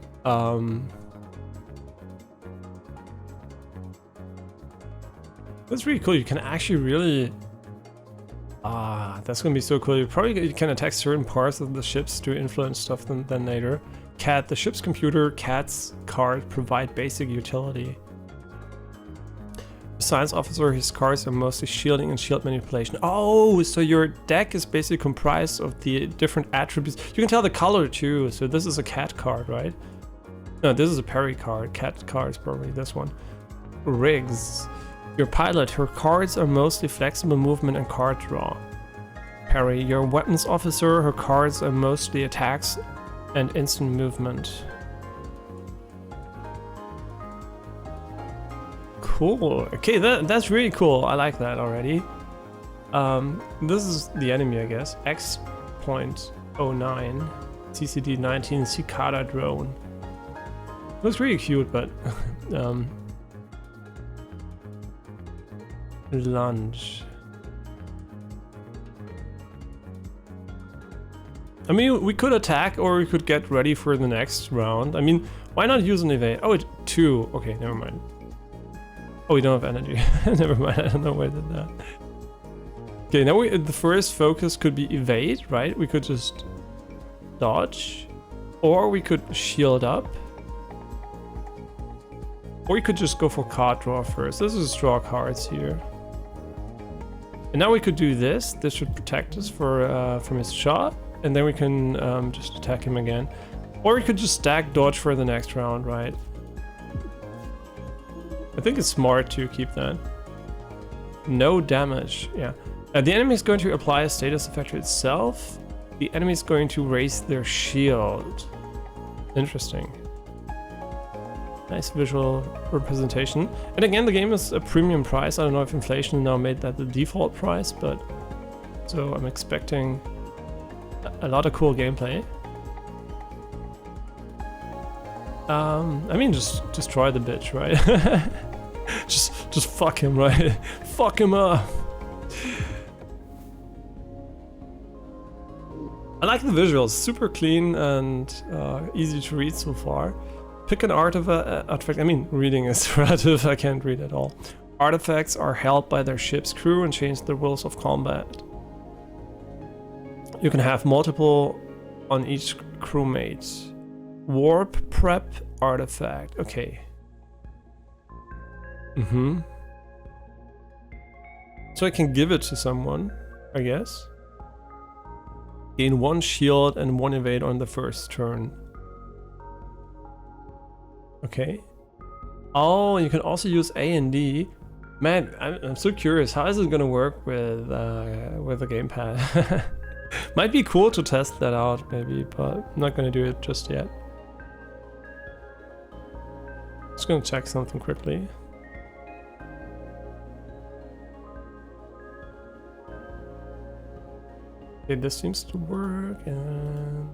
that's really cool. You can actually really that's gonna be so cool. You can attack certain parts of the ships to influence stuff then later. Cat, the ship's computer, Cat's card provide basic utility. Science officer, his cards are mostly shielding and shield manipulation. Oh, so your deck is basically comprised of the different attributes. You can tell the color too. So this is a cat card, right? No, this is a Perry card. Cat card is probably this one. Riggs. Your pilot, her cards are mostly flexible movement and card draw. Perry, your weapons officer, her cards are mostly attacks and instant movement. Cool. Okay, that's really cool. I like that already. This is the enemy, I guess. X.09 CCD 19 Cicada drone. Looks really cute, but lunge. I mean, we could attack or we could get ready for the next round. I mean, why not use an evade? Oh, 2. Okay, never mind. Oh, we don't have energy. Never mind, I don't know why I did that. Okay, now the first focus could be evade, right? We could just dodge. Or we could shield up. Or we could just go for card draw first. This is draw cards here. And now we could do this. This should protect us from his shot. And then we can just attack him again. Or we could just stack dodge for the next round, right? I think it's smart to keep that. No damage, yeah. The enemy is going to apply a status effect to itself. The enemy is going to raise their shield. Interesting. Nice visual representation. And again, the game is a premium price. I don't know if inflation now made that the default price, but so I'm expecting a lot of cool gameplay. I mean, just destroy the bitch, right? just fuck him, right? Fuck him up. I like the visuals, super clean and easy to read so far. Pick an artifact. I mean, reading is relative. I can't read at all. Artifacts are held by their ship's crew and change the rules of combat. You can have multiple on each crewmate. Warp prep artifact. Okay. So I can give it to someone, I guess. Gain 1 shield and 1 evade on the first turn. Okay. Oh, you can also use A and D. Man, I'm so curious. How is it gonna work with a gamepad? Might be cool to test that out, maybe, but I'm not gonna do it just yet. Just gonna check something quickly. Okay, this seems to work, and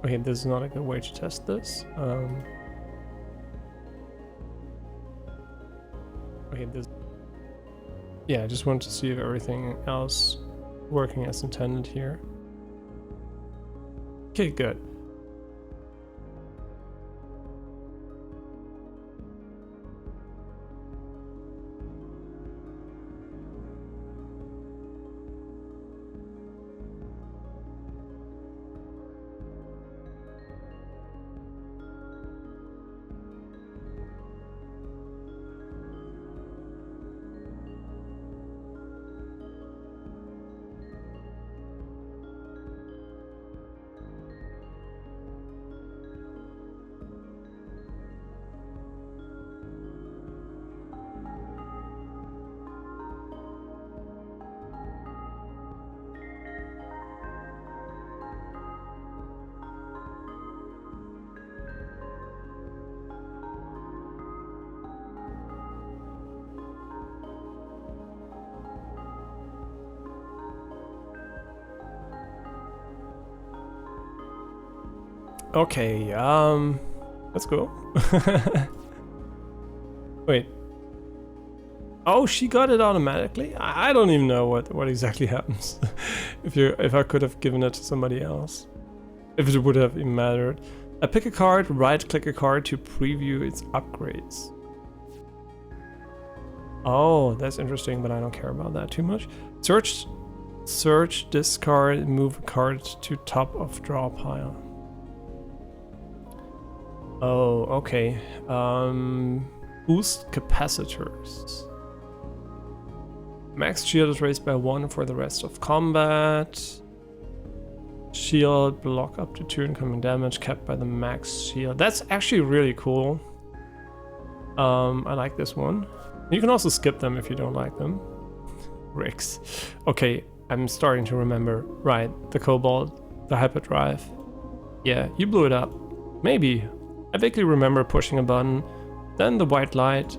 okay, this is not a good way to test this. Okay, this. Yeah, I just wanted to see if everything else working as intended here. Okay, good. Okay, let's go. Wait. Oh, she got it automatically? I don't even know what exactly happens if I could have given it to somebody else. If it would have even mattered. I pick a card, right-click a card to preview its upgrades. Oh, that's interesting, but I don't care about that too much. Search this card, move a card to top of draw pile. Oh, okay. Boost capacitors. Max shield is raised by 1 for the rest of combat. Shield block up to 2 incoming damage capped by the max shield. That's actually really cool. I like this one. You can also skip them if you don't like them. Ricks. Okay, I'm starting to remember. Right, the Cobalt, the hyperdrive. Yeah, you blew it up. Maybe. I vaguely remember pushing a button. Then the white light.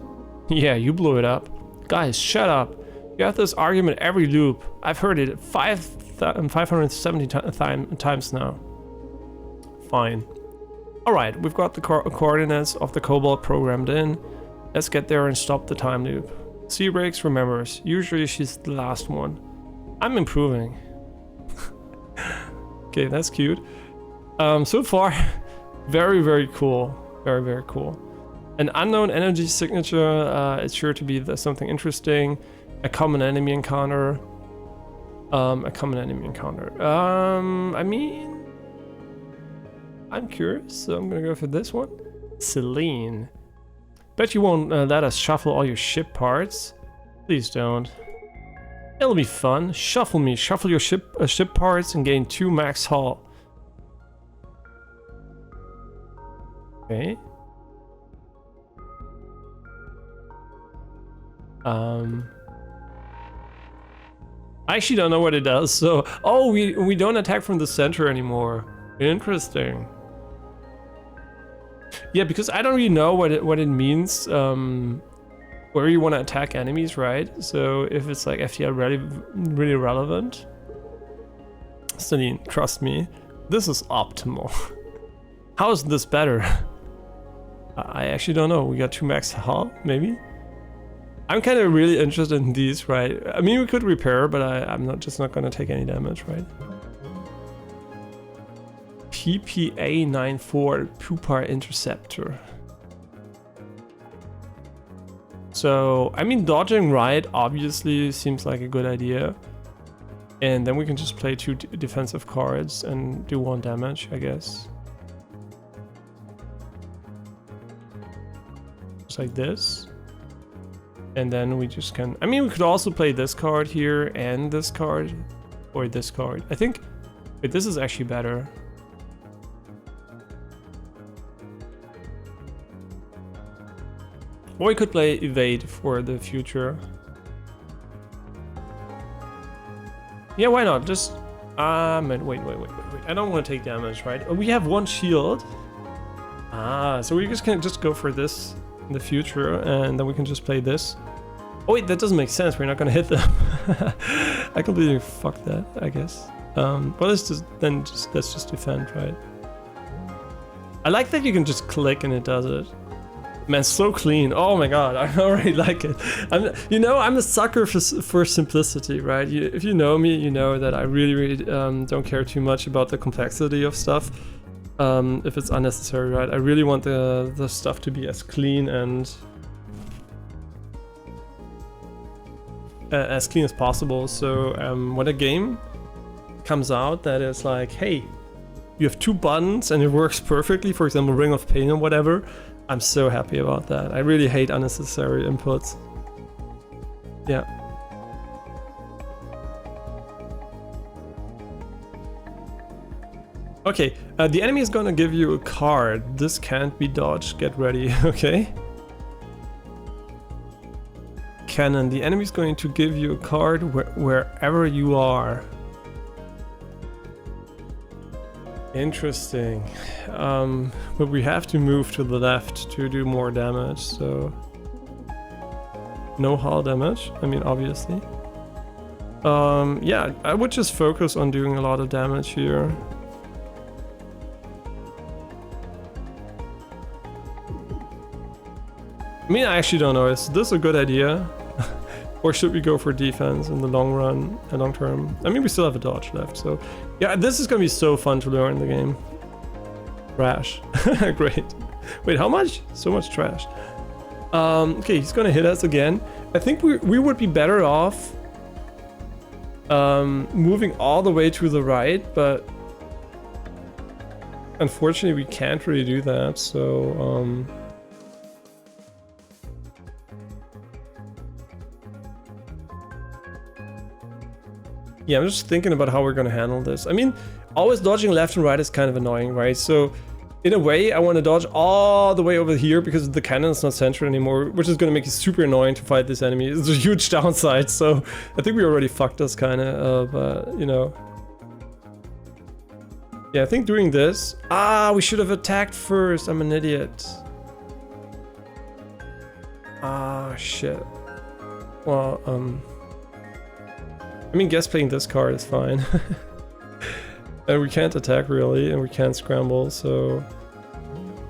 Yeah, you blew it up. Guys, shut up. You have this argument every loop. I've heard it 570 times now. Fine. Alright, we've got the coordinates of the Cobalt programmed in. Let's get there and stop the time loop. Seabreaks remembers. Usually she's the last one. I'm improving. Okay, that's cute. So far, very, very cool. Very, very cool. An unknown energy signature. It's sure to be something interesting. A common enemy encounter. I mean, I'm curious, so I'm gonna go for this one. Celine. Bet you won't let us shuffle all your ship parts. Please don't. It'll be fun. Shuffle me. Shuffle your ship parts and gain 2 max hull. Okay. I actually don't know what it does, so... Oh, we don't attack from the center anymore. Interesting. Yeah, because I don't really know what it means, where you want to attack enemies, right? So if it's like FTL really relevant... Celine, trust me, this is optimal. How is this better? I actually don't know. We got 2 max hull, maybe? I'm kind of really interested in these, right? I mean, we could repair, but I'm not going to take any damage, right? PPA-94 Pupar Interceptor. So, I mean, dodging right obviously seems like a good idea. And then we can just play 2 defensive cards and do 1 damage, I guess. Just like this. And then we just can... I mean, we could also play this card here and this card. Or this card. I think... Wait, this is actually better. Or we could play Evade for the future. Yeah, why not? Just... wait. I don't want to take damage, right? We have 1 shield. So we just can just go for this in the future, and then we can just play this. Oh wait, that doesn't make sense. We're not gonna hit them. I completely fucked that, I guess. Well, let's just defend, right? I like that you can just click and it does it. Man, so clean. Oh my god, I already like it. I'm a sucker for simplicity, right? If you know me, you know that I really don't care too much about the complexity of stuff. If it's unnecessary, right? I really want the stuff to be as clean and as clean as possible. So when a game comes out that is like, hey, you have 2 buttons and it works perfectly, for example, Ring of Pain or whatever, I'm so happy about that. I really hate unnecessary inputs. Yeah. Okay, the enemy is gonna give you a card. This can't be dodged. Get ready, okay? Cannon. The enemy is going to give you a card wherever you are. Interesting. But we have to move to the left to do more damage, so... No hull damage, I mean, obviously. Yeah, I would just focus on doing a lot of damage here. I mean, I actually don't know. Is this a good idea? Or should we go for defense in the long run and long term? I mean, we still have a dodge left, so yeah, this is gonna be so fun to learn the game. Trash. Great. Wait, how much? So much trash. Okay, he's gonna hit us again. I think we would be better off moving all the way to the right, but unfortunately we can't really do that, so yeah, I'm just thinking about how we're gonna handle this. I mean, always dodging left and right is kind of annoying, right? So in a way, I want to dodge all the way over here because the cannon is not centered anymore, which is going to make it super annoying to fight this enemy. It's a huge downside, so I think we already fucked us kind of, but you know. Yeah, I think doing this... Ah, we should have attacked first. I'm an idiot. Ah, shit. Well, I mean, guess playing this card is fine. And we can't attack really, and we can't scramble, so...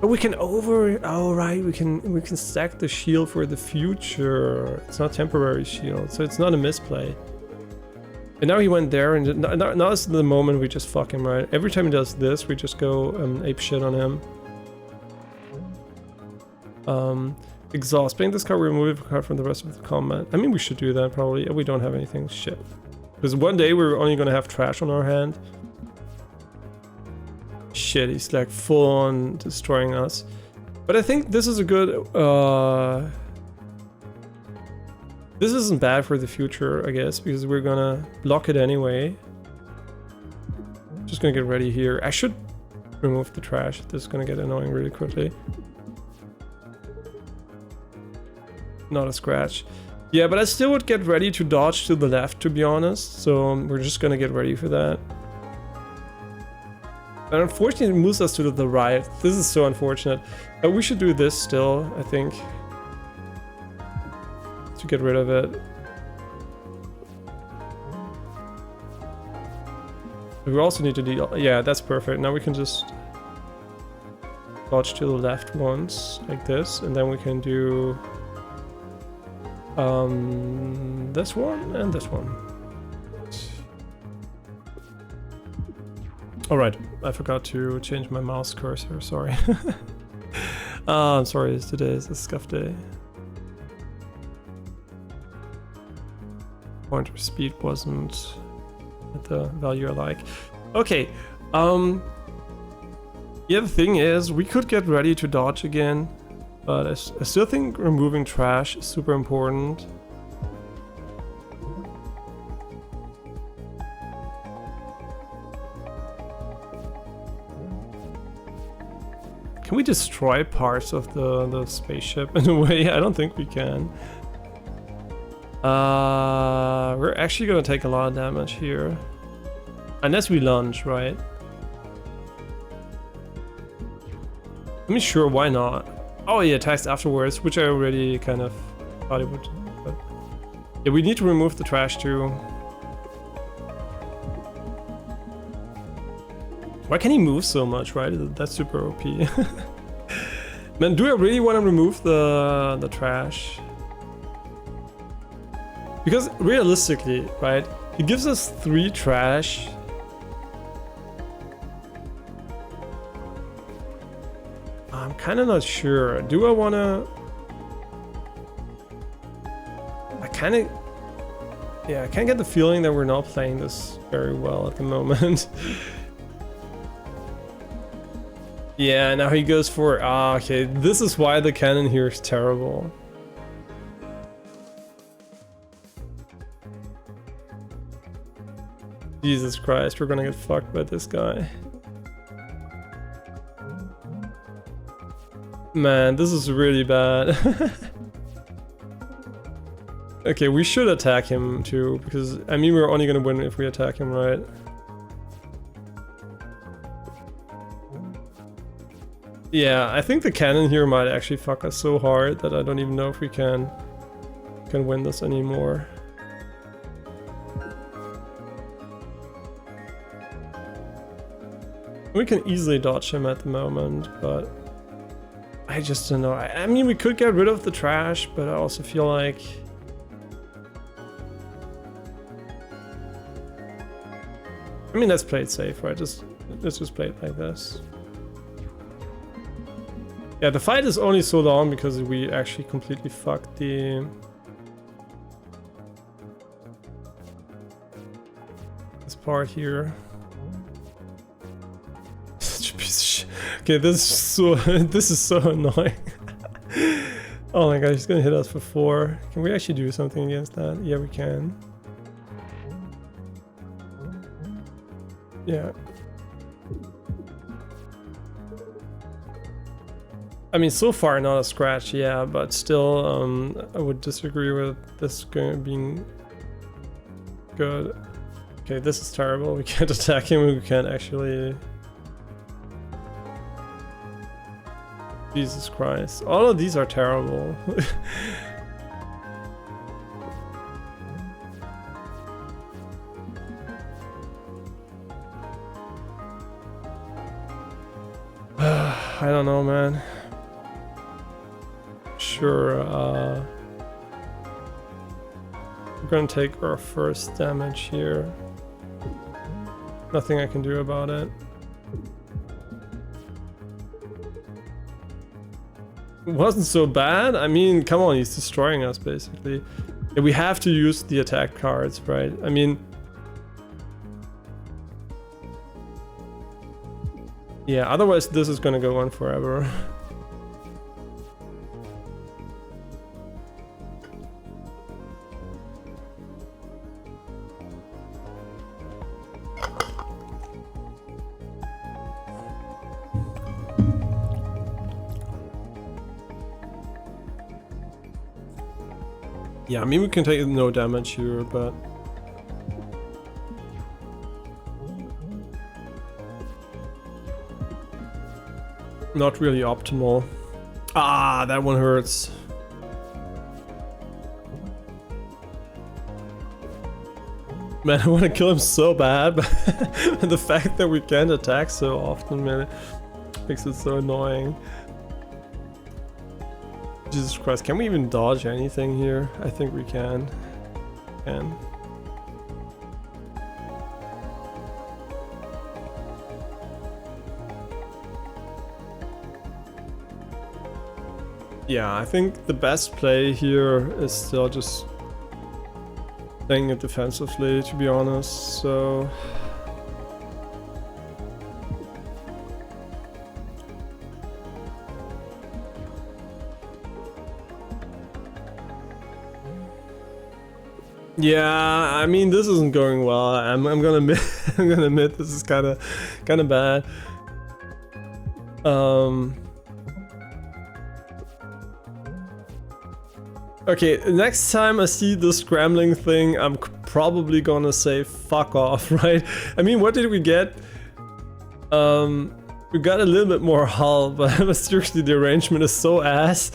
But we can oh right, we can stack the shield for the future. It's not temporary shield, so it's not a misplay. And now he went there, and now is the moment we just fuck him, right? Every time he does this, we just go ape shit on him. Exhaust. Playing this card, we remove a card from the rest of the combat. I mean, we should do that probably. We don't have anything. Shit. Because one day we're only gonna have trash on our hand. Shit, he's like full on destroying us. But I think this is a good... This isn't bad for the future, I guess, because we're gonna block it anyway. Just gonna get ready here. I should remove the trash. This is gonna get annoying really quickly. Not a scratch. Yeah, but I still would get ready to dodge to the left, to be honest. So we're just gonna get ready for that. And unfortunately it moves us to the right. This is so unfortunate. We should do this still, I think. To get rid of it. We also need to deal... Yeah, that's perfect. Now we can just dodge to the left once, like this. And then we can do... this one and this one. Alright, I forgot to change my mouse cursor, sorry. I'm sorry, today is a scuff day. Pointer speed wasn't at the value I like. Okay, yeah, the thing is, we could get ready to dodge again, but I still think removing trash is super important. Can we destroy parts of the spaceship in a way? I don't think we can. We're actually gonna take a lot of damage here. Unless we lunge, right? I mean, sure, why not? Oh, he attacks afterwards, which I already kind of thought it would. But yeah, we need to remove the trash too. Why can he move so much, right? That's super OP. Man, do I really want to remove the trash? Because realistically, right, he gives us 3 trash. I'm kind of not sure. Do I want to... I kind of... Yeah, I kind of get the feeling that we're not playing this very well at the moment. Yeah, now he goes for... Ah, okay, this is why the cannon here is terrible. Jesus Christ, we're gonna get fucked by this guy. Man, this is really bad. Okay, we should attack him too, because, I mean, we're only gonna win if we attack him, right? Yeah, I think the cannon here might actually fuck us so hard that I don't even know if we can win this anymore. We can easily dodge him at the moment, but I just don't know. I mean, we could get rid of the trash, but I also feel like I mean, let's play it safe, right? Let's just play it like this. Yeah, the fight is only so long because we actually completely fucked this part here. Such a piece of shit. Okay, this is so annoying. Oh my god, he's gonna hit us for 4. Can we actually do something against that? Yeah, we can. Yeah. I mean, so far not a scratch, yeah, but still, I would disagree with this being good. Okay, this is terrible. We can't attack him. We can't actually. Jesus Christ. All of these are terrible. I don't know, man. Sure, we're gonna take our first damage here. Nothing I can do about it. It wasn't so bad. I mean, come on, he's destroying us basically. Yeah, we have to use the attack cards, right? I mean, yeah, otherwise this is gonna go on forever. Yeah, I mean, we can take no damage here, but... not really optimal. Ah, that one hurts. Man, I want to kill him so bad, but the fact that we can't attack so often, man, makes it so annoying. Jesus Christ, can we even dodge anything here? I think we can. Yeah, I think the best play here is still just playing it defensively, to be honest, so... Yeah, I mean, this isn't going well. I'm gonna admit, I'm gonna admit this is kind of bad. Okay, next time I see this scrambling thing, I'm probably gonna say fuck off, right? I mean, what did we get? We got a little bit more hull, but seriously, the arrangement is so ass.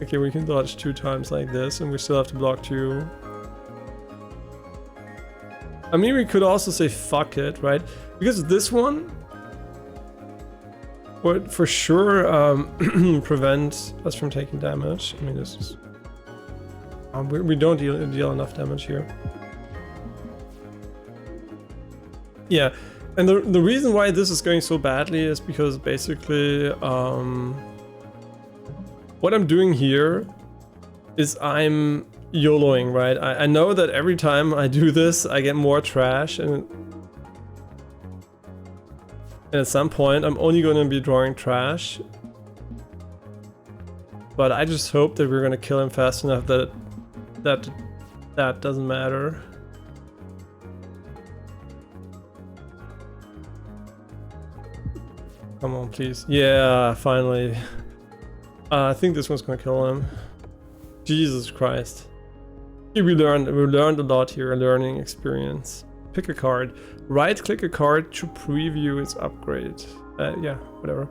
Okay, we can dodge 2 times like this, and we still have to block 2. I mean, we could also say fuck it, right? Because this one would for sure prevent us from taking damage. I mean, this is... we don't deal enough damage here. Yeah, and the reason why this is going so badly is because basically... what I'm doing here is I'm YOLOing, right? I know that every time I do this, I get more trash, and at some point I'm only going to be drawing trash. But I just hope that we're going to kill him fast enough that that doesn't matter. Come on, please. Yeah, finally. I think this one's gonna kill him. Jesus Christ. We learned a lot here, a learning experience. Pick a card. Right click a card to preview its upgrade. Yeah, whatever.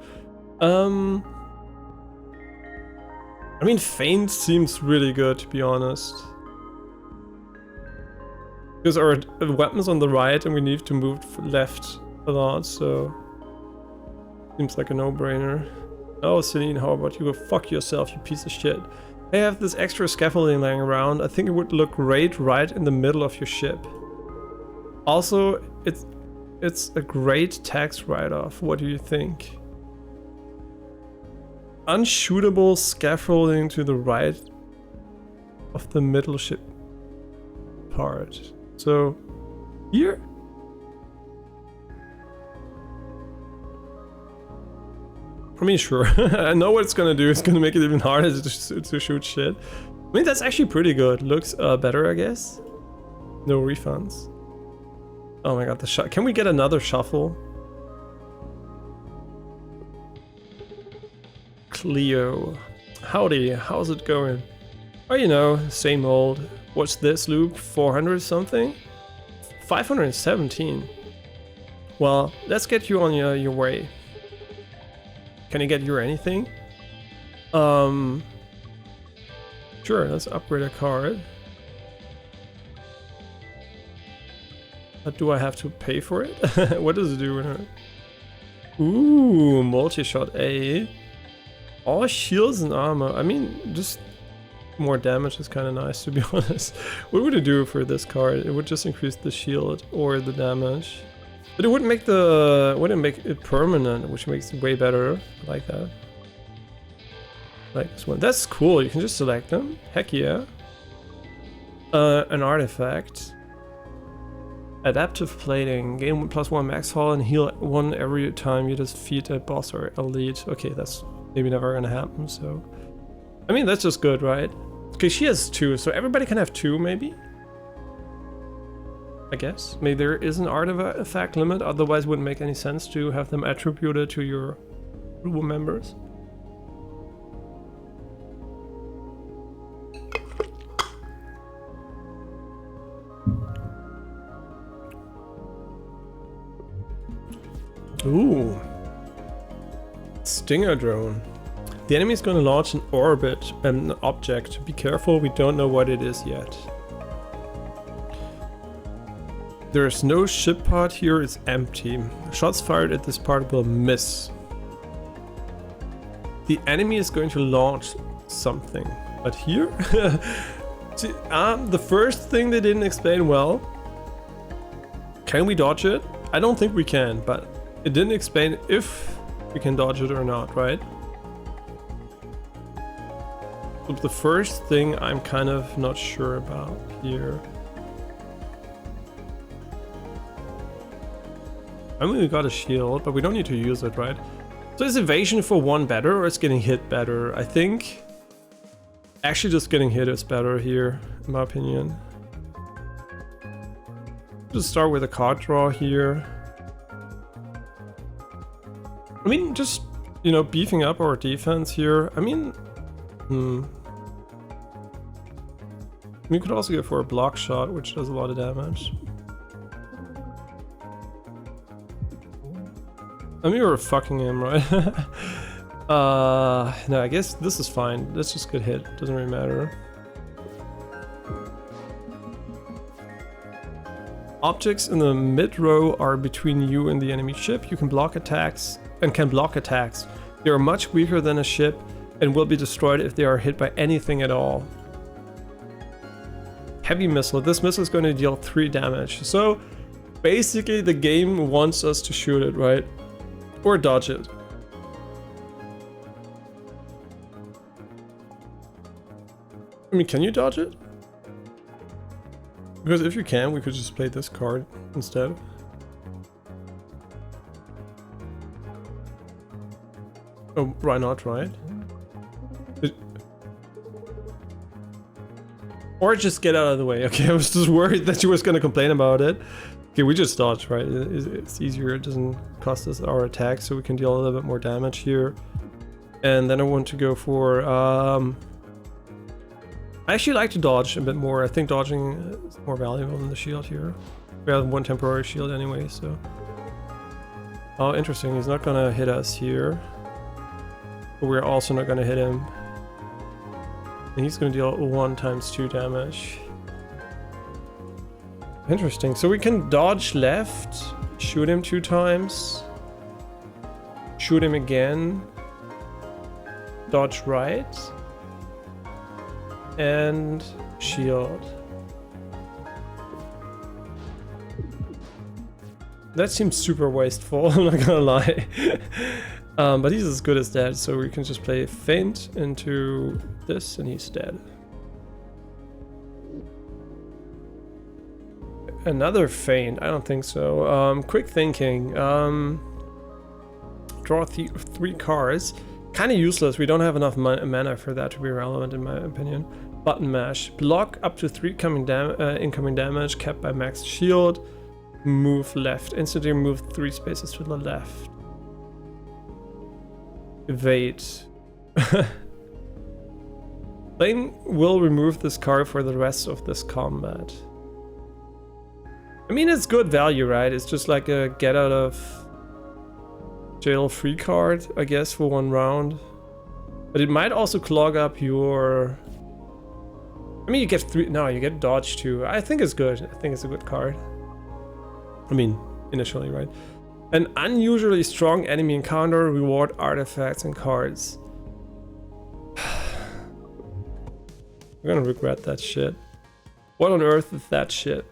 I mean, Feint seems really good, to be honest. Because our weapon's on the right and we need to move left a lot, so... seems like a no-brainer. Oh, Celine, how about you go fuck yourself, you piece of shit. I have this extra scaffolding laying around. I think it would look great right in the middle of your ship. Also, it's a great tax write-off. What do you think? Unshootable scaffolding to the right of the middle ship part. So, here? I mean, sure. I know what it's gonna do. It's gonna make it even harder to shoot shit. I mean, that's actually pretty good. Looks better, I guess. No refunds. Oh my god, the can we get another shuffle? Cleo. Howdy, how's it going? Oh, you know, same old. What's this loop? 400 something? 517. Well, let's get you on your way. Can I get you anything? Sure, let's upgrade a card. But do I have to pay for it? What does it do? Ooh, multi-shot A. All shields and armor. I mean, just more damage is kind of nice, to be honest. What would it do for this card? It would just increase the shield or the damage. But it wouldn't make it permanent, which makes it way better. I like that. Like this one. That's cool. You can just select them. Heck yeah. An artifact. Adaptive plating. Gain +1 max haul and heal 1 every time you defeat a boss or elite. Okay, that's maybe never gonna happen, so. I mean, that's just good, right? Okay, she has 2, so everybody can have 2, maybe? I guess. Maybe there is an artifact limit, otherwise it wouldn't make any sense to have them attributed to your crew members. Ooh. Stinger drone. The enemy is going to launch an orbit, an object. Be careful, we don't know what it is yet. There is no ship part here, it's empty. Shots fired at this part will miss. The enemy is going to launch something. But here? The first thing they didn't explain well. Can we dodge it? I don't think we can, but it didn't explain if we can dodge it or not, right? So the first thing I'm kind of not sure about here. I mean, we got a shield, but we don't need to use it, right? So is evasion for 1 better, or is getting hit better? I think actually just getting hit is better here, in my opinion. Just start with a card draw here. I mean, just, you know, beefing up our defense here. I mean, we could also go for a block shot, which does a lot of damage. I mean, we're fucking him, right? No, I guess this is fine. Let's just get hit. Doesn't really matter. Objects in the mid row are between you and the enemy ship. You can block attacks and can block attacks. They are much weaker than a ship and will be destroyed if they are hit by anything at all. Heavy missile. This missile is going to deal 3 damage. So basically the game wants us to shoot it, right? Or dodge it. I mean, can you dodge it? Because if you can, we could just play this card instead. Oh, why not, right? Or just get out of the way. Okay, I was just worried that you was gonna complain about it. Okay, we just dodge, right? It's easier, it doesn't cost us our attack, so we can deal a little bit more damage here. And then I want to go for... I actually like to dodge a bit more. I think dodging is more valuable than the shield here. We have 1 temporary shield anyway, so... Oh, interesting, he's not gonna hit us here. But we're also not gonna hit him. And he's gonna deal 1 times 2 damage. Interesting. So we can dodge left, shoot him 2 times, shoot him again, dodge right. and shield. That seems super wasteful, I'm not gonna lie. But he's as good as dead, so we can just play feint into this and he's dead. Another feint? I don't think so. Quick thinking. Draw 3 cards. Kind of useless. We don't have enough mana for that to be relevant, in my opinion. Button mash. Block up to 3 incoming damage, capped by max shield. Move left. Instantly move 3 spaces to the left. Evade. Lane will remove this card for the rest of this combat. I mean, it's good value, right? It's just like a get out of jail free card, I guess, for 1 round. But it might also clog up your... I mean, you get 3... No, you get dodge too. I think it's good. I think it's a good card. I mean, initially, right? An unusually strong enemy encounter, reward artifacts and cards. We're gonna regret that shit. What on earth is that shit?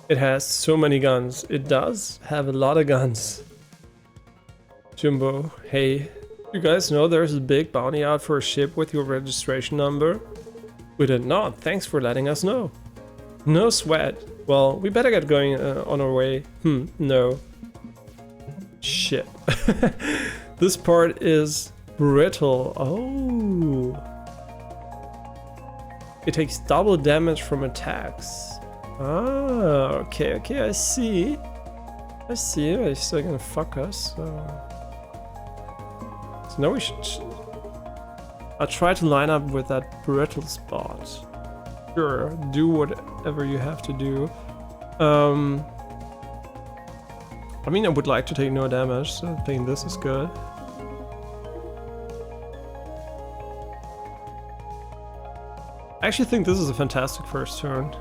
It has so many guns. It does have a lot of guns. Jumbo, hey. You guys know there's a big bounty out for a ship with your registration number? We did not. Thanks for letting us know. No sweat. Well, we better get going on our way. No. Shit. This part is brittle. Oh. It takes double damage from attacks. Ah, okay, I see. He's still gonna fuck us. So now we should... I'll try to line up with that brittle spot. Sure, do whatever you have to do. I mean, I would like to take no damage, so I think this is good. I actually think this is a fantastic first turn.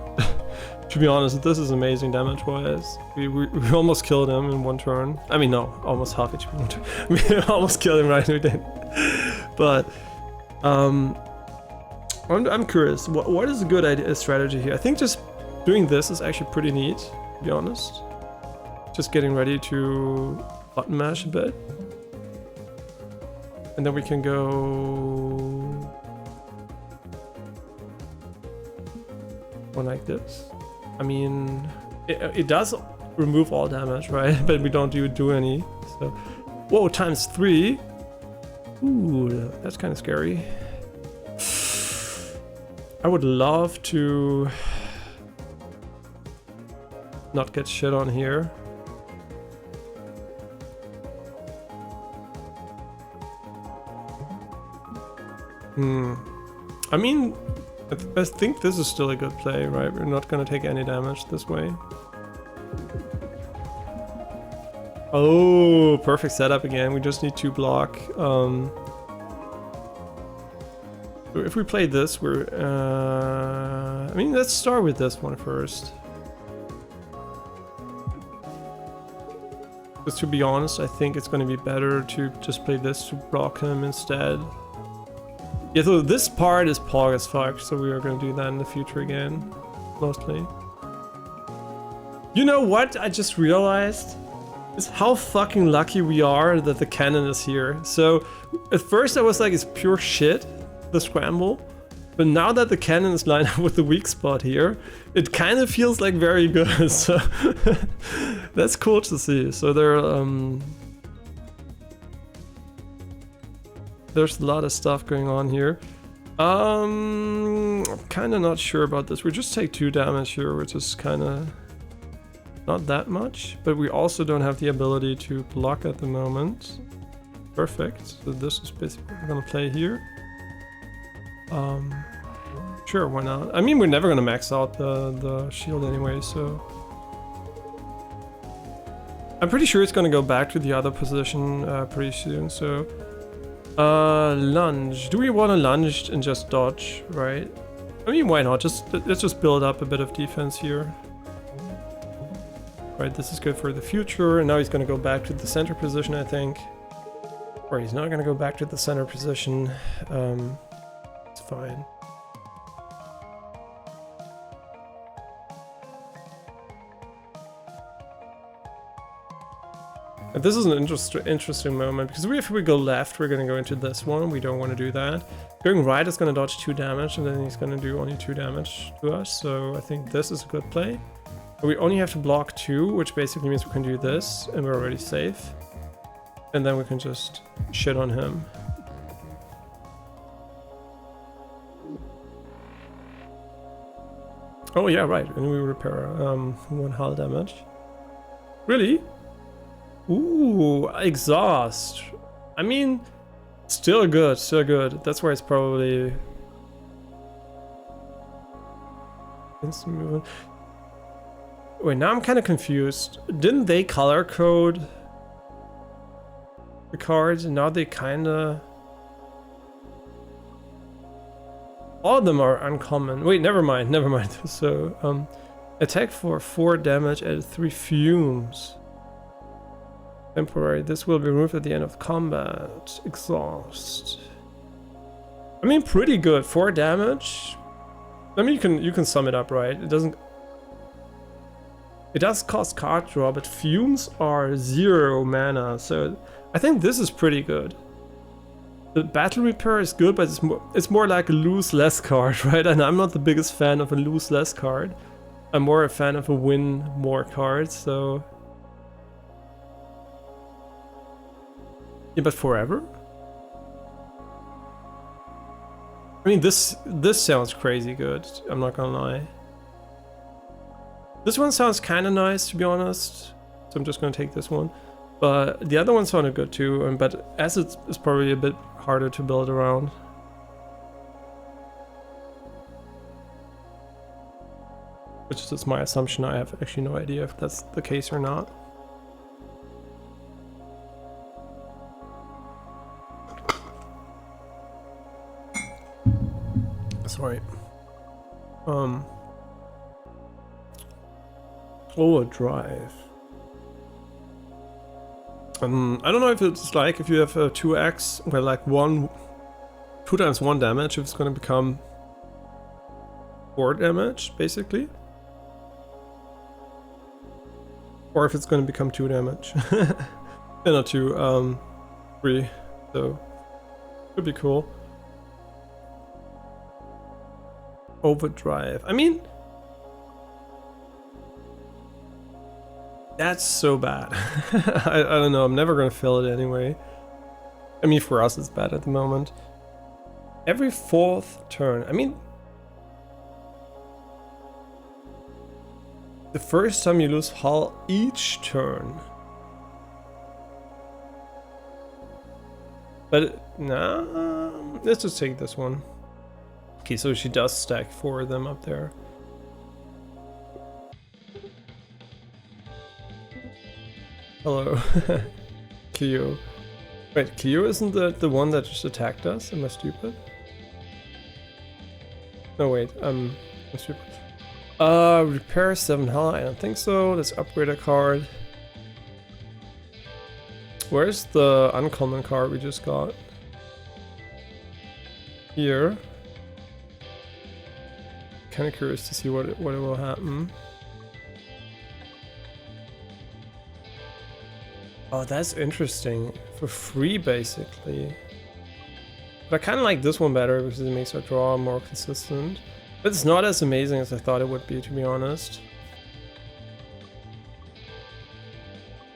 To be honest, this is amazing damage-wise. We almost killed him in 1 turn. I mean, no, almost half HP in 1 turn. We almost killed him, right? We did. But I'm curious. What is a good strategy here? I think just doing this is actually pretty neat, to be honest. Just getting ready to button mash a bit, and then we can go one like this. I mean, it does remove all damage, right? But we don't do any. So, whoa, times 3. Ooh, that's kind of scary. I would love to not get shit on here. I mean, I think this is still a good play, right? We're not gonna take any damage this way. Oh, perfect setup again. We just need 2 block. If we play this, we're... I mean, let's start with this one first. Because to be honest, I think it's going to be better to just play this to block him instead. Yeah, so this part is pog as fuck, so we are going to do that in the future again, mostly. You know what I just realized? Is how fucking lucky we are that the cannon is here. So, at first I was like, it's pure shit, the scramble. But now that the cannon is lined up with the weak spot here, it kind of feels like very good. So, that's cool to see. So there's a lot of stuff going on here. I'm kind of not sure about this. We just take 2 damage here, which is kind of not that much, but we also don't have the ability to block at the moment. Perfect. So this is basically what we're gonna play here. Sure, why not? I mean, we're never gonna max out the shield anyway, so I'm pretty sure it's gonna go back to the other position pretty soon. So lunge. Do we want to lunge and just dodge, right? I mean, why not? Let's just build up a bit of defense here. Right, this is good for the future, and now he's gonna go back to the center position, I think. Or he's not gonna go back to the center position. fine. And this is an interesting moment, because if we go left, we're going to go into this one. We don't want to do that. Going right is going to dodge 2 damage, and then he's going to do only 2 damage to us. So I think this is a good play. But we only have to block 2, which basically means we can do this, and we're already safe. And then we can just shit on him. Oh yeah, right. And we repair 1 hull damage. Really? Ooh, exhaust. I mean, still good, still good. That's why it's probably instant movement. Wait, now I'm kind of confused. Didn't they color code the cards? And now they kind of... All of them are uncommon. Wait, never mind, never mind. So, attack for 4 damage at 3 fumes. Temporary. This will be removed at the end of combat. Exhaust. I mean, pretty good. 4 damage. I mean, you can sum it up, right? It doesn't. It does cost card draw, but fumes are 0 mana, so I think this is pretty good. The battle repair is good, but it's more like a lose less card, right? And I'm not the biggest fan of a lose less card. I'm more a fan of a win more card, so. Yeah, but forever? I mean, this sounds crazy good, I'm not gonna lie. This one sounds kind of nice, to be honest, so I'm just gonna take this one. But the other one sounded good too, but assets is probably a bit harder to build around. Which is my assumption. I have actually no idea if that's the case or not. Sorry. Overdrive. I don't know if it's like if you have a 2x where like 2 times 1 damage, if it's going to become 4 damage basically, or if it's going to become 2 damage. And not 2, 3. So could be cool. Overdrive. I mean, that's so bad. I don't know, I'm never gonna fill it anyway. I mean, for us it's bad at the moment. Every 4th turn. I mean, the first time you lose hull each turn. But nah, let's just take this one. Okay, so she does stack 4 of them up there. Hello. Cleo. Wait, Cleo isn't the one that just attacked us? Am I stupid? No, wait, I'm stupid. Repair 7 hull? I don't think so. Let's upgrade a card. Where's the uncommon card we just got? Here. Kinda curious to see what it will happen. Oh, that's interesting. For free, basically. But I kind of like this one better because it makes our draw more consistent. But it's not as amazing as I thought it would be, to be honest.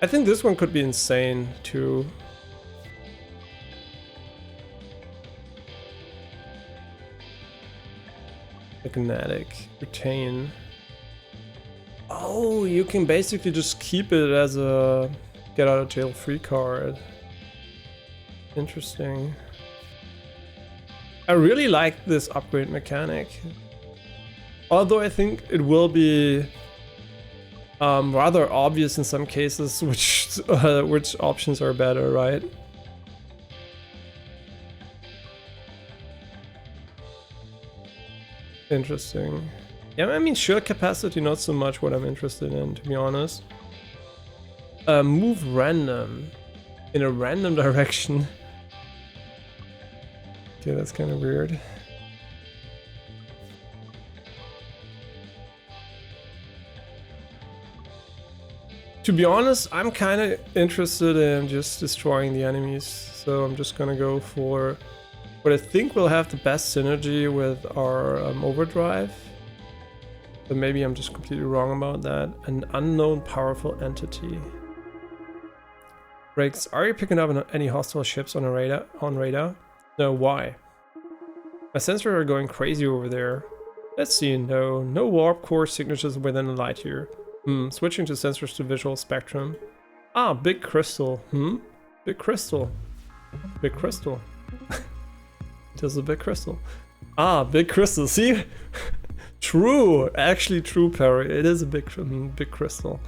I think this one could be insane, too. Magnetic. Retain. Oh, you can basically just keep it as a get out of jail free card. Interesting. I really like this upgrade mechanic. Although I think it will be rather obvious in some cases which options are better, right? Interesting. Yeah, I mean, shield capacity, not so much what I'm interested in, to be honest. Move random. In a random direction. Okay, that's kind of weird. To be honest, I'm kind of interested in just destroying the enemies. So I'm just gonna go for what I think will have the best synergy with our overdrive. But maybe I'm just completely wrong about that. An unknown powerful entity. Breaks. Are you picking up any hostile ships on a radar? No, why? My sensors are going crazy over there. Let's see. No warp core signatures within a light year. Switching to sensors to visual spectrum. Ah, big crystal. Big crystal. Big crystal. There's a big crystal. Ah, big crystal. See? True. Actually true, Perry. It is a big crystal.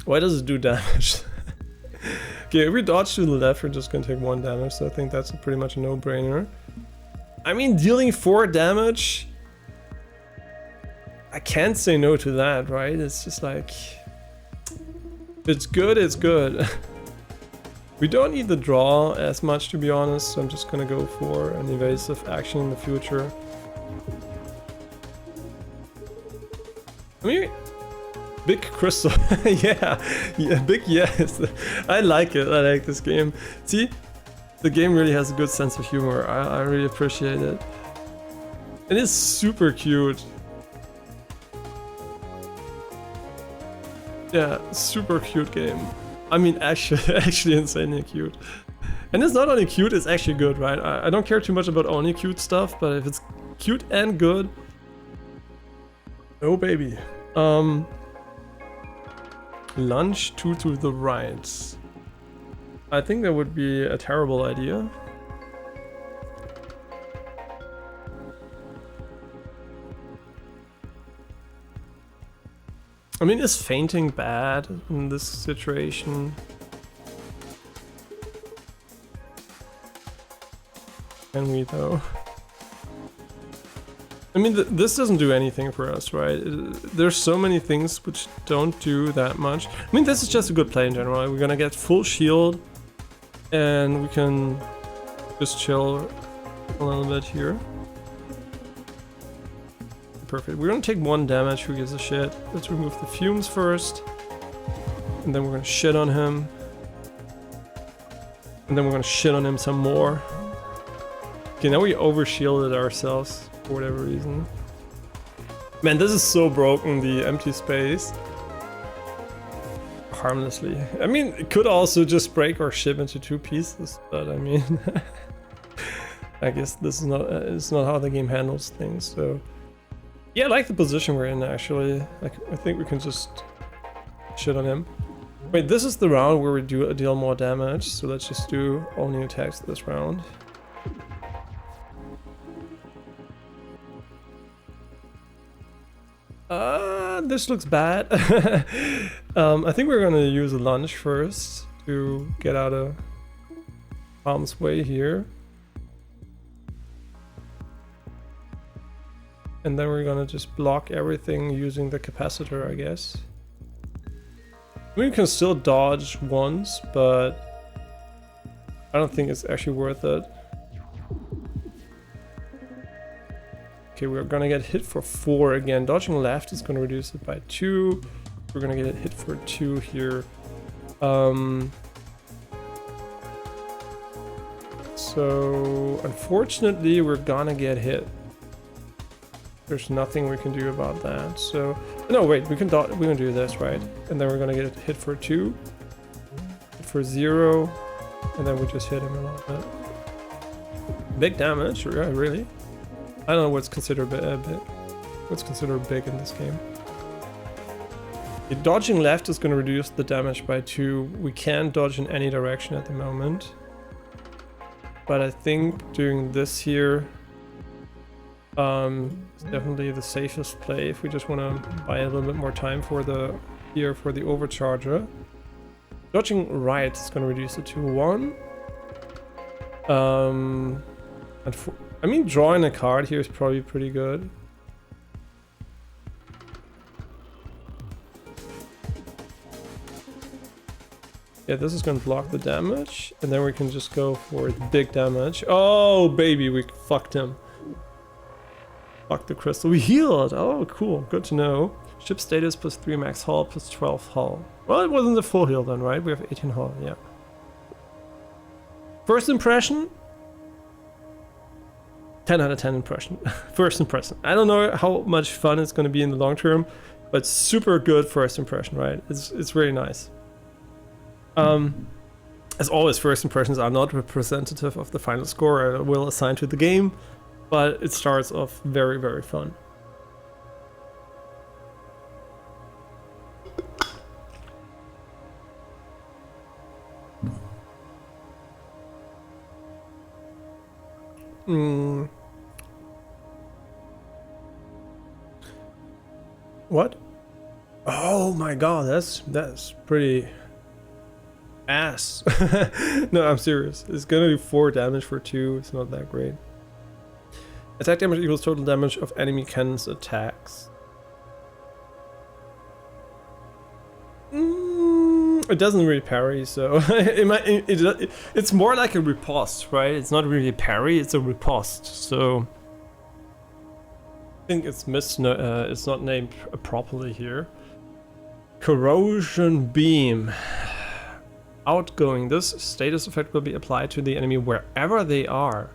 Why does it do damage? Okay, if we dodge to the left, we're just gonna take 1 damage, so I think that's pretty much a no-brainer. I mean, dealing 4 damage, I can't say no to that, right? It's just like, it's good, it's good. We don't need the draw as much, to be honest, so I'm just gonna go for an evasive action in the future. I mean, big crystal. yeah, big yes. I like it. I like this game. See, the game really has a good sense of humor. I really appreciate it. It is super cute. Yeah, super cute game. I mean, actually insanely cute. And it's not only cute, it's actually good, right? I don't care too much about only cute stuff, but if it's cute and good, oh baby. Lunge 2 to the right. I think that would be a terrible idea. I mean, is fainting bad in this situation? Can we though? I mean, this doesn't do anything for us, right? There's so many things which don't do that much. I mean, this is just a good play in general. We're gonna get full shield, and we can just chill a little bit here. Perfect. We're gonna take 1 damage, who gives a shit. Let's remove the fumes first. And then we're gonna shit on him. And then we're gonna shit on him some more. Okay, now we over-shielded ourselves for whatever reason. Man, this is so broken, the empty space. Harmlessly. I mean, it could also just break our ship into 2 pieces, but I mean... I guess this is not, it's not how the game handles things, so... Yeah, I like the position we're in, actually. Like, I think we can just shit on him. Wait, this is the round where we deal more damage, so let's just do only attacks this round. This looks bad. I think we're gonna use a lunge first to get out of harm's way here. And then we're gonna just block everything using the capacitor, I guess. We can still dodge once, but I don't think it's actually worth it. Okay, we're gonna get hit for 4 again. Dodging left is gonna reduce it by 2. We're gonna get hit for 2 here. So unfortunately, we're gonna get hit. There's nothing we can do about that. So no, wait, we can do this, right? And then we're gonna get hit for 2, hit for 0, and then we just hit him a little bit. Big damage, yeah, really. I don't know what's considered big in this game. Dodging left is going to reduce the damage by 2. We can't dodge in any direction at the moment. But I think doing this here is definitely the safest play if we just want to buy a little bit more time for the overcharger. Dodging right is going to reduce it to 1. I mean, drawing a card here is probably pretty good. Yeah, this is going to block the damage, and then we can just go for the big damage. Oh, baby, we fucked him. Fuck the crystal. We healed. Oh, cool. Good to know. Ship status plus 3 max hull plus 12 hull. Well, it wasn't the full heal then, right? We have 18 hull, yeah. First impression? 10 out of 10 impression. First impression. I don't know how much fun it's going to be in the long term, but super good first impression, right? It's really nice. As always, first impressions are not representative of the final score I will assign to the game, but it starts off very, very fun. What? Oh my god, that's pretty ass. No, I'm serious. It's gonna do 4 damage for 2. It's not that great. Attack damage equals total damage of enemy cannons attacks. It doesn't really parry, so it's more like a riposte, right? It's not really a parry, it's a riposte. So I think it's it's not named properly here. Corrosion beam. Outgoing. This status effect will be applied to the enemy wherever they are.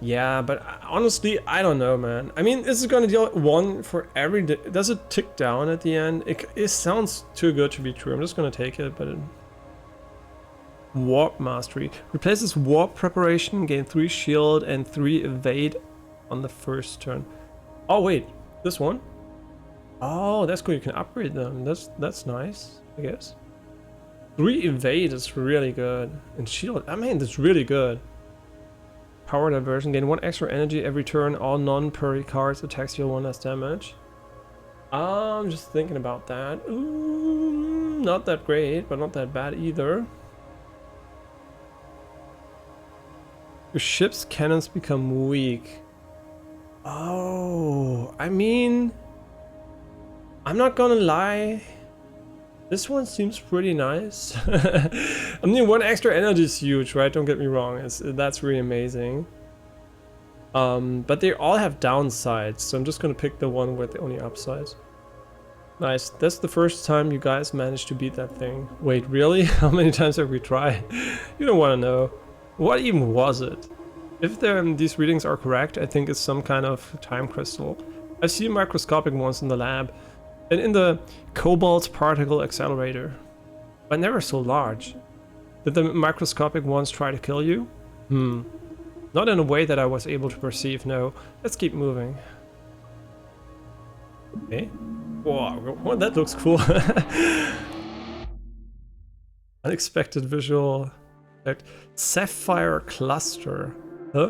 Yeah, but honestly, I don't know, man. I mean, this is gonna deal 1 for every day. Does it tick down at the end? It sounds too good to be true. I'm just gonna take it, but Warp Mastery. Replaces Warp Preparation, gain 3 shield and 3 evade on the first turn. Oh wait, this one? Oh, that's cool. You can upgrade them. That's nice, I guess. 3 evade is really good. And shield, I mean, that's really good. Power diversion, gain 1 extra energy every turn. All non-parry cards attacks deal 1 less damage. I'm just thinking about that. Ooh, not that great, but not that bad either. Your ship's cannons become weak. Oh, I mean, I'm not gonna lie. This one seems pretty nice. I mean, 1 extra energy is huge, right? Don't get me wrong. That's really amazing. But they all have downsides, so I'm just gonna pick the one with the only upsides. Nice. That's the first time you guys managed to beat that thing. Wait, really? How many times have we tried? You don't want to know. What even was it? If these readings are correct, I think it's some kind of time crystal. I've seen microscopic ones in the lab. And in the Cobalt particle accelerator, but never so large. Did the microscopic ones try to kill you? Not in a way that I was able to perceive, no. Let's keep moving. Okay. Whoa, well, that looks cool. Unexpected visual effect. Sapphire cluster. Huh?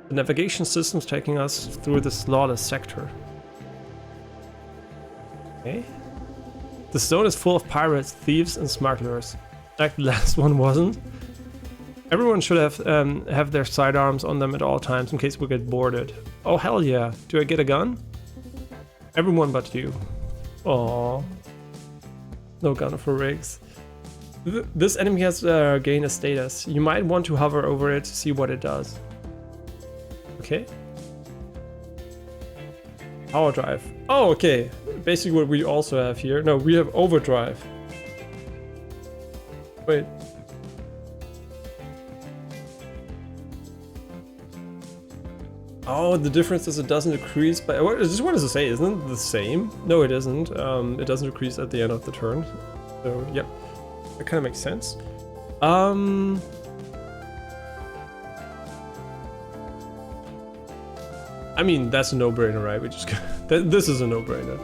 The navigation system's taking us through this lawless sector. Okay. The zone is full of pirates, thieves, and smugglers. Like the last one wasn't. Everyone should have their sidearms on them at all times in case we get boarded. Oh hell yeah! Do I get a gun? Everyone but you. Aww. No gun for rigs. This enemy has gained a status. You might want to hover over it to see what it does. Okay. Power drive. Oh, okay. Basically what we also have here. No, we have overdrive. Wait. Oh, the difference is it doesn't decrease, but what does it say? Isn't it the same? No, it isn't. It doesn't decrease at the end of the turn. So, yep. That kind of makes sense. I mean, that's a no-brainer, right? We just this is a no-brainer.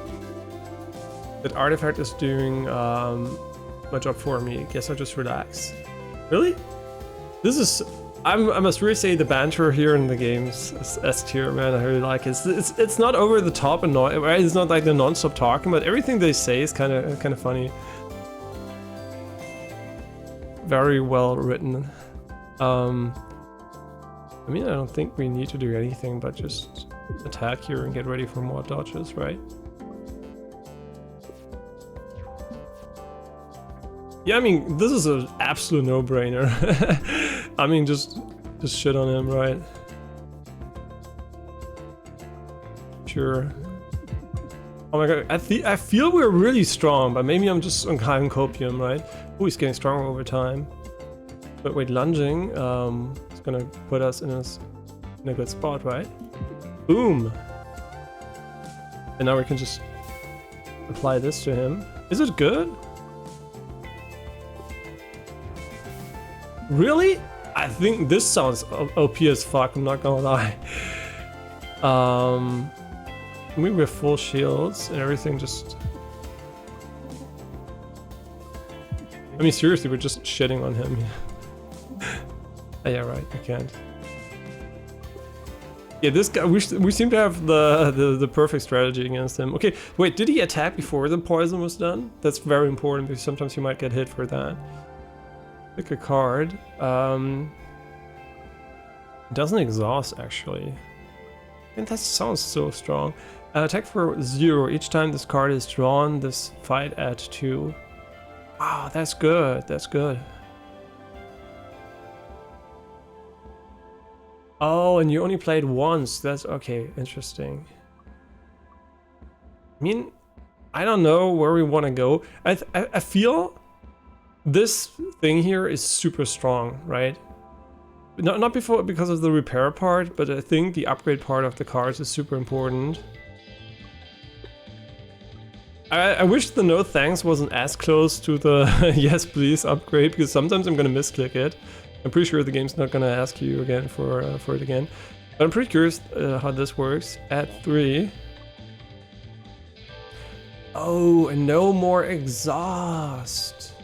That artifact is doing my job for me. Guess I'll just relax. Really? This is... I must really say the banter here in the game's S tier, man. I really like it. It's not over the top and not, right? It's not like they're non-stop talking, but everything they say is kind of funny. Very well written. I mean, I don't think we need to do anything but just attack here and get ready for more dodges, right? Yeah, I mean, this is an absolute no-brainer. I mean, just shit on him, right? Sure. Oh my god, I feel we're really strong, but maybe I'm just on high on copium, right? Oh, he's getting stronger over time. But wait, lunging is gonna put us in a good spot, right? Boom! And now we can just apply this to him. Is it good? Really? I think this sounds OP as fuck, I'm not gonna lie. Maybe we're full shields and everything just... I mean, seriously, we're just shitting on him. Oh, yeah, right, I can't. Yeah, this guy, we seem to have the perfect strategy against him. Okay, wait, did he attack before the poison was done? That's very important because sometimes you might get hit for that. Pick a card. It doesn't exhaust, actually. And that sounds so strong. Attack for 0. Each time this card is drawn, this fight at 2. Wow, that's good. That's good. Oh, and you only played once. That's okay. Interesting. I mean, I don't know where we want to go. I feel this thing here is super strong, right? Not because of the repair part, but I think the upgrade part of the cards is super important. I wish the no thanks wasn't as close to the yes please upgrade, because sometimes I'm gonna misclick it. I'm pretty sure the game's not gonna ask you again for it again. But I'm pretty curious how this works. Add 3. Oh, and no more exhaust.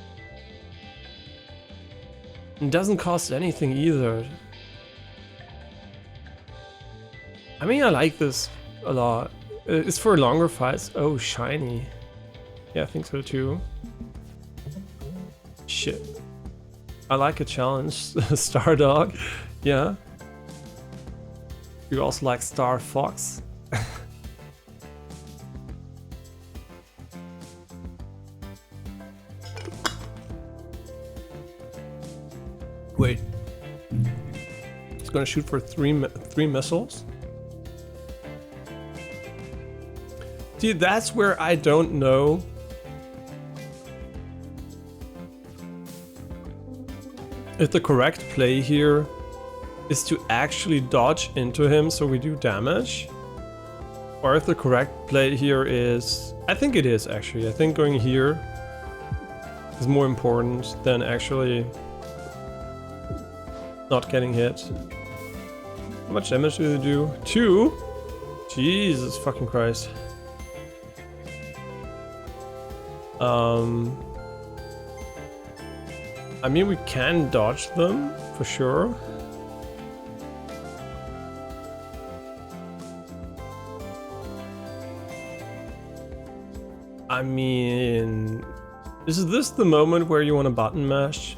It doesn't cost anything either. I mean, I like this a lot. It's for longer fights. Oh, shiny. Yeah, I think so too. Shit. I like a challenge. Star Dog. Yeah. You also like Star Fox. Wait. It's gonna shoot for three missiles. See, that's where I don't know. If the correct play here is to actually dodge into him so we do damage. Or if the correct play here is... I think it is actually. I think going here is more important than actually not getting hit. How much damage do they do? 2? Jesus fucking Christ. I mean, we can dodge them, for sure. I mean... Is this the moment where you want to button mash?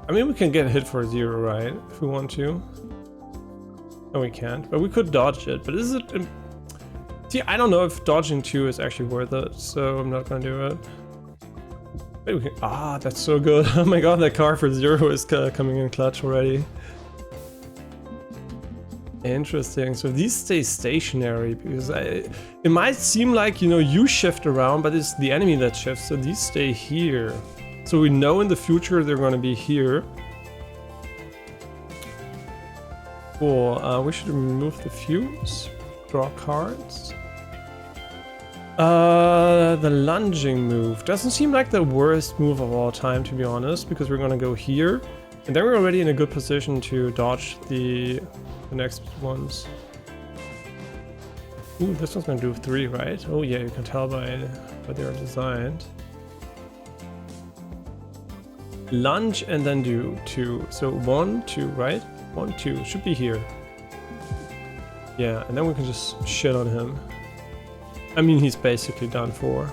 I mean, we can get hit for 0, right? If we want to. No, we can't. But we could dodge it. But is it... See, I don't know if dodging 2 is actually worth it, so I'm not gonna do it. Wait, we can... Ah, that's so good. Oh my god, that card for 0 is coming in clutch already. Interesting. So these stay stationary, because it might seem like, you know, you shift around, but it's the enemy that shifts, so these stay here. So we know in the future they're gonna be here. Cool. We should remove the fuse. Draw cards. The lunging move doesn't seem like the worst move of all time, to be honest, because we're gonna go here, and then we're already in a good position to dodge the next ones. Ooh, this one's gonna do 3, right? Oh yeah, you can tell by they are designed. Lunge and then do 2. So 1, 2, right? 1, 2 should be here. Yeah, and then we can just shit on him. I mean, he's basically done for.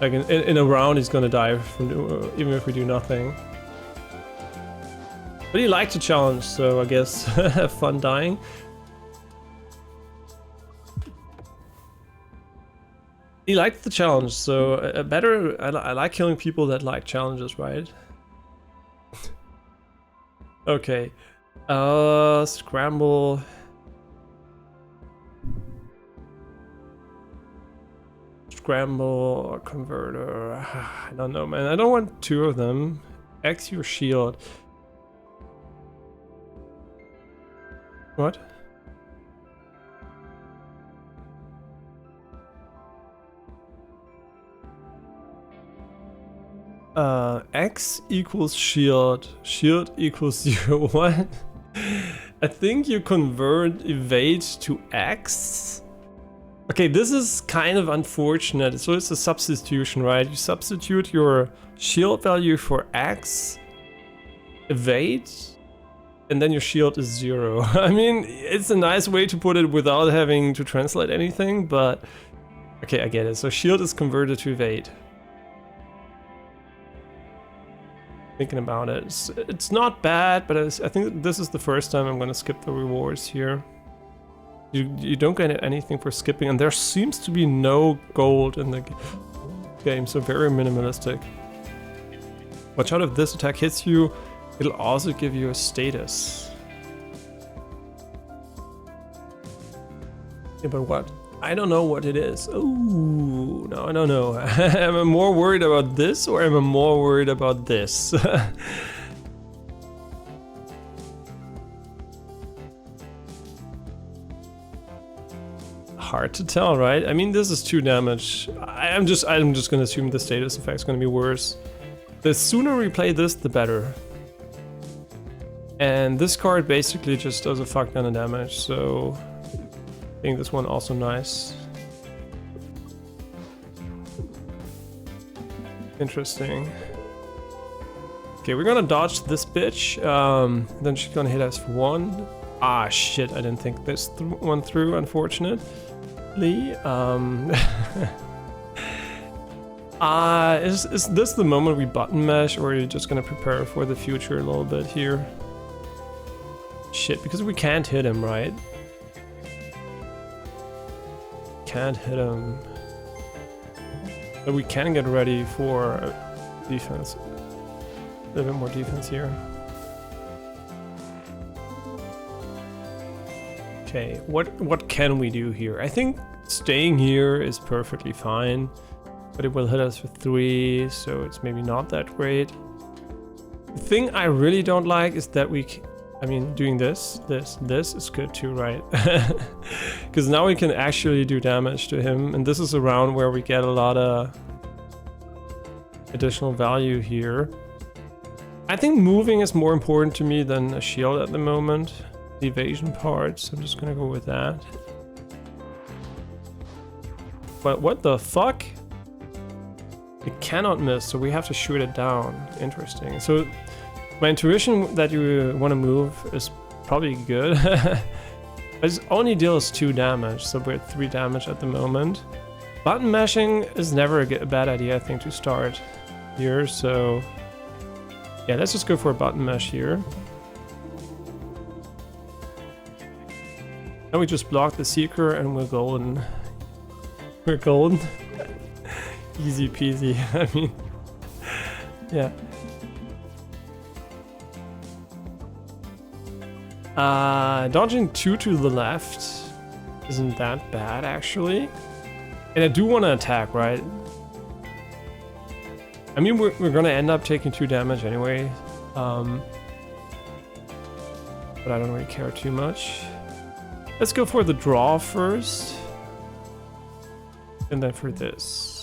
Like in a round, he's gonna die from even if we do nothing. But he liked to challenge, so I guess have fun dying. He liked the challenge, so I like killing people that like challenges, right? Okay. Scramble. Scramble or converter. I don't know, man. I don't want two of them. X your shield. What? X equals shield. Shield equals 0. What? I think you convert evade to X. Okay, this is kind of unfortunate. So it's a substitution, right? You substitute your shield value for X, evade, and then your shield is 0. I mean, it's a nice way to put it without having to translate anything, but okay, I get it. So shield is converted to evade. Thinking about it, it's not bad, but I think this is the first time I'm gonna skip the rewards here. You don't get anything for skipping, and there seems to be no gold in the game, so very minimalistic. Watch out, if this attack hits you, it'll also give you a status. Yeah, but what? I don't know what it is. Oh, no, I don't know. Am I more worried about this, or am I more worried about this? Hard to tell, right? I mean, this is 2 damage. I'm just gonna assume the status effect's gonna be worse. The sooner we play this, the better. And this card basically just does a fuck ton of damage, so I think this one also nice. Interesting. Okay, we're gonna dodge this bitch. Then she's gonna hit us for 1. Ah, shit, I didn't think this one through, unfortunately. Is this the moment we button mash, or are you just gonna prepare for the future a little bit here? Shit, because we can't hit him, right? Can't hit him. But we can get ready for defense. A little bit more defense here. Okay, what can we do here? I think staying here is perfectly fine, but it will hit us for 3, so it's maybe not that great. The thing I really don't like is that I mean, doing this is good too, right? Because now we can actually do damage to him, and this is a round where we get a lot of additional value here. I think moving is more important to me than a shield at the moment. The evasion part, so I'm just gonna go with that. But what the fuck? It cannot miss, so we have to shoot it down. Interesting. So my intuition that you want to move is probably good. It only deals 2 damage, so we're at 3 damage at the moment. Button mashing is never a bad idea, I think, to start here, so yeah, let's just go for a button mash here. Now we just block the Seeker and we're golden. We're golden. Easy peasy, I mean, yeah. Dodging 2 to the left isn't that bad, actually. And I do want to attack, right? I mean, we're gonna end up taking 2 damage anyway. But I don't really care too much. Let's go for the draw first. And then for this.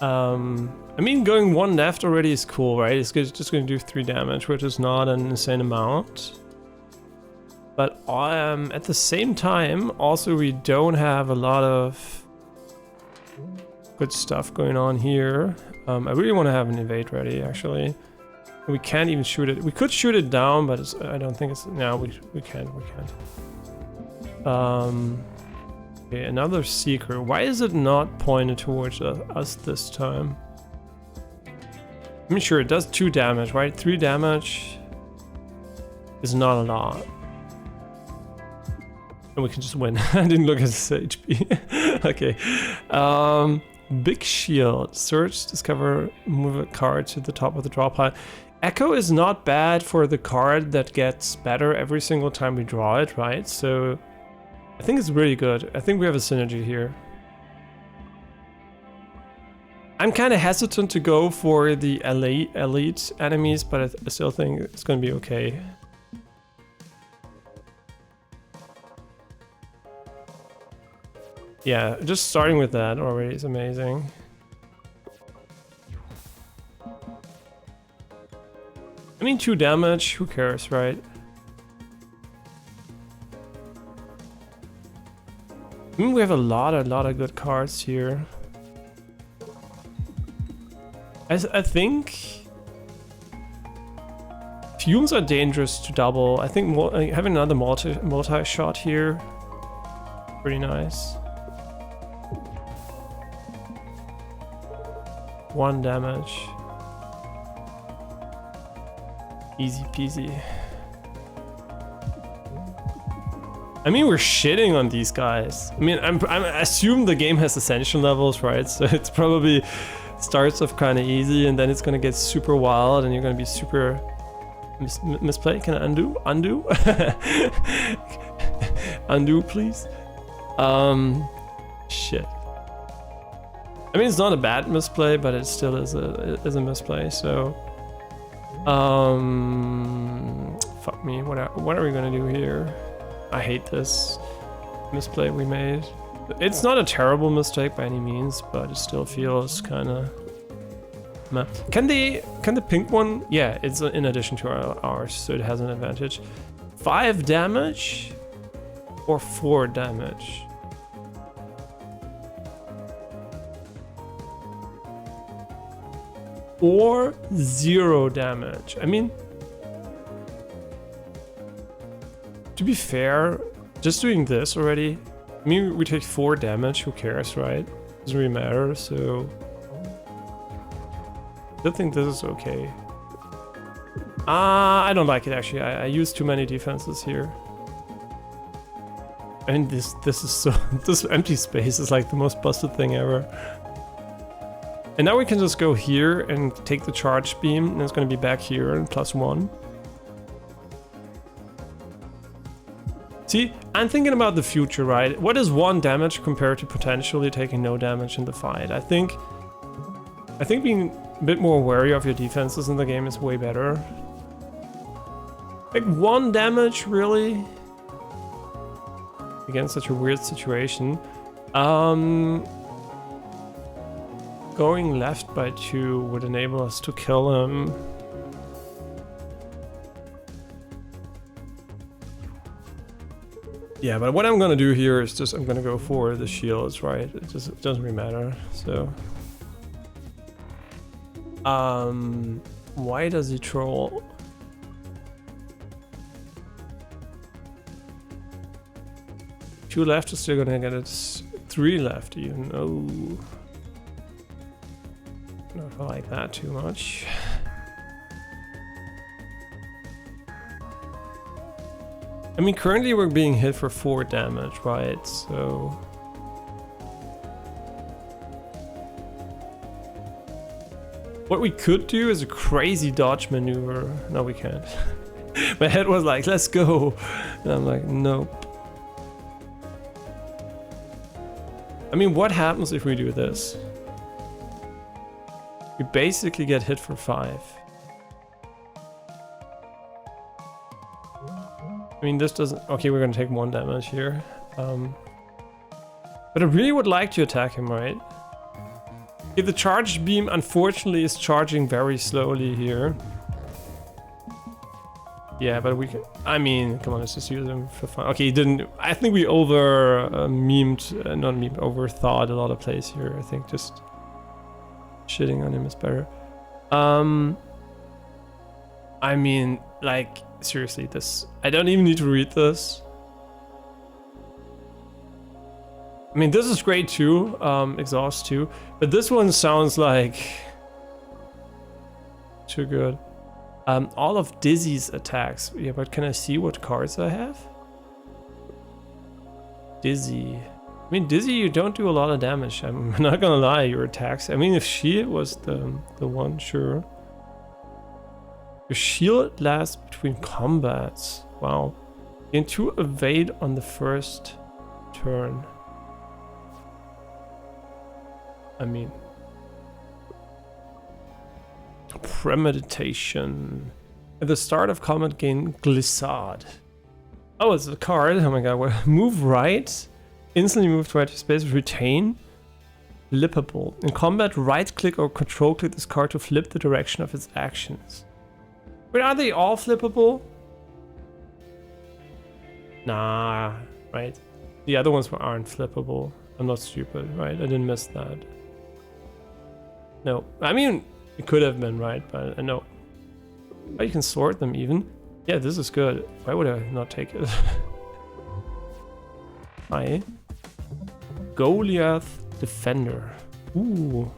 I mean, going 1 left already is cool, right? It's just going to do 3 damage, which is not an insane amount. But at the same time, also we don't have a lot of good stuff going on here. I really want to have an evade ready, actually. We can't even shoot it. We could shoot it down, but I don't think it's... No, we can't. Okay, another Seeker. Why is it not pointed towards us this time? I mean, sure, it does 2 damage, right? 3 damage is not a lot. And we can just win. I didn't look at his HP. Okay. Big shield. Search, discover, move a card to the top of the draw pile. Echo is not bad for the card that gets better every single time we draw it, right? So I think it's really good. I think we have a synergy here. I'm kind of hesitant to go for the elite enemies, but I still think it's going to be okay. Yeah, just starting with that already is amazing. I mean, 2 damage, who cares, right? I mean, we have a lot of good cards here. I think fumes are dangerous to double. I think having another multi-shot here, pretty nice. 1 damage. Easy peasy. I mean, we're shitting on these guys. I mean, I assume the game has ascension levels, right? So it's probably starts off kind of easy, and then it's gonna get super wild, and you're gonna be super misplay. Can I undo? Undo? Undo, please. Shit. I mean, it's not a bad misplay, but it still is a misplay. So, fuck me. What are we gonna do here? I hate this misplay we made. It's not a terrible mistake by any means, but it still feels kind of meh. Can the pink one? Yeah, it's in addition to ours, so it has an advantage. 5 damage or 4 damage? Or 0 damage. I mean, to be fair, just doing this already, I mean, we take 4 damage, who cares, right? Doesn't really matter, so I think this is okay. I don't like it actually. I use too many defenses here. I mean, this is so this empty space is like the most busted thing ever. And now we can just go here and take the charge beam, and it's going to be back here and +1. See, I'm thinking about the future, right? What is 1 damage compared to potentially taking no damage in the fight? I think being a bit more wary of your defenses in the game is way better. Like 1 damage, really? Again, such a weird situation. Going left by 2 would enable us to kill him. Yeah, but what I'm gonna do here is just I'm gonna go for the shields, right? It doesn't really matter. So, why does he troll? Two left is still gonna get it. 3 left even. Oh. I don't know if I like that too much. I mean, currently we're being hit for 4 damage, right? So what we could do is a crazy dodge maneuver. No, we can't. My head was like, let's go. And I'm like, nope. I mean, what happens if we do this? We basically get hit for 5. I mean, this doesn't... Okay, we're gonna take 1 damage here. But I really would like to attack him, right? Okay, the charge beam, unfortunately, is charging very slowly here. Yeah, but we can... I mean, come on, let's just use him for fun. Okay, he didn't... I think we overthought a lot of plays here. I think just shitting on him is better. I mean, like... Seriously, this... I don't even need to read this. I mean, this is great too, exhaust too, but this one sounds like... too good. All of Dizzy's attacks. Yeah, but can I see what cards I have? Dizzy. I mean, Dizzy, you don't do a lot of damage. I'm not gonna lie, your attacks. I mean, if Shield was the one, sure. Your shield lasts between combats. Wow. Gain 2 evade on the first turn. I mean, premeditation. At the start of combat, gain glissade. Oh, it's a card. Oh my god. What? Move right. Instantly move to right space. Retain. Flippable. In combat, right click or control click this card to flip the direction of its actions. Wait, are they all flippable? Nah, right? The other ones aren't flippable. I'm not stupid, right? I didn't miss that. No, I mean, it could have been, right? But no. Oh, you can sort them even. Yeah, this is good. Why would I not take it? Hi. Goliath Defender. Ooh.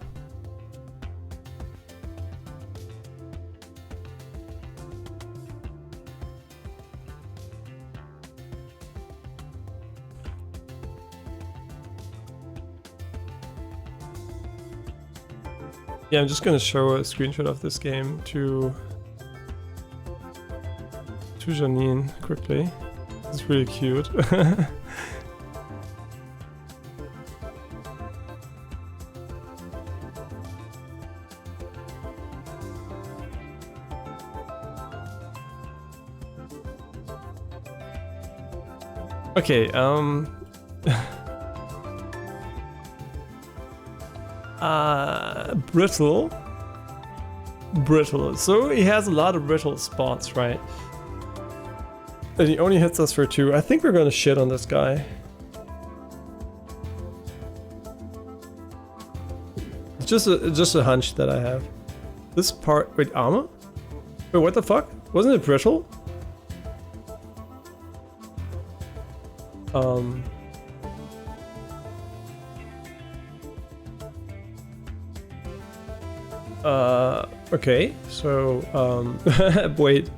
Yeah, I'm just gonna show a screenshot of this game to Janine quickly. It's really cute. Okay, brittle. So he has a lot of brittle spots, right? And he only hits us for 2. I think we're gonna shit on this guy. It's just a hunch that I have. This part, wait, armor? Wait, what the fuck? Wasn't it brittle? Okay, so, wait,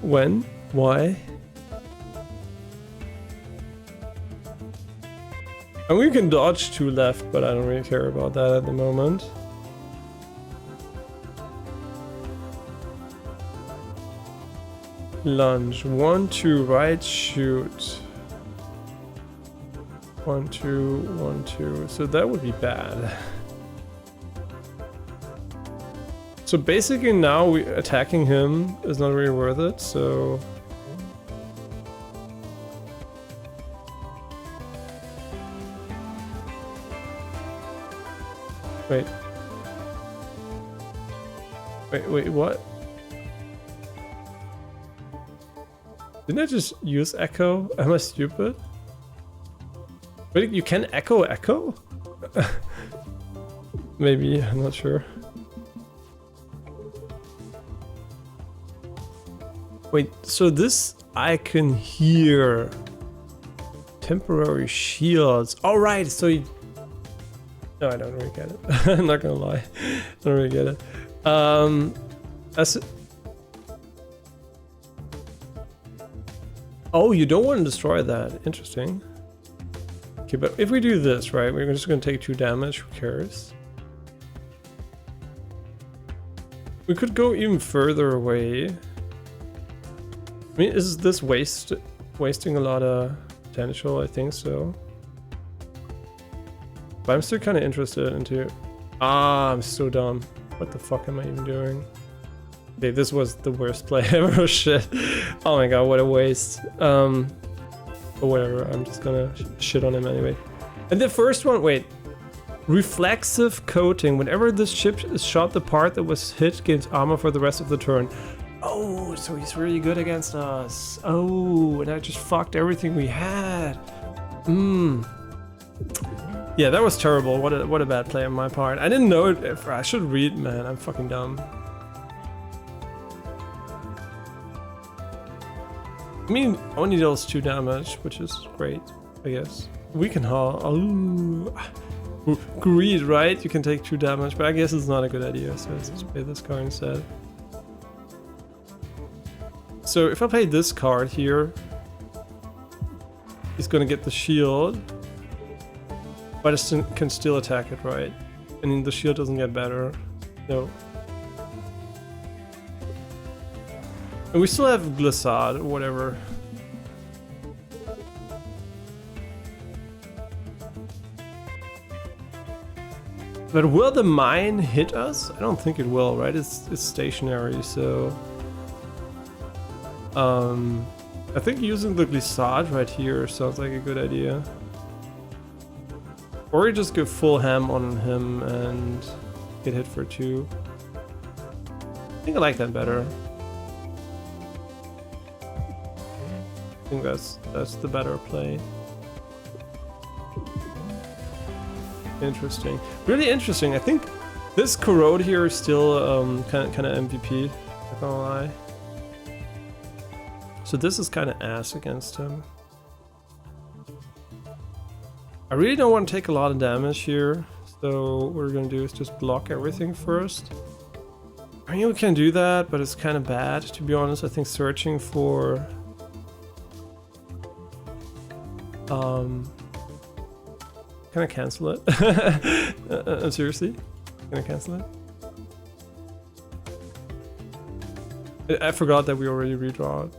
when? Why? And we can dodge 2 left, but I don't really care about that at the moment. Lunge, 1, 2, right, shoot. 1, 2, 1, 2, so that would be bad. So basically now attacking him is not really worth it, so... Wait, what? Didn't I just use echo? Am I stupid? Wait, you can echo? Maybe, I'm not sure. Wait, so this I can hear. Temporary shields. Alright, so you... No, I don't really get it. I'm not gonna lie. I don't really get it. Oh, you don't want to destroy that. Interesting. Okay, but if we do this, right, we're just gonna take 2 damage. Who cares? We could go even further away. I mean, is this wasting a lot of potential? I think so. But I'm still kind of interested into... Ah, I'm so dumb. What the fuck am I even doing? Okay, this was the worst play ever. Shit. Oh my god, what a waste. But whatever, I'm just gonna shit on him anyway. And the first one, wait. Reflexive coating. Whenever this ship is shot, the part that was hit gains armor for the rest of the turn. Oh, so he's really good against us. Oh, and I just fucked everything we had. Yeah, that was terrible. What a bad play on my part. I didn't know it. I should read, man. I'm fucking dumb. I mean, only deals 2 damage, which is great, I guess. We can haul. Oh, greed, right? You can take 2 damage, but I guess it's not a good idea. So let's just play this card instead. So if I play this card here, He's gonna get the shield, but it can still attack it, right? And the shield doesn't get better. No. And we still have Glissade or whatever. But will the mine hit us? I don't think it will, right? It's stationary, so... I think using the Glissade right here sounds like a good idea. Or you just go full ham on him and get hit for 2. I think I like that better. I think that's the better play. Interesting, really interesting. I think this Corrode here is still kind of MVP. Not gonna lie. So this is kind of ass against him. I really don't want to take a lot of damage here, so what we're gonna do is just block everything first. I mean, we can do that, but it's kind of bad, to be honest. I think searching for can I cancel it? Seriously? Can I cancel it? I forgot that we already redraw it.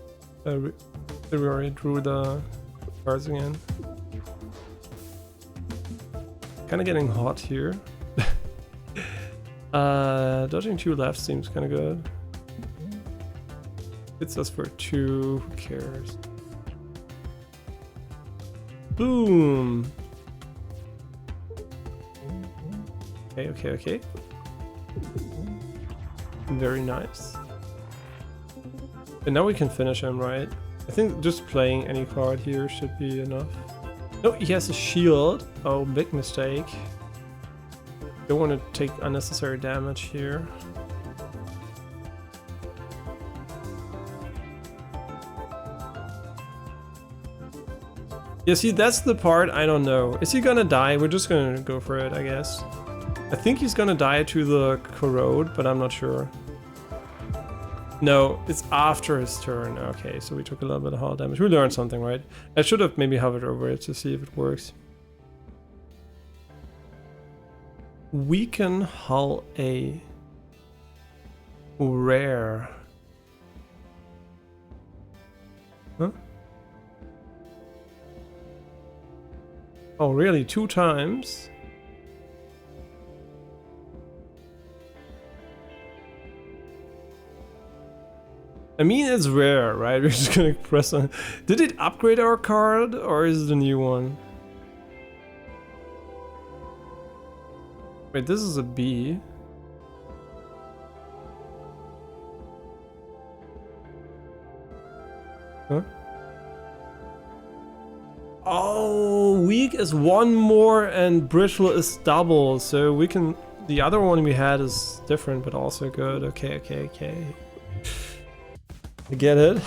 That we already drew the cards again. Kinda getting hot here. Dodging 2 left seems kinda good. Hits us for 2, who cares? Boom! Okay. Very nice. And now we can finish him, right? I think just playing any card here should be enough. No, he has a shield. Oh, big mistake. Don't want to take unnecessary damage here. Yeah, see, that's the part I don't know. Is he gonna die? We're just gonna go for it, I guess. I think he's gonna die to the Corrode, but I'm not sure. No, it's after his turn. Okay, so we took a little bit of hull damage. We learned something, right? I should have maybe hovered over it to see if it works. Weaken hull A. Rare. Huh? Oh, really? 2 times? I mean, it's rare, right? We're just gonna press on. Did it upgrade our card, or is it a new one? Wait, this is a B. Huh? Oh, weak is 1 more and brittle is double, so we can... The other one we had is different, but also good. Okay. I get it.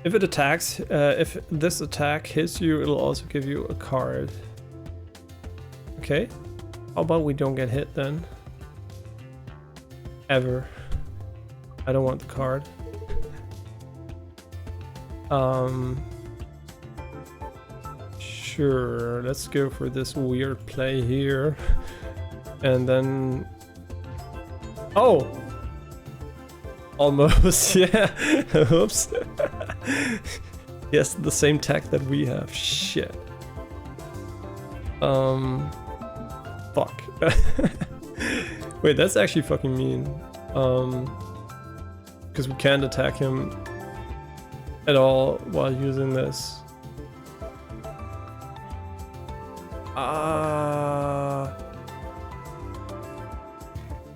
If it attacks, if this attack hits you, it'll also give you a card. Okay. How about we don't get hit then? Ever. I don't want the card. Sure, let's go for this weird play here. And then... Oh! Almost, yeah. Oops. Yes, the same tech that we have. Shit. Fuck. Wait, that's actually fucking mean. Because we can't attack him at all while using this.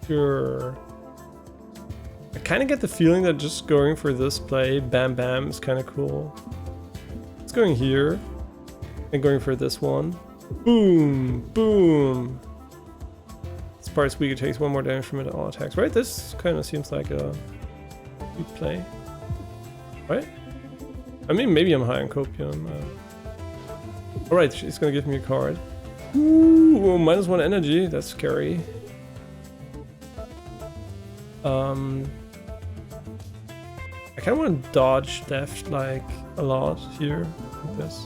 Sure. I kind of get the feeling that just going for this play, bam bam, is kind of cool. It's going here and going for this one. Boom, boom. This part's weak, it takes 1 more damage from it at all attacks. Right, this kind of seems like a good play. Right? I mean, maybe I'm high on copium. Alright, she's gonna give me a card. Ooh, -1 energy, that's scary. I kind of want to dodge theft, like, a lot here, like this.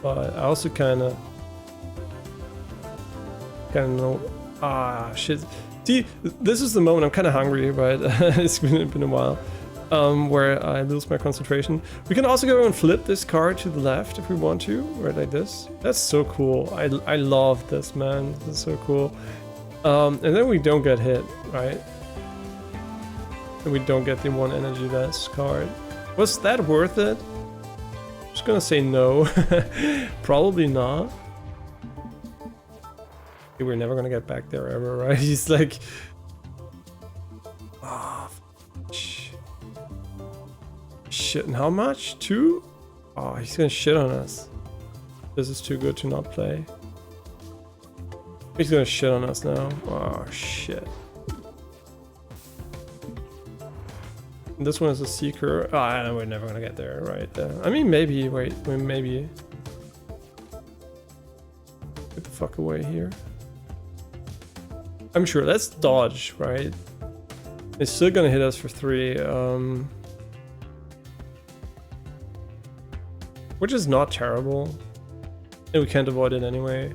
But I also kind of know. Ah, shit. See, this is the moment I'm kind of hungry, right? It's been a while. Where I lose my concentration. We can also go and flip this card to the left if we want to, right, like this. That's so cool. I love this, man. This is so cool. And then we don't get hit, right? And we don't get the 1 energy less card. Was that worth it? I'm just gonna say no. Probably not. We're never gonna get back there ever, right? He's like... Oh, shit, and how much? 2? Oh, he's gonna shit on us. This is too good to not play. He's gonna shit on us now. Oh, shit. And this one is a seeker. Ah, we're never gonna get there, right? I mean, maybe. Wait, maybe. Get the fuck away here. I'm sure. Let's dodge, right? It's still gonna hit us for 3. Which is not terrible. And we can't avoid it anyway.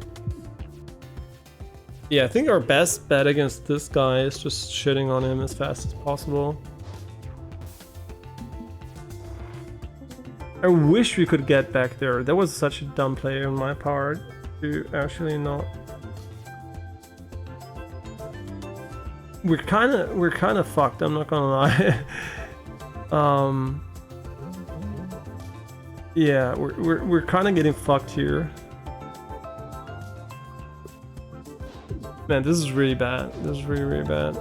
Yeah, I think our best bet against this guy is just shitting on him as fast as possible. I wish we could get back there. That was such a dumb play on my part to actually not. We're kind of fucked. I'm not gonna lie. Yeah, we're kind of getting fucked here. Man, this is really bad. This is really, really bad.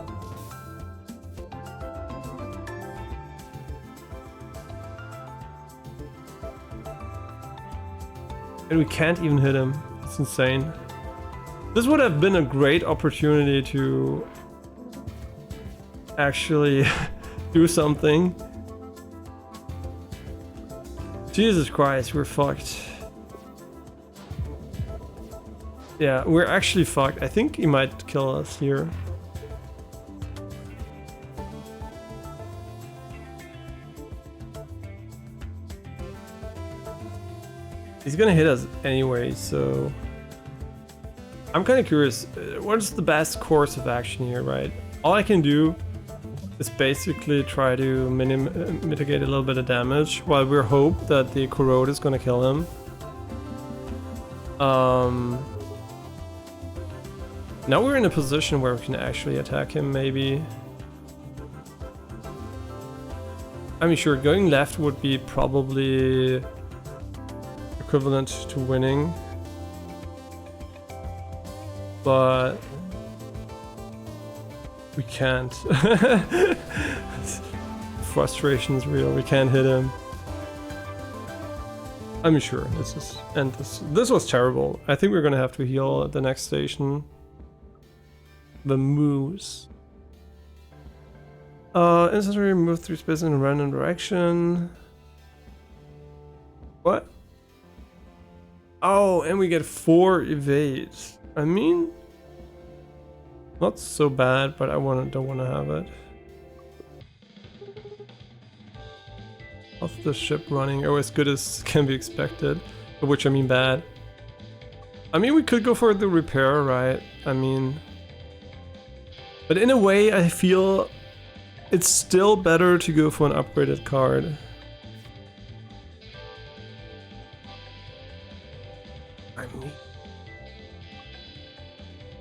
And we can't even hit him. It's insane. This would have been a great opportunity to actually do something. Jesus Christ, we're fucked. Yeah, we're actually fucked. I think he might kill us here. He's gonna hit us anyway, so... I'm kind of curious, what's the best course of action here, right? All I can do is basically try to mitigate a little bit of damage while we hope that the corrode is gonna kill him. Now we're in a position where we can actually attack him, maybe. I mean, sure, going left would be probably equivalent to winning. But we can't. Frustration's real. We can't hit him. I'm sure this is, and this was terrible. I think we're gonna have to heal at the next station. The moose. Instantly move through space in a random direction. What? Oh, and we get 4 evades. I mean, not so bad, but I don't want to have it. How's the ship running? Oh, as good as can be expected, by which I mean bad. I mean, we could go for the repair, right? I mean, but in a way, I feel it's still better to go for an upgraded card. I mean,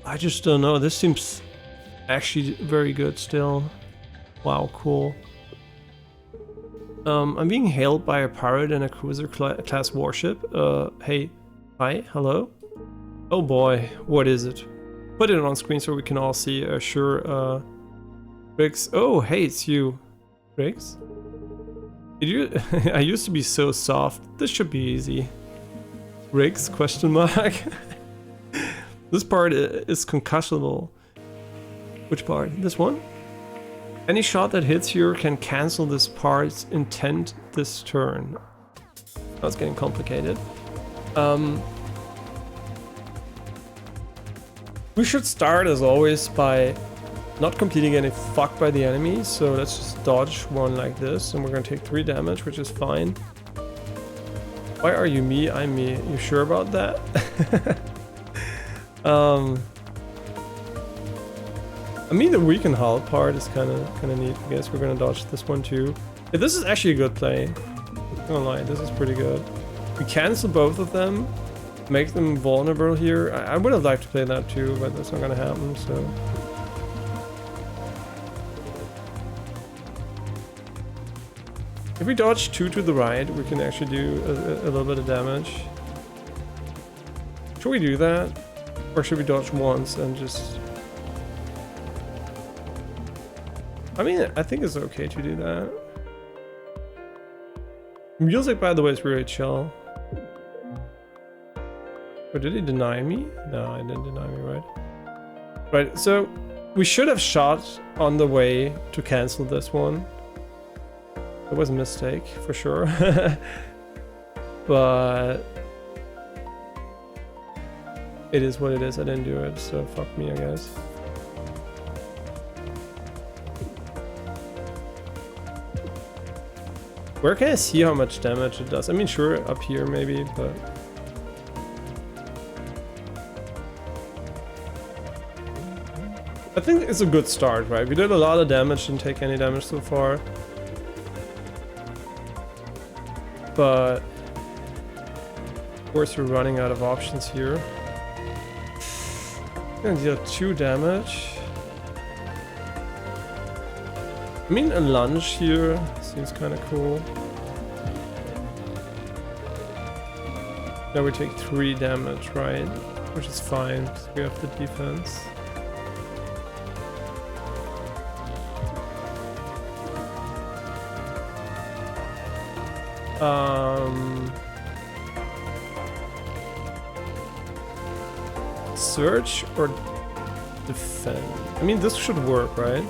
I just don't know. This seems actually very good still. Wow, cool. I'm being hailed by a pirate and a cruiser class warship. Hey, hi, hello? Oh boy, what is it? Put it on screen so we can all see. Sure, Riggs. Oh, hey, it's you. Riggs? Did you? I used to be so soft. This should be easy. Riggs? Question mark. This part is concussionable. Which part? This one? Any shot that hits here can cancel this part's intent this turn. That's getting complicated. We should start as always by not completely getting fucked by the enemy, so let's just dodge one like this, and we're gonna take 3 damage, which is fine. Why are you me? I'm me. You sure about that? I mean, the weaken hull part is kind of neat. I guess we're gonna dodge this one too. Yeah, this is actually a good play. Not gonna lie, this is pretty good. We cancel both of them, make them vulnerable here. I would have liked to play that too, but that's not gonna happen. So. If we dodge 2 to the right, we can actually do a little bit of damage. Should we do that? Or should we dodge once and just... I mean, I think it's okay to do that. Music, by the way, is really chill. But did he deny me? No, I didn't deny me, right? Right, so we should have shot on the way to cancel this one. It was a mistake, for sure. But... it is what it is, I didn't do it, so fuck me, I guess. Where can I see how much damage it does? I mean, sure, up here maybe, but... I think it's a good start, right? We did a lot of damage, didn't take any damage so far. But... of course, we're running out of options here. I'm gonna deal 2 damage. I mean, a lunge here seems kind of cool. Now we take 3 damage, right? Which is fine, because we have the defense. Search or defend? I mean, this should work, right?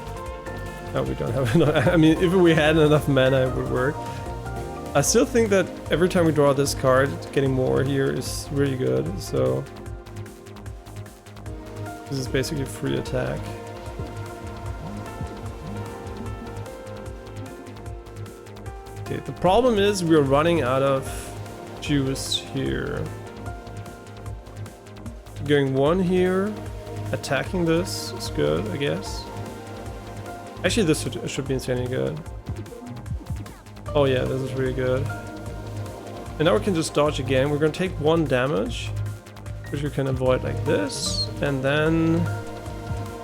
No, we don't have enough. I mean, if we had enough mana, it would work. I still think that every time we draw this card, getting more here is really good, so... this is basically free attack. Okay, the problem is we're running out of juice here. Going 1 here, attacking this is good, I guess. Actually, this should be insanely good. Oh yeah, this is really good. And now we can just dodge again. We're gonna take 1 damage, which we can avoid like this, and then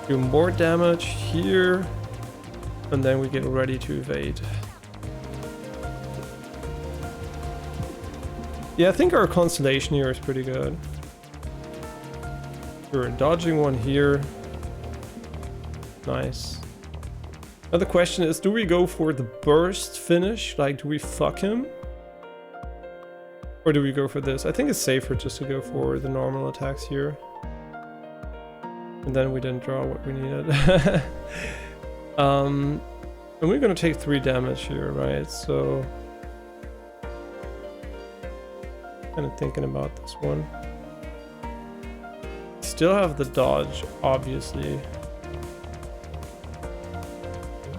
do more damage here, and then we get ready to evade. Yeah, I think our constellation here is pretty good. We're dodging 1 here. Nice. Now the question is, do we go for the burst finish? Like, do we fuck him? Or do we go for this? I think it's safer just to go for the normal attacks here. And then we didn't draw what we needed. And we're gonna take 3 damage here, right? So... kind of thinking about this one. Still have the dodge, obviously.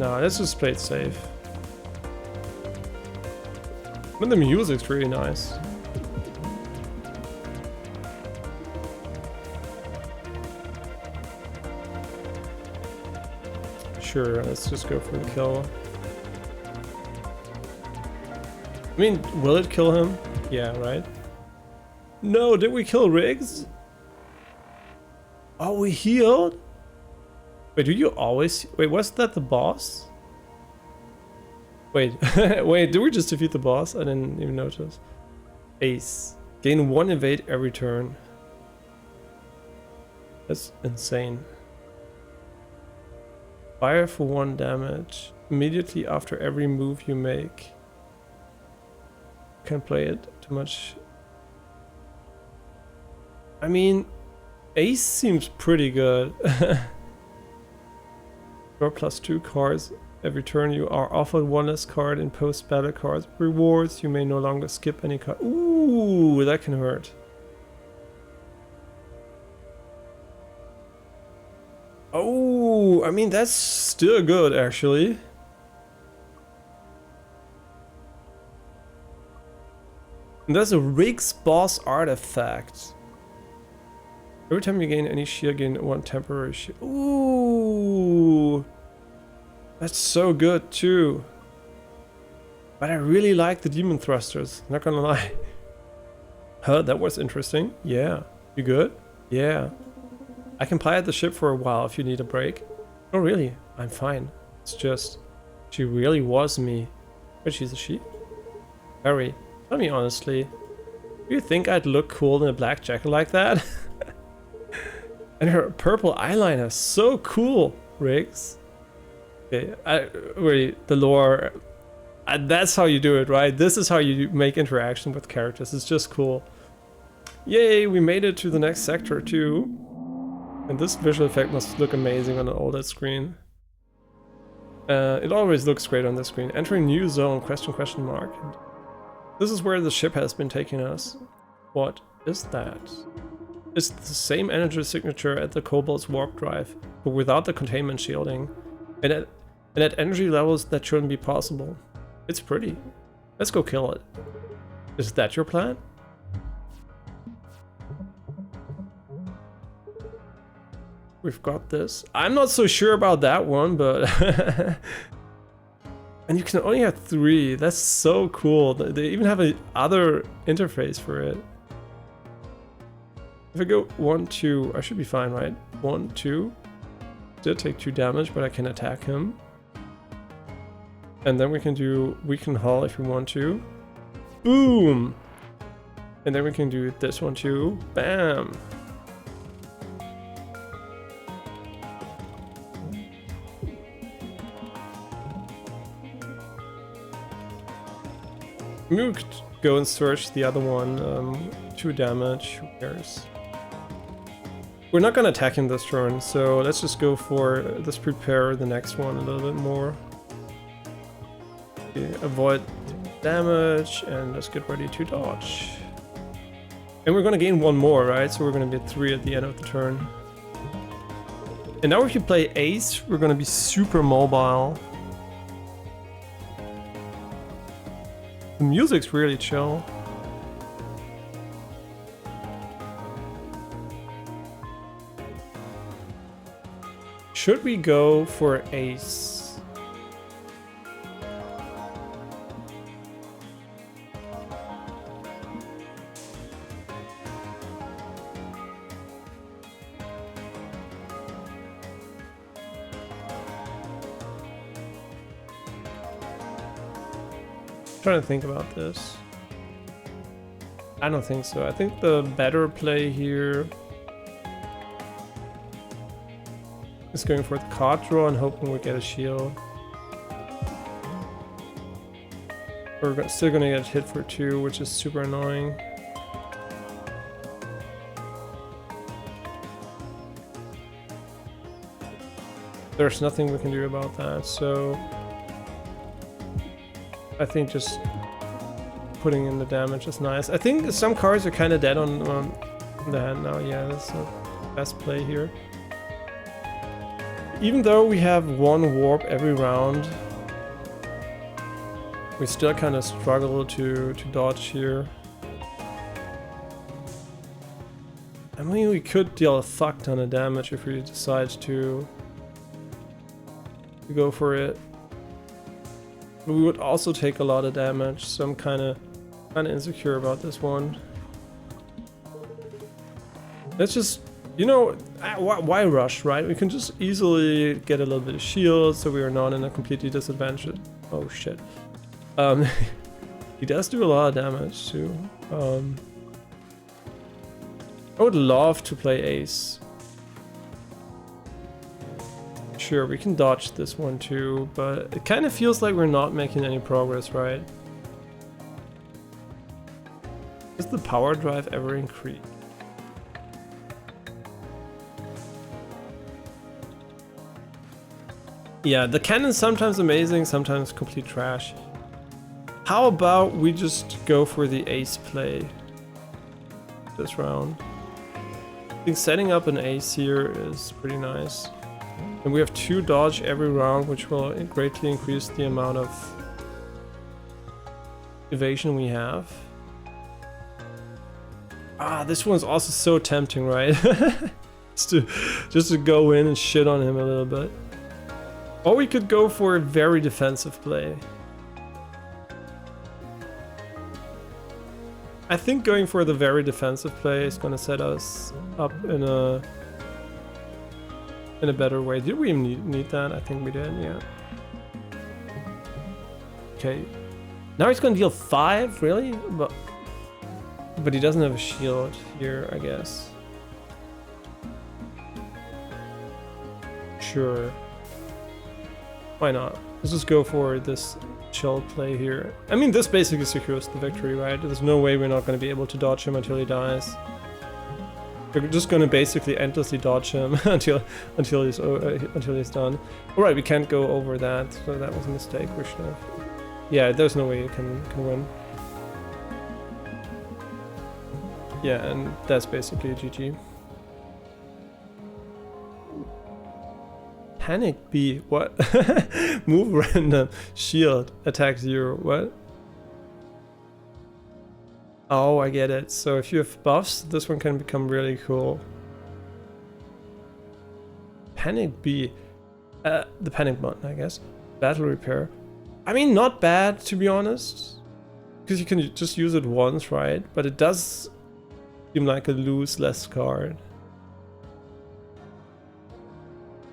Nah, let's just play it safe. But the music's really nice. Sure, let's just go for the kill. I mean, will it kill him? Yeah, right? No, did we kill Riggs? Oh, we healed? Wait, do you always... wait, was that the boss? Wait, wait, did we just defeat the boss? I didn't even notice. Ace. Gain 1 evade every turn. That's insane. Fire for 1 damage. Immediately after every move you make. Can't play it too much. I mean... Ace seems pretty good. Draw +2 cards. Every turn you are offered 1 less card in post-battle cards. Rewards, you may no longer skip any card. Ooh, that can hurt. Oh, I mean, that's still good, actually. And there's a Riggs boss artifact. Every time you gain any shield, gain one temporary shield. Ooh! That's so good, too. But I really like the demon thrusters, not gonna lie. Huh, that was interesting. Yeah. You good? Yeah. I can play at the ship for a while if you need a break. Oh, really? I'm fine. It's just... she really was me. But she's a she? Very. Tell me honestly. Do you think I'd look cool in a black jacket like that? And her purple eyeliner. So cool, Riggs. Okay, really, the lore... that's how you do it, right? This is how you make interaction with characters. It's just cool. Yay, we made it to the next sector too. And this visual effect must look amazing on an OLED screen. It always looks great on the screen. Entering new zone, question mark. This is where the ship has been taking us. What is that? It's the same energy signature at the Cobalt's warp drive, but without the containment shielding. And at energy levels that shouldn't be possible. It's pretty. Let's go kill it. Is that your plan? We've got this. I'm not so sure about that one, but... And you can only have 3. That's so cool. They even have a other interface for it. If I go 1, 2, I should be fine, right? 1, 2. Did take 2 damage, but I can attack him. And then we can do weaken hull if we want to. Boom! And then we can do this one too. Bam! Maybe we could go and search the other one. 2 damage, who cares? We're not gonna attack him this turn, so let's just go for, let's prepare the next one a little bit more. Okay, avoid damage, and let's get ready to dodge. And we're gonna gain 1 more, right? So we're gonna be at 3 at the end of the turn. And now if you play Ace, we're gonna be super mobile. The music's really chill. Should we go for Ace? Trying to think about this. I don't think so. I think the better play here is going for the card draw and hoping we get a shield. We're still gonna get hit for 2, which is super annoying. There's nothing we can do about that, so I think just putting in the damage is nice. I think some cards are kind of dead on the hand now. Yeah, that's the best play here. Even though we have 1 warp every round, we still kind of struggle to dodge here. I mean, we could deal a fuck ton of damage if we decide to go for it. We would also take a lot of damage, so I'm kind of insecure about this one. Let's just, you know, why rush, right? We can just easily get a little bit of shield, so we are not in a completely disadvantaged. Oh shit. He does do a lot of damage too. I would love to play Ace. Sure, we can dodge this one too, but it kind of feels like we're not making any progress, right? Does the power drive ever increase? Yeah, the cannon's sometimes amazing, sometimes complete trash. How about we just go for the Ace play this round? I think setting up an Ace here is pretty nice. And we have 2 dodge every round, which will greatly increase the amount of evasion we have. Ah, this one's also so tempting, right? just to go in and shit on him a little bit. Or we could go for a very defensive play. I think going for the very defensive play is gonna set us up in a better way. Did we even need that? I think we did, yeah. Okay. Now he's gonna deal 5, really? But he doesn't have a shield here, I guess. Sure. Why not? Let's just go for this chill play here. I mean, this basically secures the victory, right? There's no way we're not going to be able to dodge him until he dies. We're just going to basically endlessly dodge him until he's done. All right, we can't go over that, so that was a mistake. We should have. Yeah, there's no way you can win. Yeah, and that's basically GG. Panic B, what? Move random, shield, attack 0, what? Oh, I get it. So if you have buffs, this one can become really cool. Panic B, the panic button, I guess. Battle repair. I mean, not bad, to be honest. Because you can just use it once, right? But it does seem like a lose-less card.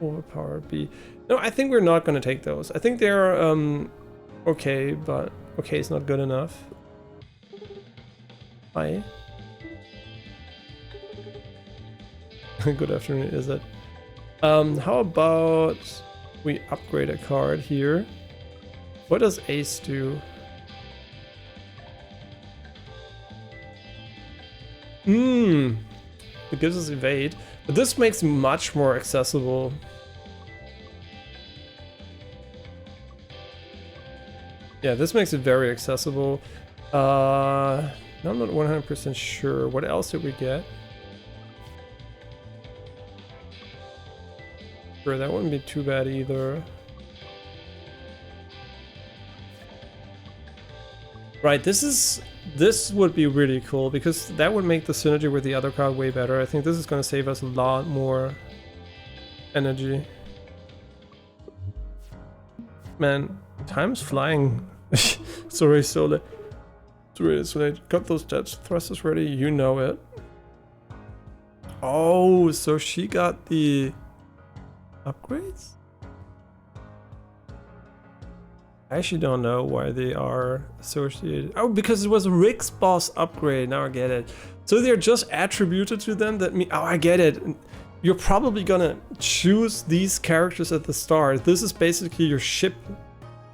Overpower B. No, I think we're not going to take those. I think they're okay, but okay is not good enough. Hi. Good afternoon, is it? How about we upgrade a card here? What does Ace do? It gives us evade, but this makes much more accessible. Yeah, this makes it very accessible. I'm not 100% sure. What else did we get? Sure, that wouldn't be too bad either. Right, this would be really cool because that would make the synergy with the other card way better. I think this is going to save us a lot more energy. Man, time's flying. Sorry, so late. So late. Got those jet thrusters ready, you know it. Oh, so she got the upgrades? I actually don't know why they are associated. Oh, because it was a Rick's boss upgrade. Now I get it. So they're just attributed to them. That mean, oh, I get it. You're probably gonna choose these characters at the start. This is basically your ship.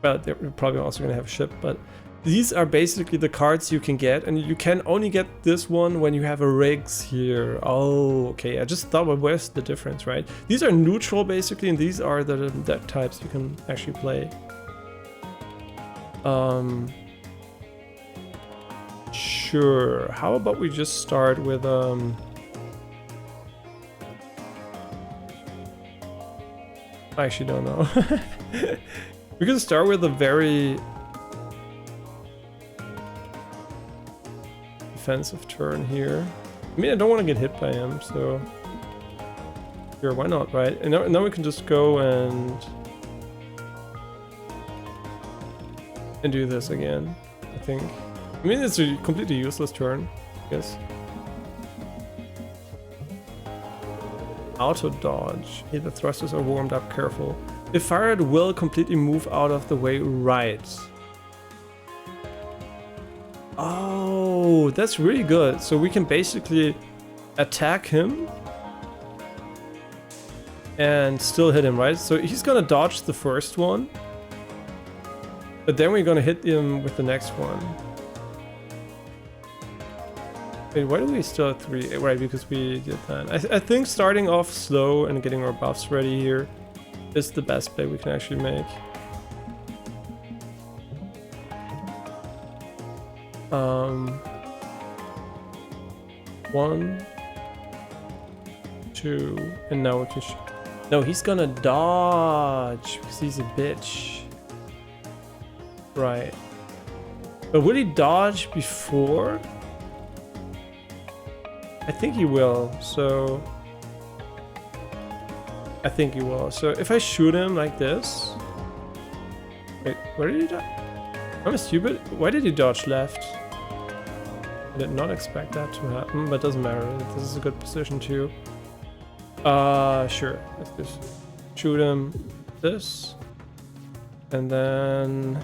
Well, they're probably also gonna have a ship, but these are basically the cards you can get, and you can only get this one when you have a Riggs here. Oh, okay. I just thought, well, where's the difference, right? These are neutral basically, and these are the deck types you can actually play. Sure. How about we just start with I actually don't know. We can start with a very defensive turn here. I mean, I don't want to get hit by him, so sure, why not, right? And now we can just go and do this again, I think. I mean, it's a completely useless turn, I guess. Auto dodge. Hey, the thrusters are warmed up, careful. If fired, will completely move out of the way, right. Oh, that's really good. So we can basically attack him and still hit him, right? So he's gonna dodge the first one, but then we're gonna hit him with the next one. Wait, why do we still have 3? Right, because we did that. I think starting off slow and getting our buffs ready here is the best play we can actually make. 1, 2, and now we can No, he's gonna dodge because he's a bitch. Right. But will he dodge before? I think he will, so... I think he will. So if I shoot him like this... Wait, where did he dodge? I'm stupid. Why did he dodge left? I did not expect that to happen, but doesn't matter. This is a good position too. Sure. Let's just shoot him this. And then...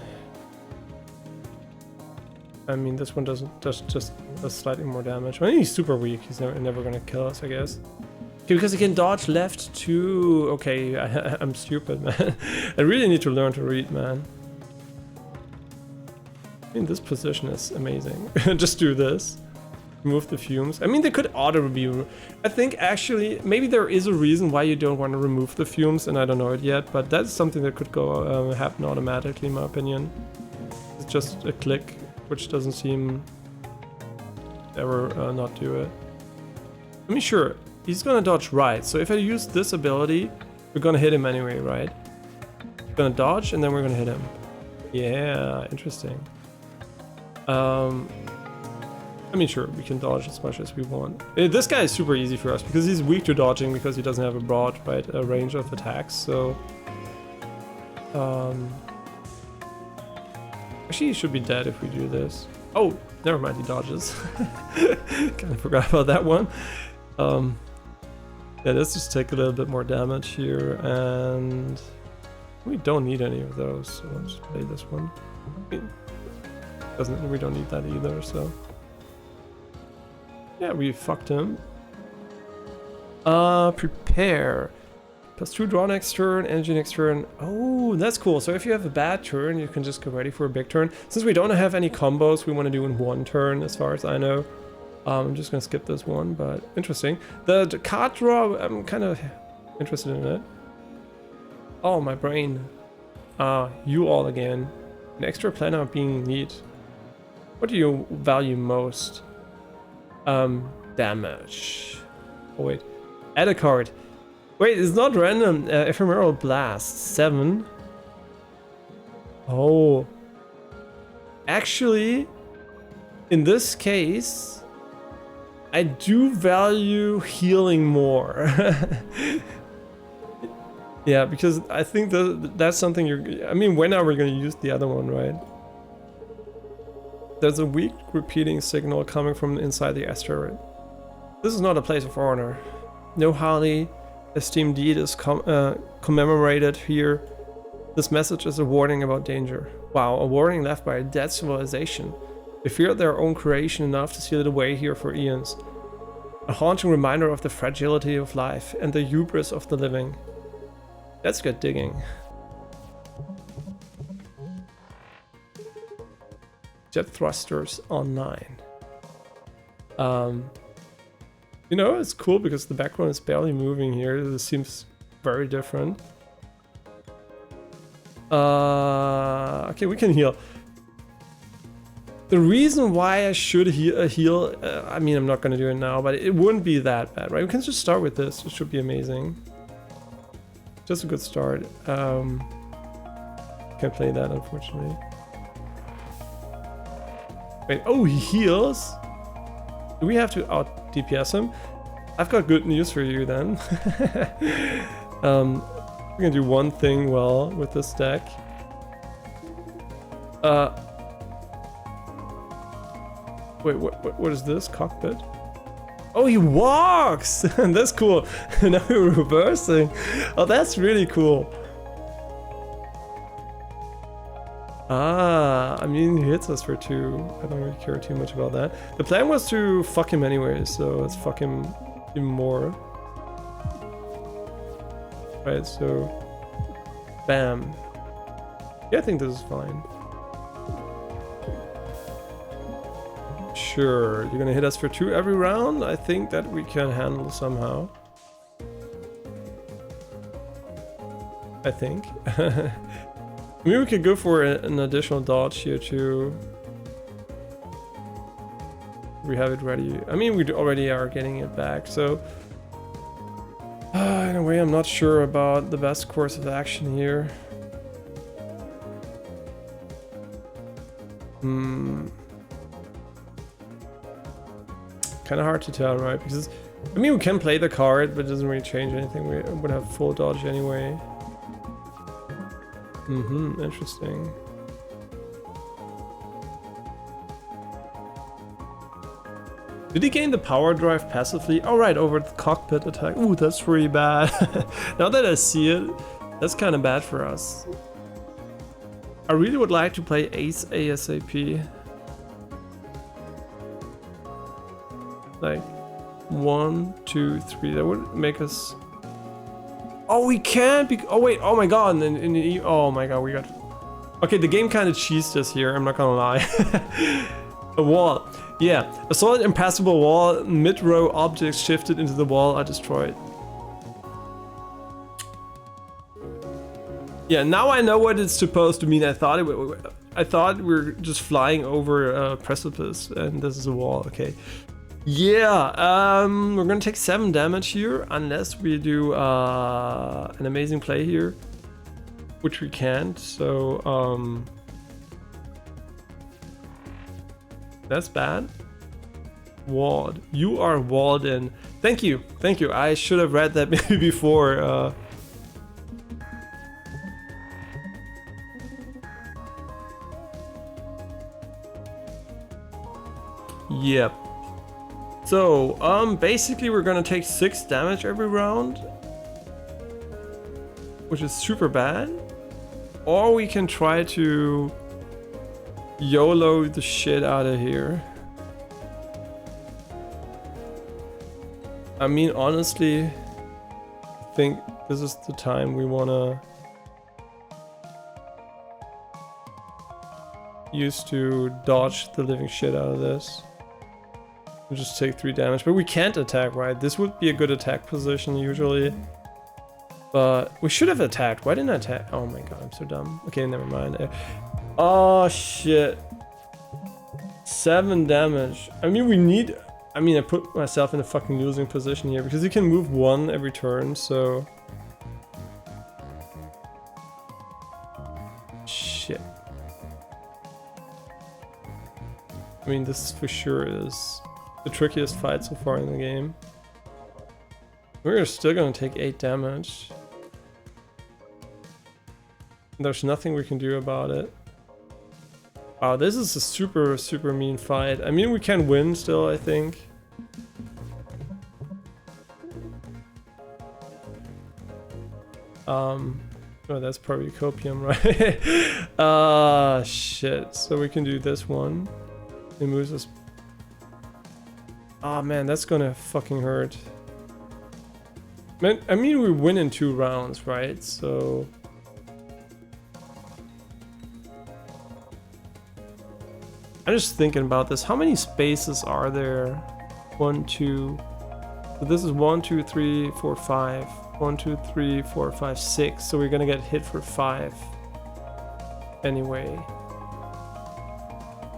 I mean, this one just does slightly more damage. I mean, he's super weak. He's never gonna kill us, I guess. Okay, because he can dodge left too. Okay, I'm stupid, man. I really need to learn to read, man. I mean, this position is amazing. Just do this. Remove the fumes. I mean, they could auto-review. I think, actually, maybe there is a reason why you don't want to remove the fumes, and I don't know it yet, but that's something that could go happen automatically, in my opinion. It's just a click, which doesn't seem ever not do it. I mean, sure, he's gonna dodge right, so if I use this ability, we're gonna hit him anyway, right? We're gonna dodge, and then we're gonna hit him. Yeah, interesting. I mean, sure, we can dodge as much as we want. This guy is super easy for us because he's weak to dodging because he doesn't have a broad range of attacks. So, actually, he should be dead if we do this. Oh, never mind, he dodges. Kind of forgot about that one. Yeah, let's just take a little bit more damage here, and we don't need any of those. So let's play this one. We don't need that either, so yeah, we fucked him. Prepare. +2 draw next turn, energy next turn. Oh, that's cool. So if you have a bad turn, you can just get ready for a big turn. Since we don't have any combos we want to do in one turn, as far as I know. I'm just gonna skip this one, but interesting. The card draw, I'm kind of interested in it. Oh, my brain. You all again. An extra planner being neat. What do you value most? Damage. Oh wait, add a card. Wait, it's not random. Ephemeral Blast, 7. Oh. Actually, in this case, I do value healing more. Yeah, because I think that's something I mean, when are we going to use the other one, right? There's a weak repeating signal coming from inside the asteroid. This is not a place of honor. No highly esteemed deed is commemorated here. This message is a warning about danger. Wow, a warning left by a dead civilization. They feared their own creation enough to seal it away here for eons. A haunting reminder of the fragility of life and the hubris of the living. Let's get digging. Jet thrusters on 9. You know, it's cool because the background is barely moving here. This seems very different. Okay, we can heal. The reason why I should heal, I mean, I'm not going to do it now, but it wouldn't be that bad, right? We can just start with this. It should be amazing. Just a good start. Can't play that, unfortunately. Wait, oh, he heals? Do we have to out DPS him? I've got good news for you then. We're gonna do one thing well with this deck. Wait, what is this? Cockpit? Oh, he walks! That's cool. Now we're reversing. Oh, that's really cool. I mean, he hits us for 2. I don't really care too much about that. The plan was to fuck him anyway, so let's fuck him even more. Right, so... Bam. Yeah, I think this is fine. Sure, you're gonna hit us for 2 every round? I think that we can handle somehow. I think. Maybe we could go for an additional dodge here too. We have it ready. I mean, we already are getting it back, so... in a way, I'm not sure about the best course of action here. Kind of hard to tell, right? Because, I mean, we can play the card, but it doesn't really change anything. We would have full dodge anyway. Interesting. Did he gain the power drive passively? Oh, right, over the cockpit attack. Ooh, that's really bad. Now that I see it, that's kind of bad for us. I really would like to play Ace ASAP. Like, 1, 2, 3. That would make us... Oh, we can't be... Oh, wait. Oh, my God. Oh, my God. We got... Okay, the game kind of cheesed us here. I'm not gonna lie. A wall. Yeah. A solid impassable wall. Mid-row objects shifted into the wall are destroyed. Yeah, now I know what it's supposed to mean. I thought we were just flying over a precipice, and this is a wall. Okay. Yeah, we're gonna take 7 damage here, unless we do an amazing play here, which we can't. So that's bad. Walled. You are walled in. Thank you. Thank you. I should have read that maybe before. Yep. So, basically we're gonna take 6 damage every round, which is super bad. Or we can try to YOLO the shit out of here. I mean, honestly, I think this is the time we wanna use to dodge the living shit out of this. We'll just take 3 damage, but we can't attack, right? This would be a good attack position usually. But we should have attacked. Why didn't I attack? Oh my god, I'm so dumb. Okay, never mind. Oh shit. 7 damage. I mean, we need... I mean, I put myself in a fucking losing position here because you can move 1 every turn, so... Shit. I mean, this for sure is the trickiest fight so far in the game. We're still gonna take 8 damage. There's nothing we can do about it. Wow, this is a super, super mean fight. I mean, we can win still, I think. Oh, that's probably copium, right? Shit. So we can do this one. It moves us. Oh man, that's gonna fucking hurt. Man, I mean, we win in 2 rounds, right? So... I'm just thinking about this. How many spaces are there? 1, 2... So this is 1, 2, 3, 4, 5. 1, 2, 3, 4, 5, 6. So we're gonna get hit for 5. Anyway.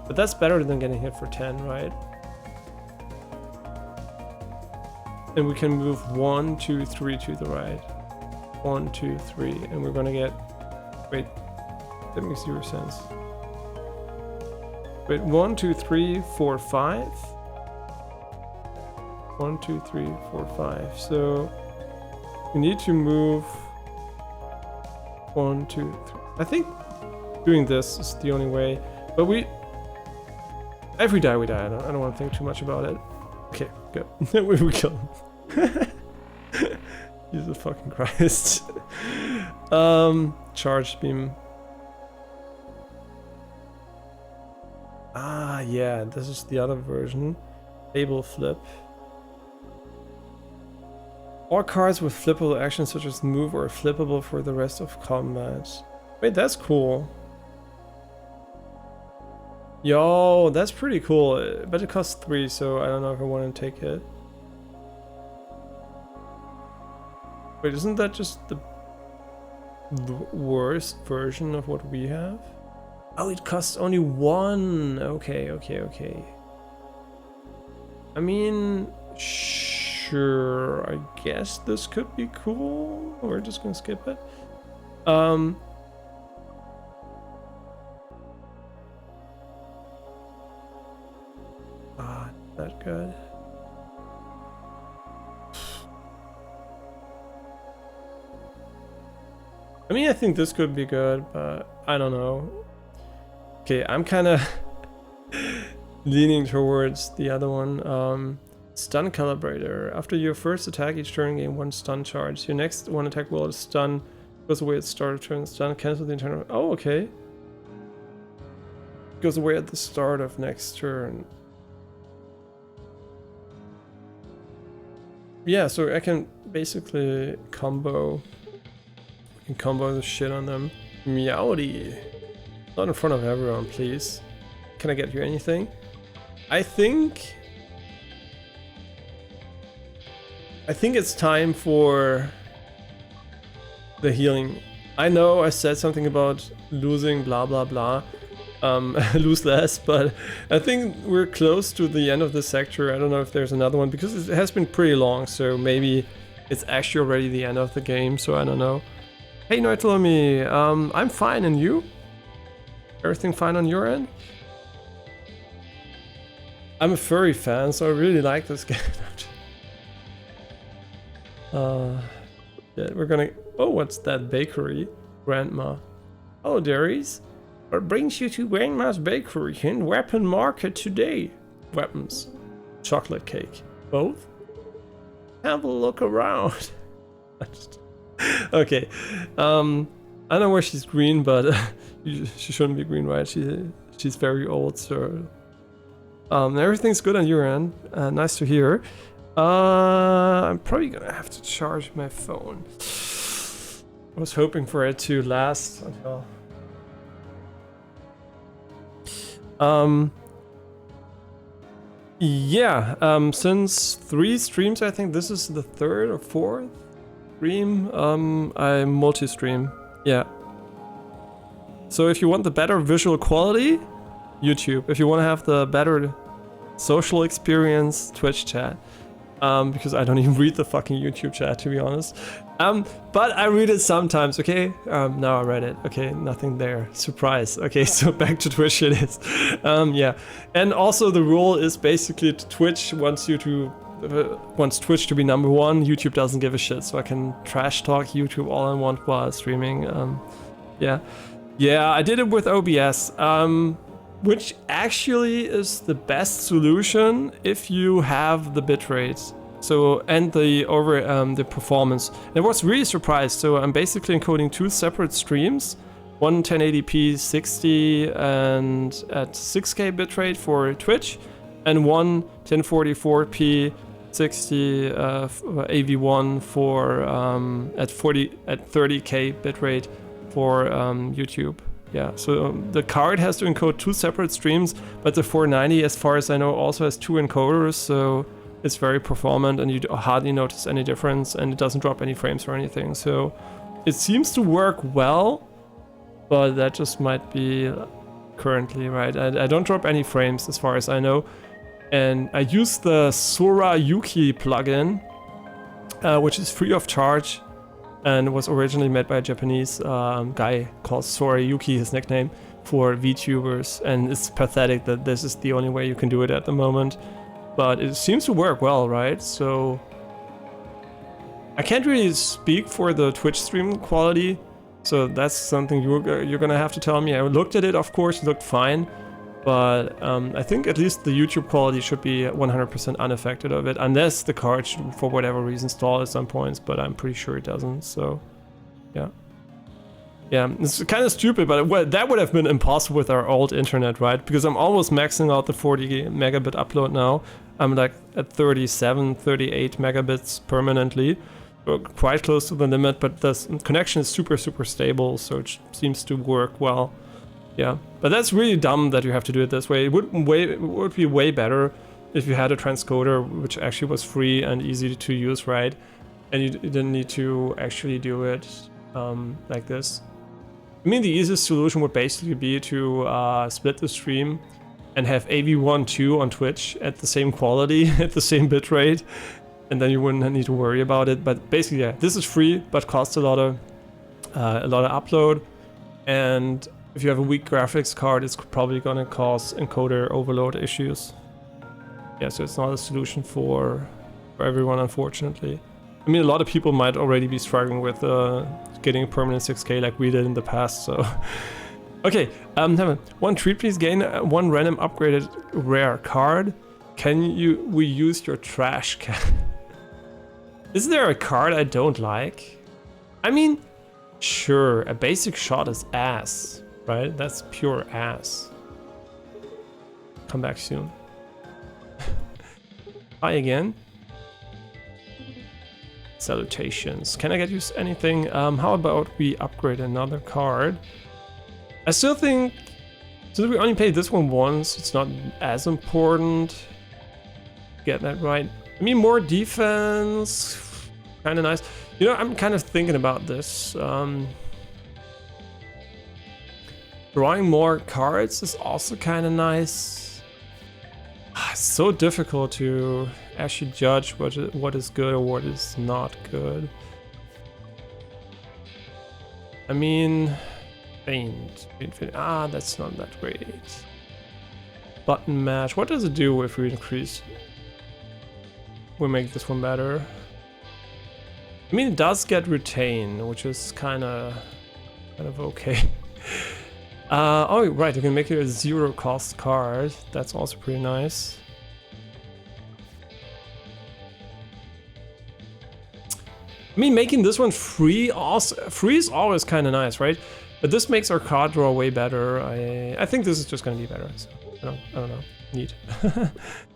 But that's better than getting hit for 10, right? And we can move 1, 2, 3 to the right. 1, 2, 3, and we're gonna get... Wait, that makes 0 sense. Wait, 1, 2, 3, 4, 5. 1, 2, 3, 4, 5. So we need to move 1, 2, 3. I think doing this is the only way. But if we die, we die. I don't want to think too much about it. Okay, good. We kill him. Jesus fucking Christ. Charge beam. Ah, yeah, this is the other version. Table flip. All cards with flippable actions such as move are flippable for the rest of combat. Wait, that's cool. Yo, that's pretty cool. But it costs 3, so I don't know if I want to take it. Wait, isn't that just the worst version of what we have? Oh, it costs only 1. Okay. I mean, sure. sure. I guess this could be cool. We're just gonna skip it. That good. I mean, I think this could be good, but I don't know. Okay, I'm kind of leaning towards the other one. Stun Calibrator. After your first attack, each turn gain 1 stun charge. Your next one attack will stun goes away at the start of turn. Stun cancel the internal. Oh, okay. Goes away at the start of next turn. Yeah, so I can basically combo. I can combo the shit on them. Meowdy. Not in front of everyone, please. Can I get you anything? I think it's time for the healing. I know I said something about losing blah blah blah. Lose less, but I think we're close to the end of the sector. I don't know if there's another one because it has been pretty long, so maybe it's actually already the end of the game, so I don't know. Hey Noitomi, I'm fine, and you? Everything fine on your end? I'm a furry fan, so I really like this game. Yeah, we're gonna... Oh, what's that bakery? Grandma. Oh, Dairies. What brings you to Grandma's Bakery in Weapon Market today? Weapons. Chocolate cake. Both? Have a look around. Okay. I don't know where she's green, but she shouldn't be green, right? She's very old, so... everything's good on your end. Nice to hear. I'm probably gonna have to charge my phone. I was hoping for it to last until... Yeah, since 3 streams, I think this is the 3rd or 4th stream, I multi-stream, yeah. So if you want the better visual quality, YouTube. If you want to have the better social experience, Twitch chat. Because I don't even read the fucking YouTube chat, to be honest. But I read it sometimes, okay? Now I read it. Okay, nothing there. Surprise. Okay, so back to Twitch it is. Yeah. And also the rule is basically Twitch wants Twitch to be #1. YouTube doesn't give a shit, so I can trash talk YouTube all I want while streaming. Yeah. Yeah, I did it with OBS. Which actually is the best solution if you have the bitrate. So, and the performance. I was really surprised. So I'm basically encoding 2 separate streams. One 1080p 60 and at 6K bitrate for Twitch, and one 1044p 60 AV1 for at 30K bitrate for YouTube. Yeah, so the card has to encode 2 separate streams, but the 490, as far as I know, also has 2 encoders, so it's very performant and you hardly notice any difference, and it doesn't drop any frames or anything. So it seems to work well, but that just might be currently, right? I don't drop any frames as far as I know, and I use the Sora Yuki plugin, which is free of charge. And was originally made by a Japanese guy called Sora Yuki, his nickname, for VTubers. And it's pathetic that this is the only way you can do it at the moment. But it seems to work well, right? So I can't really speak for the Twitch stream quality. So that's something you're gonna have to tell me. I looked at it, of course, it looked fine. But I think at least the YouTube quality should be 100% unaffected of it, unless the card should, for whatever reason, stall at some points, but I'm pretty sure it doesn't, so yeah. Yeah, it's kind of stupid, but that would have been impossible with our old internet, right? Because I'm almost maxing out the 40 megabit upload now. I'm like at 37, 38 megabits permanently. We're quite close to the limit, but the connection is super stable, so it seems to work well. Yeah, but that's really dumb that you have to do it this way. It would be way better if you had a transcoder which actually was free and easy to use, right? And you didn't need to actually do it like this. I mean, the easiest solution would basically be to split the stream and have AV1 2 on Twitch at the same quality, at the same bitrate, and then you wouldn't need to worry about it. But basically, yeah, this is free, but costs a lot of upload. And if you have a weak graphics card, it's probably gonna cause encoder overload issues. Yeah, so it's not a solution for everyone, unfortunately. I mean, a lot of people might already be struggling with getting a permanent 6K like we did in the past, so... Okay, one treat please, gain one random upgraded rare card. We use your trash can? Is there a card I don't like? I mean, sure, a basic shot is ass, right? That's pure ass. Come back soon. Hi again. Salutations. Can I get you anything? How about we upgrade another card? I still think, since we only played this one once, it's not as important. Get that right. I mean, more defense, kind of nice. You know, I'm kind of thinking about this. Drawing more cards is also kind of nice. It's so difficult to actually judge what is good or what is not good. I mean, faint. That's not that great. Button match. What does it do if we increase? We make this one better. I mean, it does get retain, which is kind of okay. Oh, right, you can make it a 0 cost card. That's also pretty nice. I mean, making this one free is always kind of nice, right? But this makes our card draw way better. I think this is just gonna be better. So I don't know. Neat.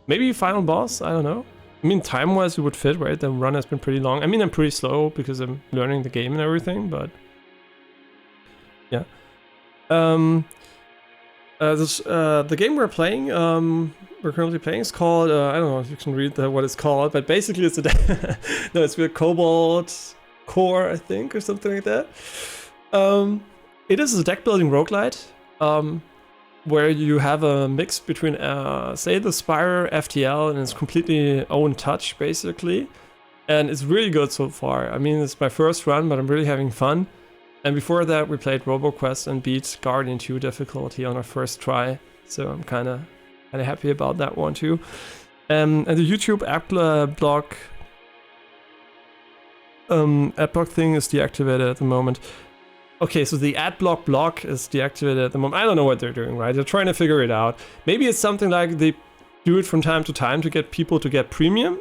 Maybe final boss. I don't know. I mean, time-wise, it would fit, right? The run has been pretty long. I mean, I'm pretty slow because I'm learning the game and everything, but yeah. The game we're playing, we're currently playing, is called, I don't know if you can read what it's called, but basically it's no, it's with Cobalt Core, I think, or something like that. It is a deck building roguelite, where you have a mix between, say, the Spire FTL and its completely own touch, basically. And it's really good so far. I mean, it's my first run, but I'm really having fun. And before that, we played Roboquest and beat Guardian 2 difficulty on our first try. So I'm kind of happy about that one too. And the YouTube ad block thing is deactivated at the moment. Okay, so the ad block is deactivated at the moment. I don't know what they're doing, right? They're trying to figure it out. Maybe it's something like they do it from time to time to get people to get premium.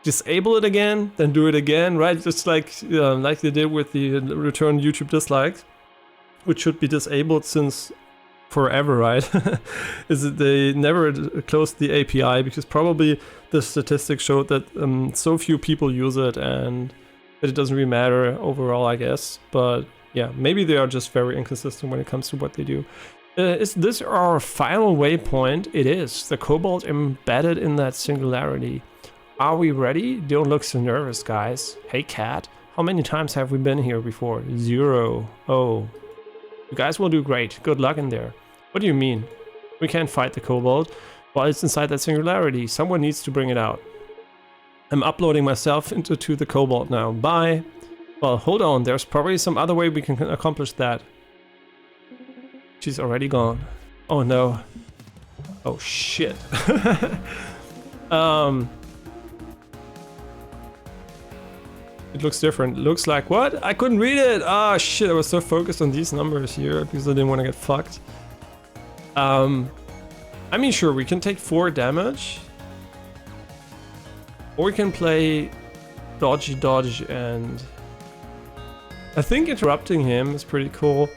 Disable it again, then do it again, right? Just like they did with the return YouTube dislikes, which should be disabled since forever, right? Is that they never closed the API because probably the statistics showed that so few people use it and that it doesn't really matter overall, I guess. But yeah, maybe they are just very inconsistent when it comes to what they do. Is this our final waypoint? It is. The Cobalt embedded in that singularity. Are we ready? Don't look so nervous, guys. Hey, cat. How many times have we been here before? 0. Oh. You guys will do great. Good luck in there. What do you mean? We can't fight the Cobalt while it's inside that singularity. Someone needs to bring it out. I'm uploading myself into the Cobalt now. Bye. Well, hold on. There's probably some other way we can accomplish that. She's already gone. Oh, no. Oh, shit. It looks different. It looks like what? I couldn't read it! Ah, shit, I was so focused on these numbers here because I didn't want to get fucked. I mean, sure, we can take 4 damage. Or we can play dodge, and I think interrupting him is pretty cool.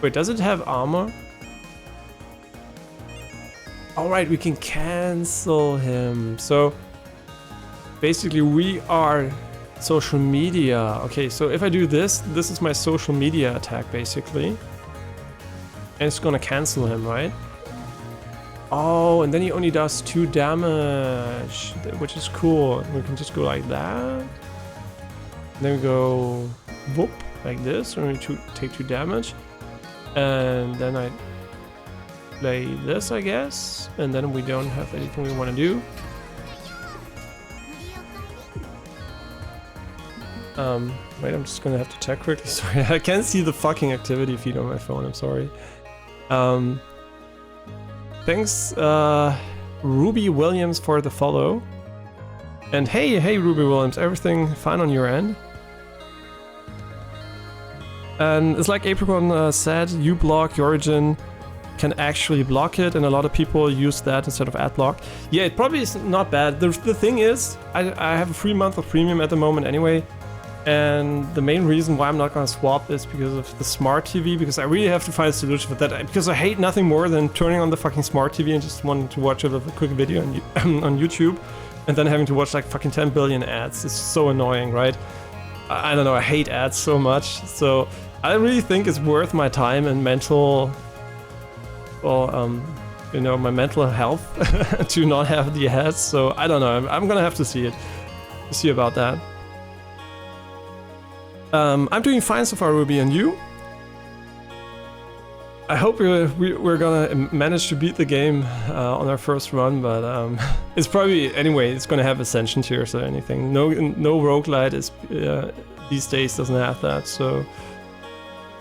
Wait, does it have armor? Alright, we can cancel him. So basically we are social media. Okay, so if I do this is my social media attack basically. And it's gonna cancel him, right? Oh, and then he only does 2 damage, which is cool. We can just go like that. Then we go whoop, like this, and we take 2 damage. And then I play this, I guess. And then we don't have anything we want to do. Wait, I'm just gonna have to check quickly. Sorry, I can't see the fucking activity feed on my phone. I'm sorry. Thanks, Ruby Williams for the follow. And hey, Ruby Williams, everything fine on your end? And it's like Apricon said, uBlock, your origin can actually block it, and a lot of people use that instead of adblock. Yeah, it probably is not bad. The thing is, I have a free month of premium at the moment anyway, and the main reason why I'm not gonna swap is because of the smart TV, because I really have to find a solution for that, because I hate nothing more than turning on the fucking smart TV and just wanting to watch a quick video on YouTube, and then having to watch like fucking 10 billion ads. It's so annoying, right? I don't know, I hate ads so much, so I really think it's worth my time and mental, well, you know, my mental health to not have the ads. So I don't know, I'm gonna have to see about that. I'm doing fine so far, Ruby, and you? I hope we're gonna manage to beat the game on our first run, but it's probably, anyway, it's gonna have Ascension tiers or anything. No roguelite is these days doesn't have that, so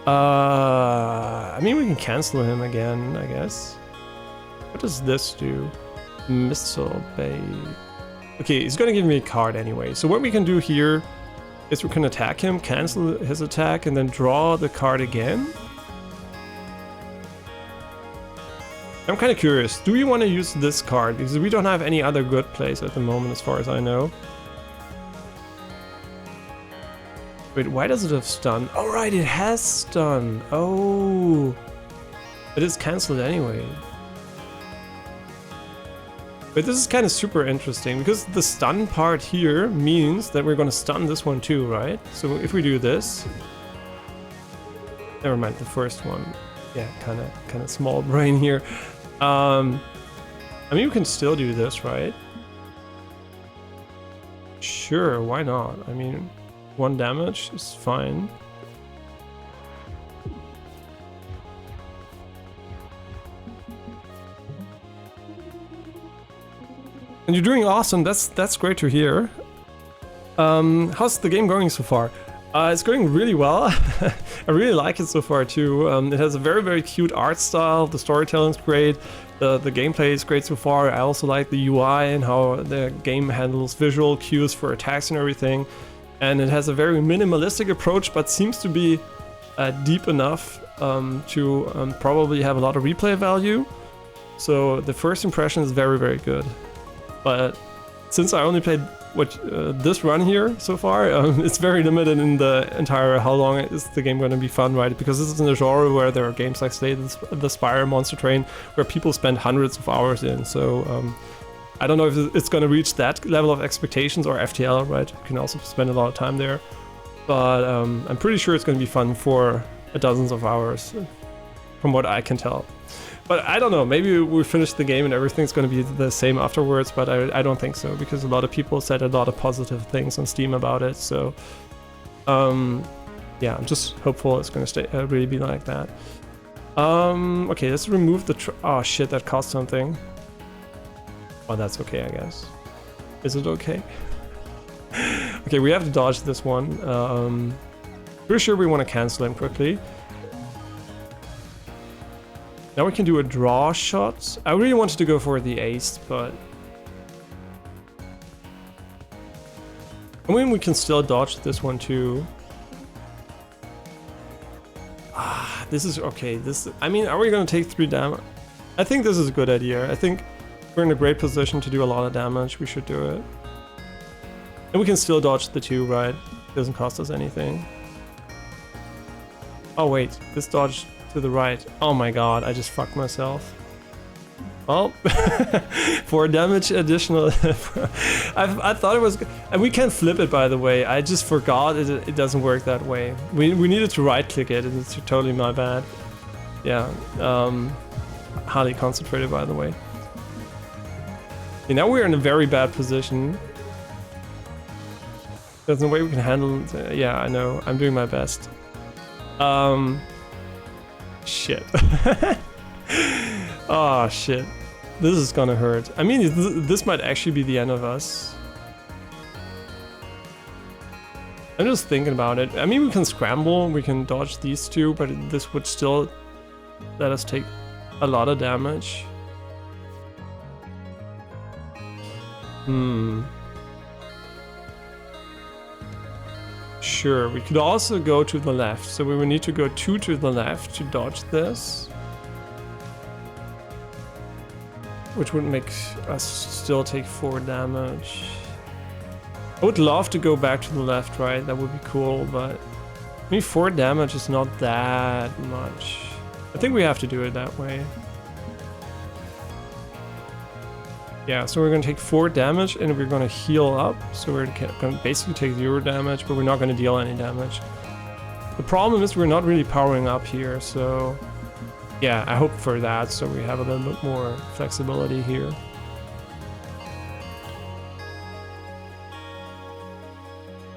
I mean, we can cancel him again, I guess. What does this do? Missile Bay. Okay, he's gonna give me a card anyway. So what we can do here is we can attack him, cancel his attack, and then draw the card again. I'm kind of curious. Do we want to use this card? Because we don't have any other good plays at the moment, as far as I know. Wait, why does it have stun? Oh right, it has stun. Oh, it is cancelled anyway. But this is kind of super interesting, because the stun part here means that we're going to stun this one too, right? So if we do this, never mind the first one. Yeah, kind of small brain here. I mean, we can still do this, right? Sure, why not? I mean, 1 damage is fine. And you're doing awesome. That's great to hear. How's the game going so far? It's going really well. I really like it so far too. It has a very cute art style. The storytelling's great. The gameplay is great so far. I also like the UI and how the game handles visual cues for attacks and everything. And it has a very minimalistic approach, but seems to be deep enough to probably have a lot of replay value. So the first impression is very good. But since I only played this run here so far, it's very limited in the entire how long is the game going to be fun, right? Because this is in a genre where there are games like Slay the Spire, Monster Train, where people spend hundreds of hours in. So I don't know if it's going to reach that level of expectations, or FTL, right? You can also spend a lot of time there. But I'm pretty sure it's going to be fun for dozens of hours, from what I can tell. But I don't know, maybe we finish the game and everything's going to be the same afterwards, but I don't think so, because a lot of people said a lot of positive things on Steam about it, so yeah, I'm just hopeful it's going to really be like that. Okay, let's remove the oh shit, that cost something. Oh, that's okay, I guess. Is it okay? Okay, we have to dodge this one. Pretty sure we want to cancel him quickly. Now we can do a draw shot. I really wanted to go for the ace, but I mean, we can still dodge this one too. Ah, this is okay. I mean, are we gonna take 3 damage? I think this is a good idea. I think we're in a great position to do a lot of damage. We should do it. And we can still dodge the 2, right? It doesn't cost us anything. Oh wait, this dodge to the right. Oh my god, I just fucked myself. Well, 4 damage additional. I thought it was, and we can flip it, by the way. I just forgot it doesn't work that way. We needed to right click it, and it's totally my bad. Yeah, highly concentrated, by the way. Okay, now we're in a very bad position. There's no way we can handle it. Yeah, I know. I'm doing my best. Shit. Oh shit. This is gonna hurt. I mean, this might actually be the end of us. I'm just thinking about it. I mean, we can scramble, we can dodge these two, but this would still let us take a lot of damage. Sure, we could also go to the left, so we would need to go 2 to the left to dodge this. Which would make us still take 4 damage. I would love to go back to the left, right? That would be cool, but I mean 4 damage is not that much. I think we have to do it that way. Yeah, so we're gonna take 4 damage and we're gonna heal up. So we're gonna basically take 0 damage, but we're not gonna deal any damage. The problem is we're not really powering up here, so yeah, I hope for that, so we have a little bit more flexibility here.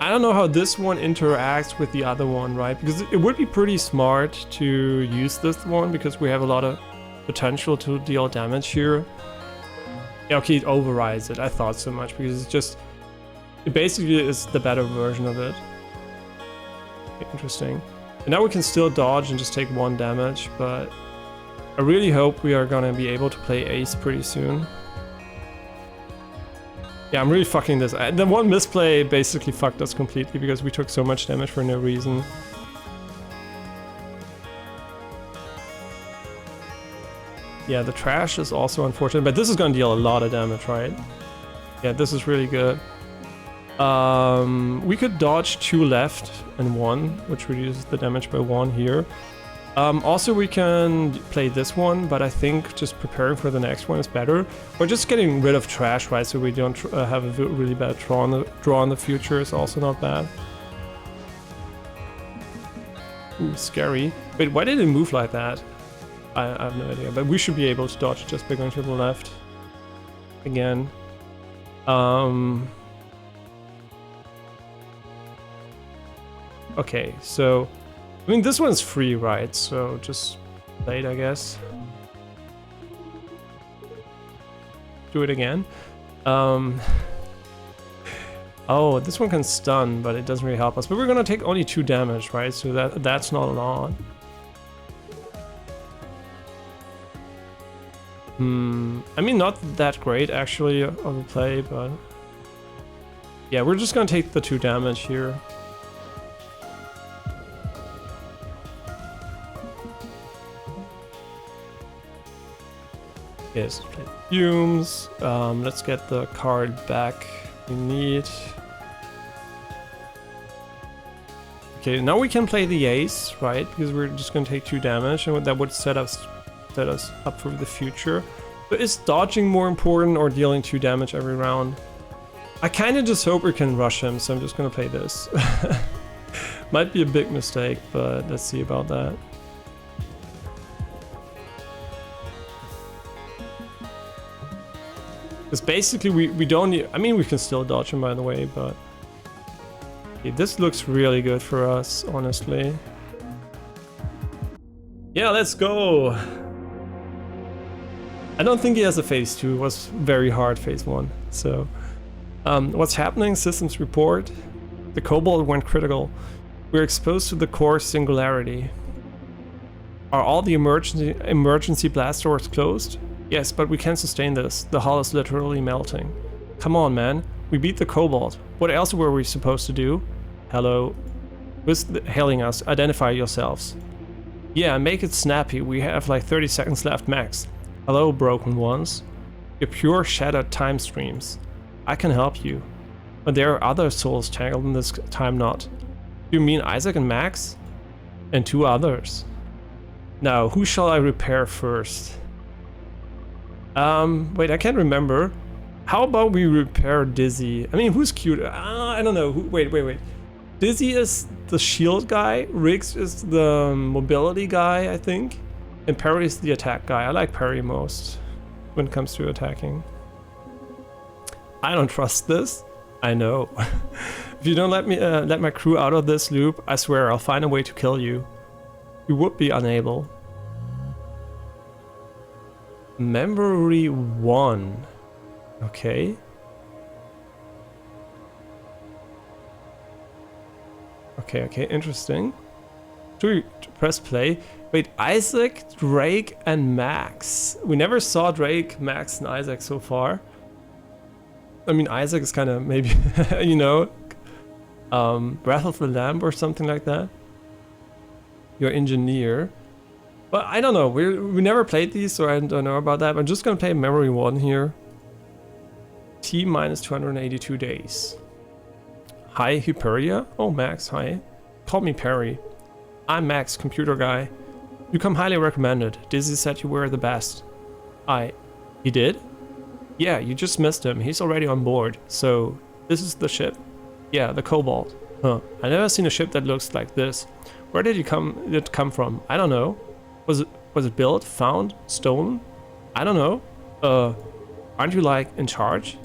I don't know how this one interacts with the other one, right? Because it would be pretty smart to use this one because we have a lot of potential to deal damage here. Yeah, okay, it overrides it. I thought so much because it basically is the better version of it. Interesting. And now we can still dodge and just take 1 damage, but I really hope we are gonna be able to play Ace pretty soon. Yeah, I'm really fucking this. The one misplay basically fucked us completely because we took so much damage for no reason. Yeah, the trash is also unfortunate, but this is gonna deal a lot of damage, right? Yeah, this is really good. We could dodge 2 left and 1, which reduces the damage by 1 here. Also, we can play this one, but I think just preparing for the next one is better. Or just getting rid of trash, right, so we don't have a really bad draw in the future is also not bad. Ooh, scary. Wait, why did it move like that? I have no idea, but we should be able to dodge just by going to the left. Again. Okay, so I mean, this one's free, right? So just play it, I guess. Do it again. Oh, this one can stun, but it doesn't really help us. But we're gonna take only 2 damage, right? So that's not a lot. I mean, not that great actually of a play, but yeah, we're just gonna take the 2 damage here. Yes, play fumes. Let's get the card back we need. Okay, now we can play the ace, right? Because we're just gonna take 2 damage, and that would set us up for the future. But is dodging more important or dealing 2 damage every round? I kind of just hope we can rush him, so I'm just gonna play this. Might be a big mistake, but let's see about that. Because basically we don't need, I mean, we can still dodge him, by the way, but okay, this looks really good for us, honestly. Yeah, let's go. I don't think he has a phase 2. It was very hard phase 1. So what's happening? Systems report. The Cobalt went critical. We're exposed to the core singularity. Are all the emergency blast doors closed? Yes, but we can't sustain this. The hull is literally melting. Come on, man. We beat the Cobalt. What else were we supposed to do? Hello. Who's hailing us? Identify yourselves. Yeah, make it snappy. We have like 30 seconds left max. Hello, broken ones. You're pure shattered time streams. I can help you. But there are other souls tangled in this time knot. Do you mean Isaac and Max? And 2 others. Now, who shall I repair first? Wait, I can't remember. How about we repair Dizzy? I mean, who's cute? I don't know. Wait. Dizzy is the shield guy. Riggs is the mobility guy, I think. And Perry is the attack guy. I like Perry most when it comes to attacking. I don't trust this. I know. If you don't let me let my crew out of this loop, I swear I'll find a way to kill you. You would be unable. Memory 1. Okay. Okay, interesting. Should we press play? Wait, Isaac, Drake, and Max. We never saw Drake, Max, and Isaac so far. I mean, Isaac is kind of maybe, you know, Breath of the Lamb or something like that. Your engineer. But I don't know, we never played these, so I don't know about that. I'm just gonna play memory 1 here. T minus 282 days. Hi, Hyperia. Oh, Max, hi. Call me Perry. I'm Max, computer guy. You come highly recommended. Dizzy said you were the best. He did? Yeah, you just missed him. He's already on board. So, this is the ship. Yeah, the Cobalt. Huh. I never seen a ship that looks like this. Where did it come from? I don't know. Was it built, found, stolen? I don't know. Aren't you like in charge?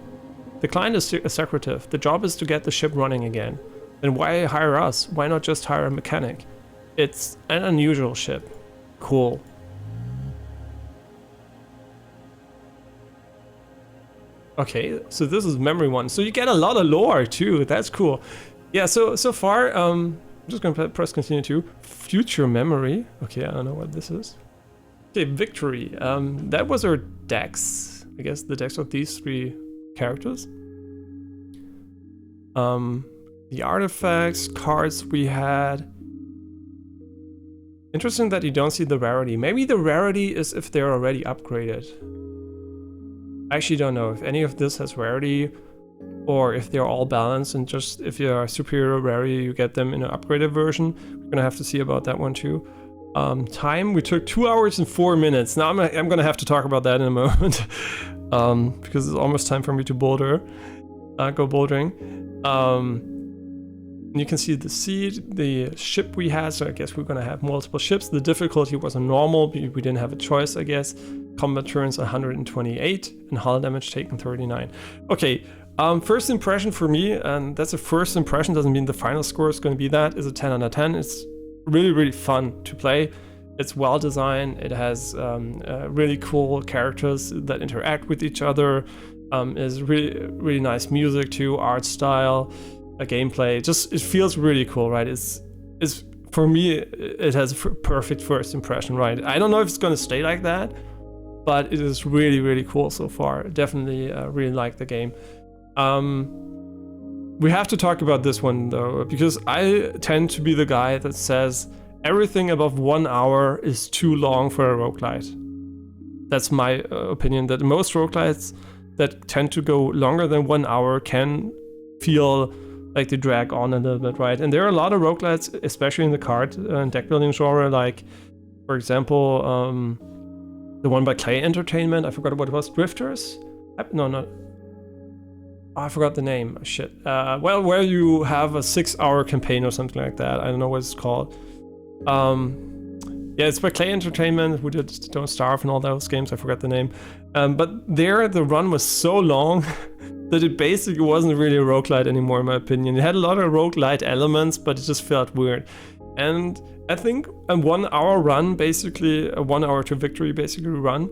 The client is secretive. The job is to get the ship running again. Then why hire us? Why not just hire a mechanic? It's an unusual ship. Cool. Okay, so this is memory 1. So you get a lot of lore too. That's cool. Yeah, so far, I'm just gonna press continue to future memory. Okay, I don't know what this is. Okay, victory. That was our decks. I guess the decks of these 3 characters. The artifacts, cards we had. Interesting that you don't see the rarity. Maybe the rarity is if they're already upgraded. I actually don't know if any of this has rarity or if they're all balanced and just if you are superior rarity you get them in an upgraded version. We're gonna have to see about that one too. Time, we took 2 hours and 4 minutes. Now I'm gonna have to talk about that in a moment because it's almost time for me to boulder, go bouldering. You can see the ship we had, so I guess we're gonna have multiple ships. The difficulty was a normal, we didn't have a choice, I guess. Combat turns 128 and hull damage taken 39. Okay, first impression for me, and that's a first impression, doesn't mean the final score is gonna be that, is a 10 out of 10. It's really fun to play. It's well designed, it has really cool characters that interact with each other. Is really nice music too, art style. A gameplay, just it feels really cool, right? It's for me it has a perfect first impression, right? I don't know if it's gonna stay like that, but it is really cool so far. Definitely really like the game. We have to talk about this one though, because I tend to be the guy that says everything above 1 hour is too long for a roguelite. That's my opinion, that most roguelites that tend to go longer than 1 hour can feel like they drag on a little bit, right? And there are a lot of roguelites, especially in the card and deck building genre, like, for example, the one by Clay Entertainment, I forgot what it was, Drifters? No, not... Oh, I forgot the name, shit. Well, where you have a 6-hour campaign or something like that, I don't know what it's called. Yeah, it's by Clay Entertainment, who did Don't Starve and all those games, I forgot the name. But there, the run was so long that it basically wasn't really a roguelite anymore, in my opinion. It had a lot of roguelite elements, but it just felt weird. And I think a 1 hour run, basically, a 1 hour to victory basically run,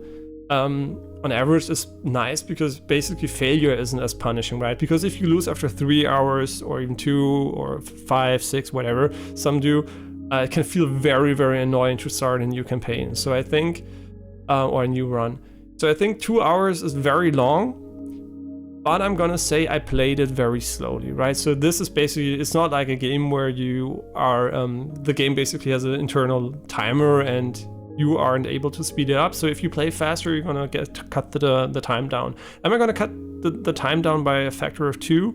on average is nice because basically failure isn't as punishing, right? Because if you lose after 3 hours or even 2 or 5, 6, whatever, some do, it can feel very annoying to start a new campaign. So I think, or a new run. So I think 2 hours is very long, but I'm gonna say I played it very slowly, right? So this is basically, it's not like a game where you are, the game basically has an internal timer and you aren't able to speed it up. So if you play faster, you're gonna cut the time down. Am I gonna cut the time down by a factor of 2?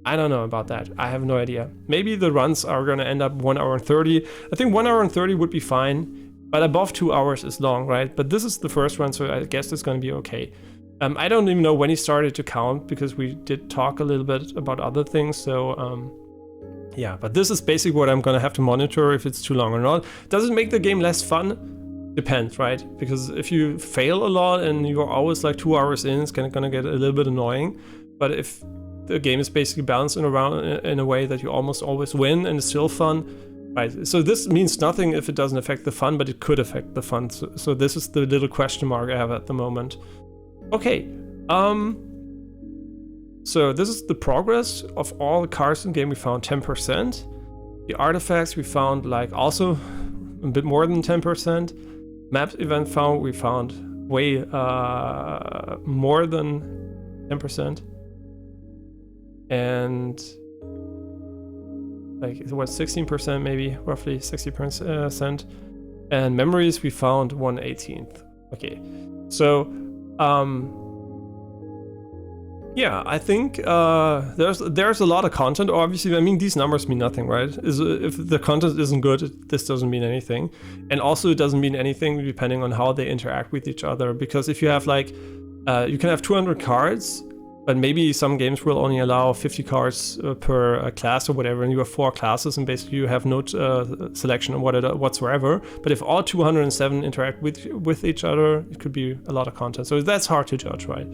I don't know about that. I have no idea. Maybe the runs are gonna end up 1 hour and 30. I think 1 hour and 30 would be fine, but above 2 hours is long, right? But this is the first run, so I guess it's gonna be okay. I don't even know when he started to count because we did talk a little bit about other things, so yeah, but this is basically what I'm gonna have to monitor if it's too long or not. Does it make the game less fun? Depends, right? Because if you fail a lot and you're always like 2 hours in, it's gonna get a little bit annoying. But if the game is basically balanced around in a way that you almost always win and it's still fun, right? So this means nothing if it doesn't affect the fun, but it could affect the fun. So this is the little question mark I have at the moment. Okay, so this is the progress of all the cards in the game. We found 10%. The artifacts we found like also a bit more than 10%. Maps event found, we found way more than 10%. And like it was 16%, maybe roughly 60%. And memories we found 1/18. Okay, so yeah, I think there's a lot of content. Obviously, I mean, these numbers mean nothing, right? If the content isn't good, this doesn't mean anything. And also it doesn't mean anything depending on how they interact with each other. Because if you have like, you can have 200 cards, but maybe some games will only allow 50 cards per class or whatever, and you have 4 classes, and basically you have no selection whatsoever. But if all 207 interact with each other, it could be a lot of content. So that's hard to judge, right?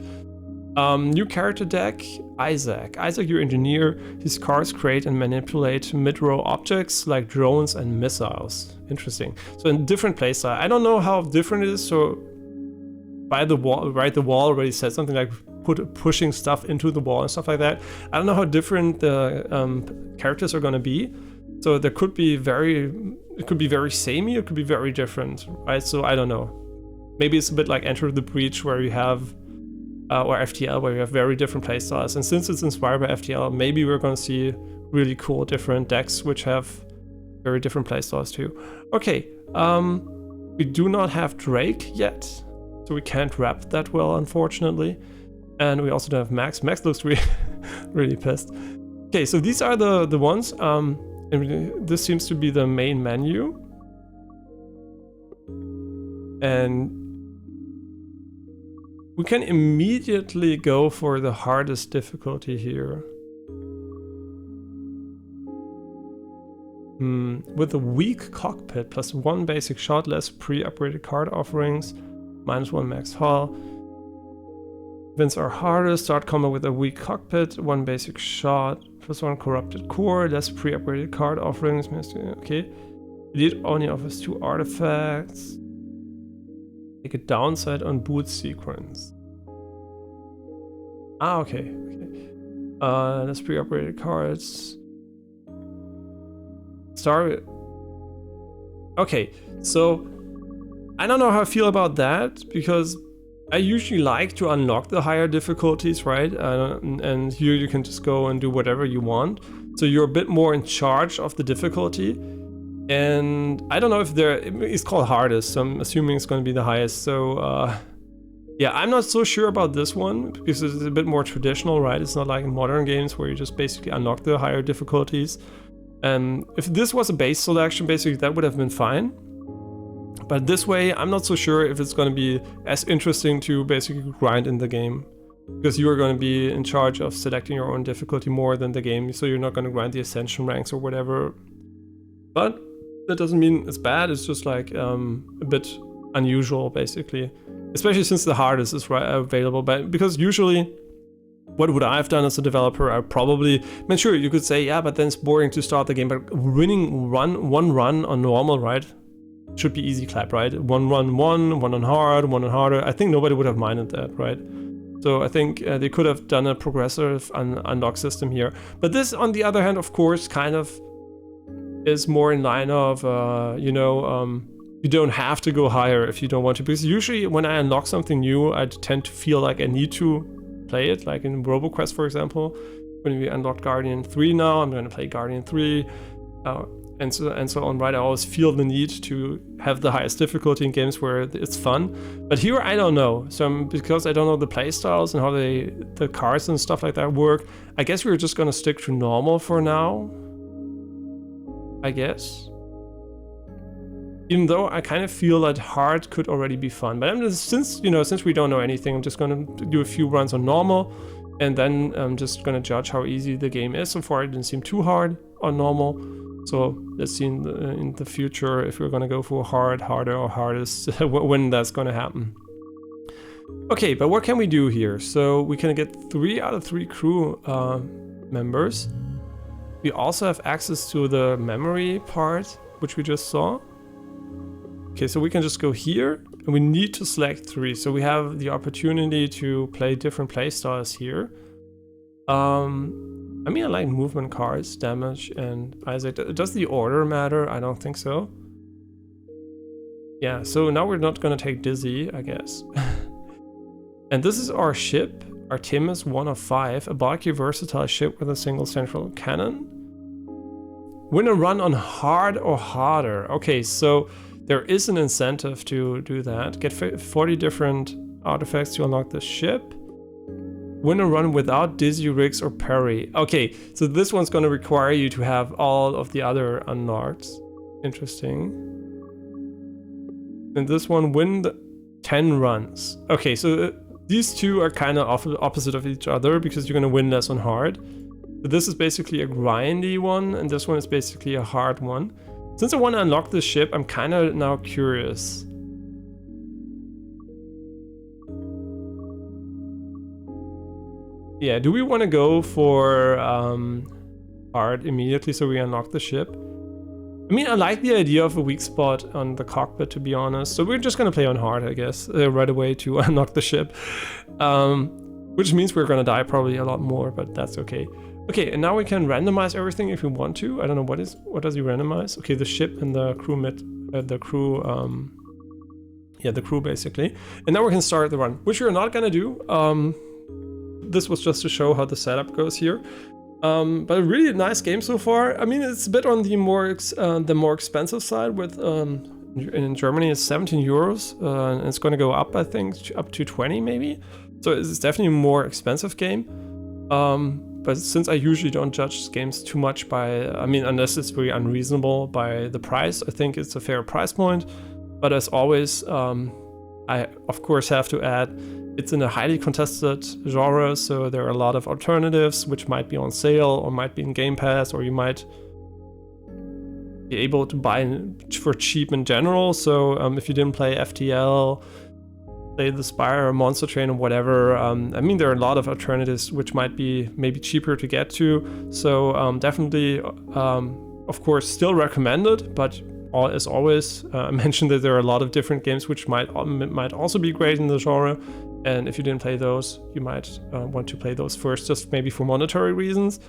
New character deck, Isaac. Isaac, your engineer. His cards create and manipulate mid-row objects like drones and missiles. Interesting. So in different playstyle. I don't know how different it is. So by the wall, right? The wall already said something like pushing stuff into the wall and stuff like that. I don't know how different the characters are going to be. So there could be it could be very samey, it could be very different, right? So I don't know. Maybe it's a bit like Enter the Breach, where you have or FTL, where you have very different playstyles. And since it's inspired by FTL, maybe we're going to see really cool different decks which have very different playstyles too. Okay, we do not have Drake yet, so we can't wrap that well, unfortunately. And we also don't have Max. Max looks really pissed. Okay, so these are the ones. And this seems to be the main menu. And we can immediately go for the hardest difficulty here. With a weak cockpit, plus 1 basic shot, less pre-upgraded card offerings, -1 max hull. Events are harder. Start combat with a weak cockpit, 1 basic shot, plus 1 corrupted core, less pre-upgraded card offerings. Okay. Elite only offers 2 artifacts. Take a downside on boot sequence. Ah, okay. Less pre-upgraded cards. Start. Okay, so I don't know how I feel about that, because I usually like to unlock the higher difficulties, right? And here you can just go and do whatever you want. So you're a bit more in charge of the difficulty. And I don't know if it's called hardest, so I'm assuming it's going to be the highest. So yeah, I'm not so sure about this one, because it's a bit more traditional, right? It's not like in modern games where you just basically unlock the higher difficulties. And if this was a base selection, basically that would have been fine. But this way, I'm not so sure if it's going to be as interesting to basically grind in the game, because you are going to be in charge of selecting your own difficulty more than the game, so you're not going to grind the ascension ranks or whatever. But that doesn't mean it's bad, it's just like a bit unusual, basically. Especially since the hardest is available, but because usually, what would I have done as a developer? I probably, I mean, sure, you could say, yeah, but then it's boring to start the game, but winning one run on normal, right? Should be easy clap, right? One on hard, one on harder. I think nobody would have minded that, right? So I think they could have done a progressive unlock system here. But this, on the other hand, of course, kind of is more in line of, you don't have to go higher if you don't want to. Because usually when I unlock something new, I tend to feel like I need to play it. Like in Roboquest, for example, when we unlocked Guardian 3 now, I'm going to play Guardian 3. And so on, right? I always feel the need to have the highest difficulty in games where it's fun. But here, I don't know. So because I don't know the playstyles and how the cards and stuff like that work, I guess we're just gonna stick to normal for now. I guess. Even though I kind of feel that hard could already be fun. But since we don't know anything, I'm just gonna do a few runs on normal, and then I'm just gonna judge how easy the game is. So far, it didn't seem too hard on normal. So let's see in the future if we're gonna go for hard, harder, or hardest, when that's gonna happen. Okay, but what can we do here? So we can get 3 out of 3 crew members. We also have access to the memory part, which we just saw. Okay, so we can just go here, and we need to select 3. So we have the opportunity to play different playstyles here. I mean, I like movement cards, damage, and Isaac. Does the order matter? I don't think so. Yeah, so now we're not gonna take Dizzy, I guess. And this is our ship, Artemis 1 of 5, a bulky versatile ship with a single central cannon. Win a run on hard or harder. Okay, so there is an incentive to do that. Get 40 different artifacts to unlock the ship. Win a run without Dizzy, Rigs, or Parry. Okay, so this one's going to require you to have all of the other unlocked. Interesting. And this one, win 10 runs. Okay, so these two are kind of opposite of each other because you're going to win less on hard. So this is basically a grindy one, and this one is basically a hard one. Since I want to unlock this ship, I'm kind of now curious. Yeah, do we want to go for hard immediately so we unlock the ship? I mean, I like the idea of a weak spot on the cockpit, to be honest. So we're just going to play on hard, I guess, right away to unlock the ship. Which means we're going to die probably a lot more, but that's okay. Okay, and now we can randomize everything if we want to. I don't know, what does he randomize? Okay, the ship and the crew the crew basically. And now we can start the run, which we're not going to do. This was just to show how the setup goes here. But a really nice game so far. I mean, it's a bit on the more expensive side. With in Germany it's 17 euros, and it's going to go up, I think, up to 20 maybe. So it's definitely a more expensive game. But since I usually don't judge games too much by, I mean, unless it's very unreasonable by the price, I think it's a fair price point. But as always, I of course have to add, it's in a highly contested genre, so there are a lot of alternatives which might be on sale or might be in Game Pass, or you might be able to buy for cheap in general. So if you didn't play FTL, play the Spire or Monster Train or whatever, I mean, there are a lot of alternatives which might be maybe cheaper to get to. So definitely, of course, still recommended, but as always, I mentioned that there are a lot of different games which might also be great in the genre. And if you didn't play those, you might want to play those first, just maybe for monetary reasons.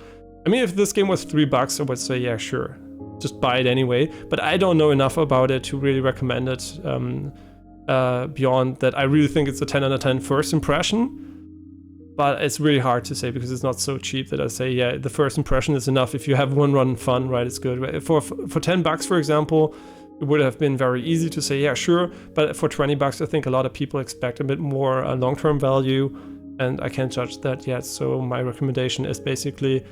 I mean, if this game was $3, I would say, yeah, sure, just buy it anyway. But I don't know enough about it to really recommend it beyond that. I really think it's a 10 out of 10 first impression. But it's really hard to say because it's not so cheap that I say, yeah, the first impression is enough. If you have one run fun, right, it's good. For $10, for example, it would have been very easy to say, yeah, sure. But for $20, I think a lot of people expect a bit more long-term value, and I can't judge that yet. So my recommendation is basically,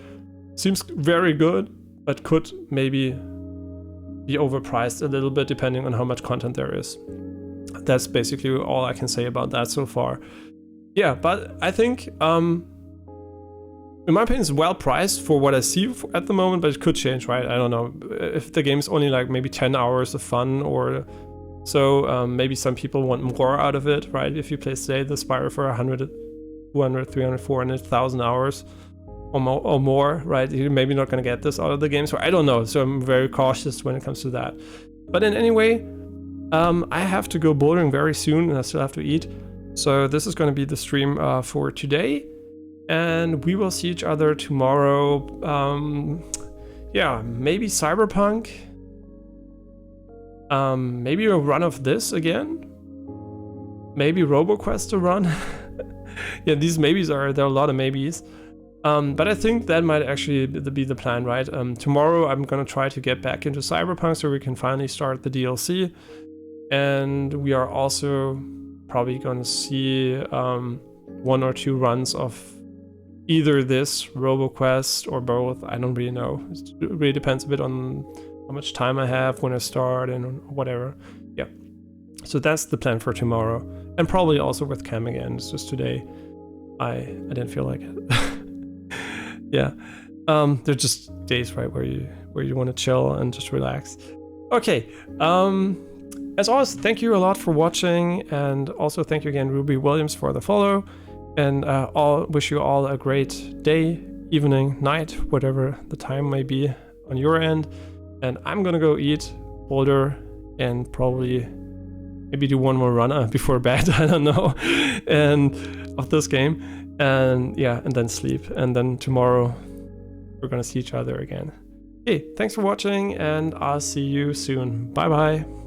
seems very good, but could maybe be overpriced a little bit depending on how much content there is. That's basically all I can say about that so far. Yeah, but I think, in my opinion, it's well priced for what I see at the moment, but it could change, right? I don't know. If the game's only like maybe 10 hours of fun or so, maybe some people want more out of it, right? If you play, say, the Spire for 100, 200, 300, 400,000 hours or more, right? You're maybe not going to get this out of the game, so I don't know. So I'm very cautious when it comes to that. But in any way, I have to go bouldering very soon, and I still have to eat. So this is going to be the stream for today, and we will see each other tomorrow. Yeah, maybe Cyberpunk. Maybe a run of this again. Maybe Roboquest a run. Yeah, these maybes there are a lot of maybes. But I think that might actually be the plan, right? Tomorrow I'm going to try to get back into Cyberpunk so we can finally start the DLC. And we are also probably going to see 1 or 2 runs of either this, Roboquest, or both. I don't really know. It really depends a bit on how much time I have, when I start, and whatever. Yeah. So that's the plan for tomorrow. And probably also with Cam again. It's just today I didn't feel like it. Yeah. They're just days, right, where you want to chill and just relax. Okay. As always, thank you a lot for watching, and also thank you again, Ruby Williams, for the follow. And wish you all a great day, evening, night, whatever the time may be on your end. And I'm gonna go eat, boulder, and probably maybe do one more run before bed. I don't know, and of this game, and yeah, and then sleep. And then tomorrow, we're gonna see each other again. Okay, thanks for watching, and I'll see you soon. Bye bye.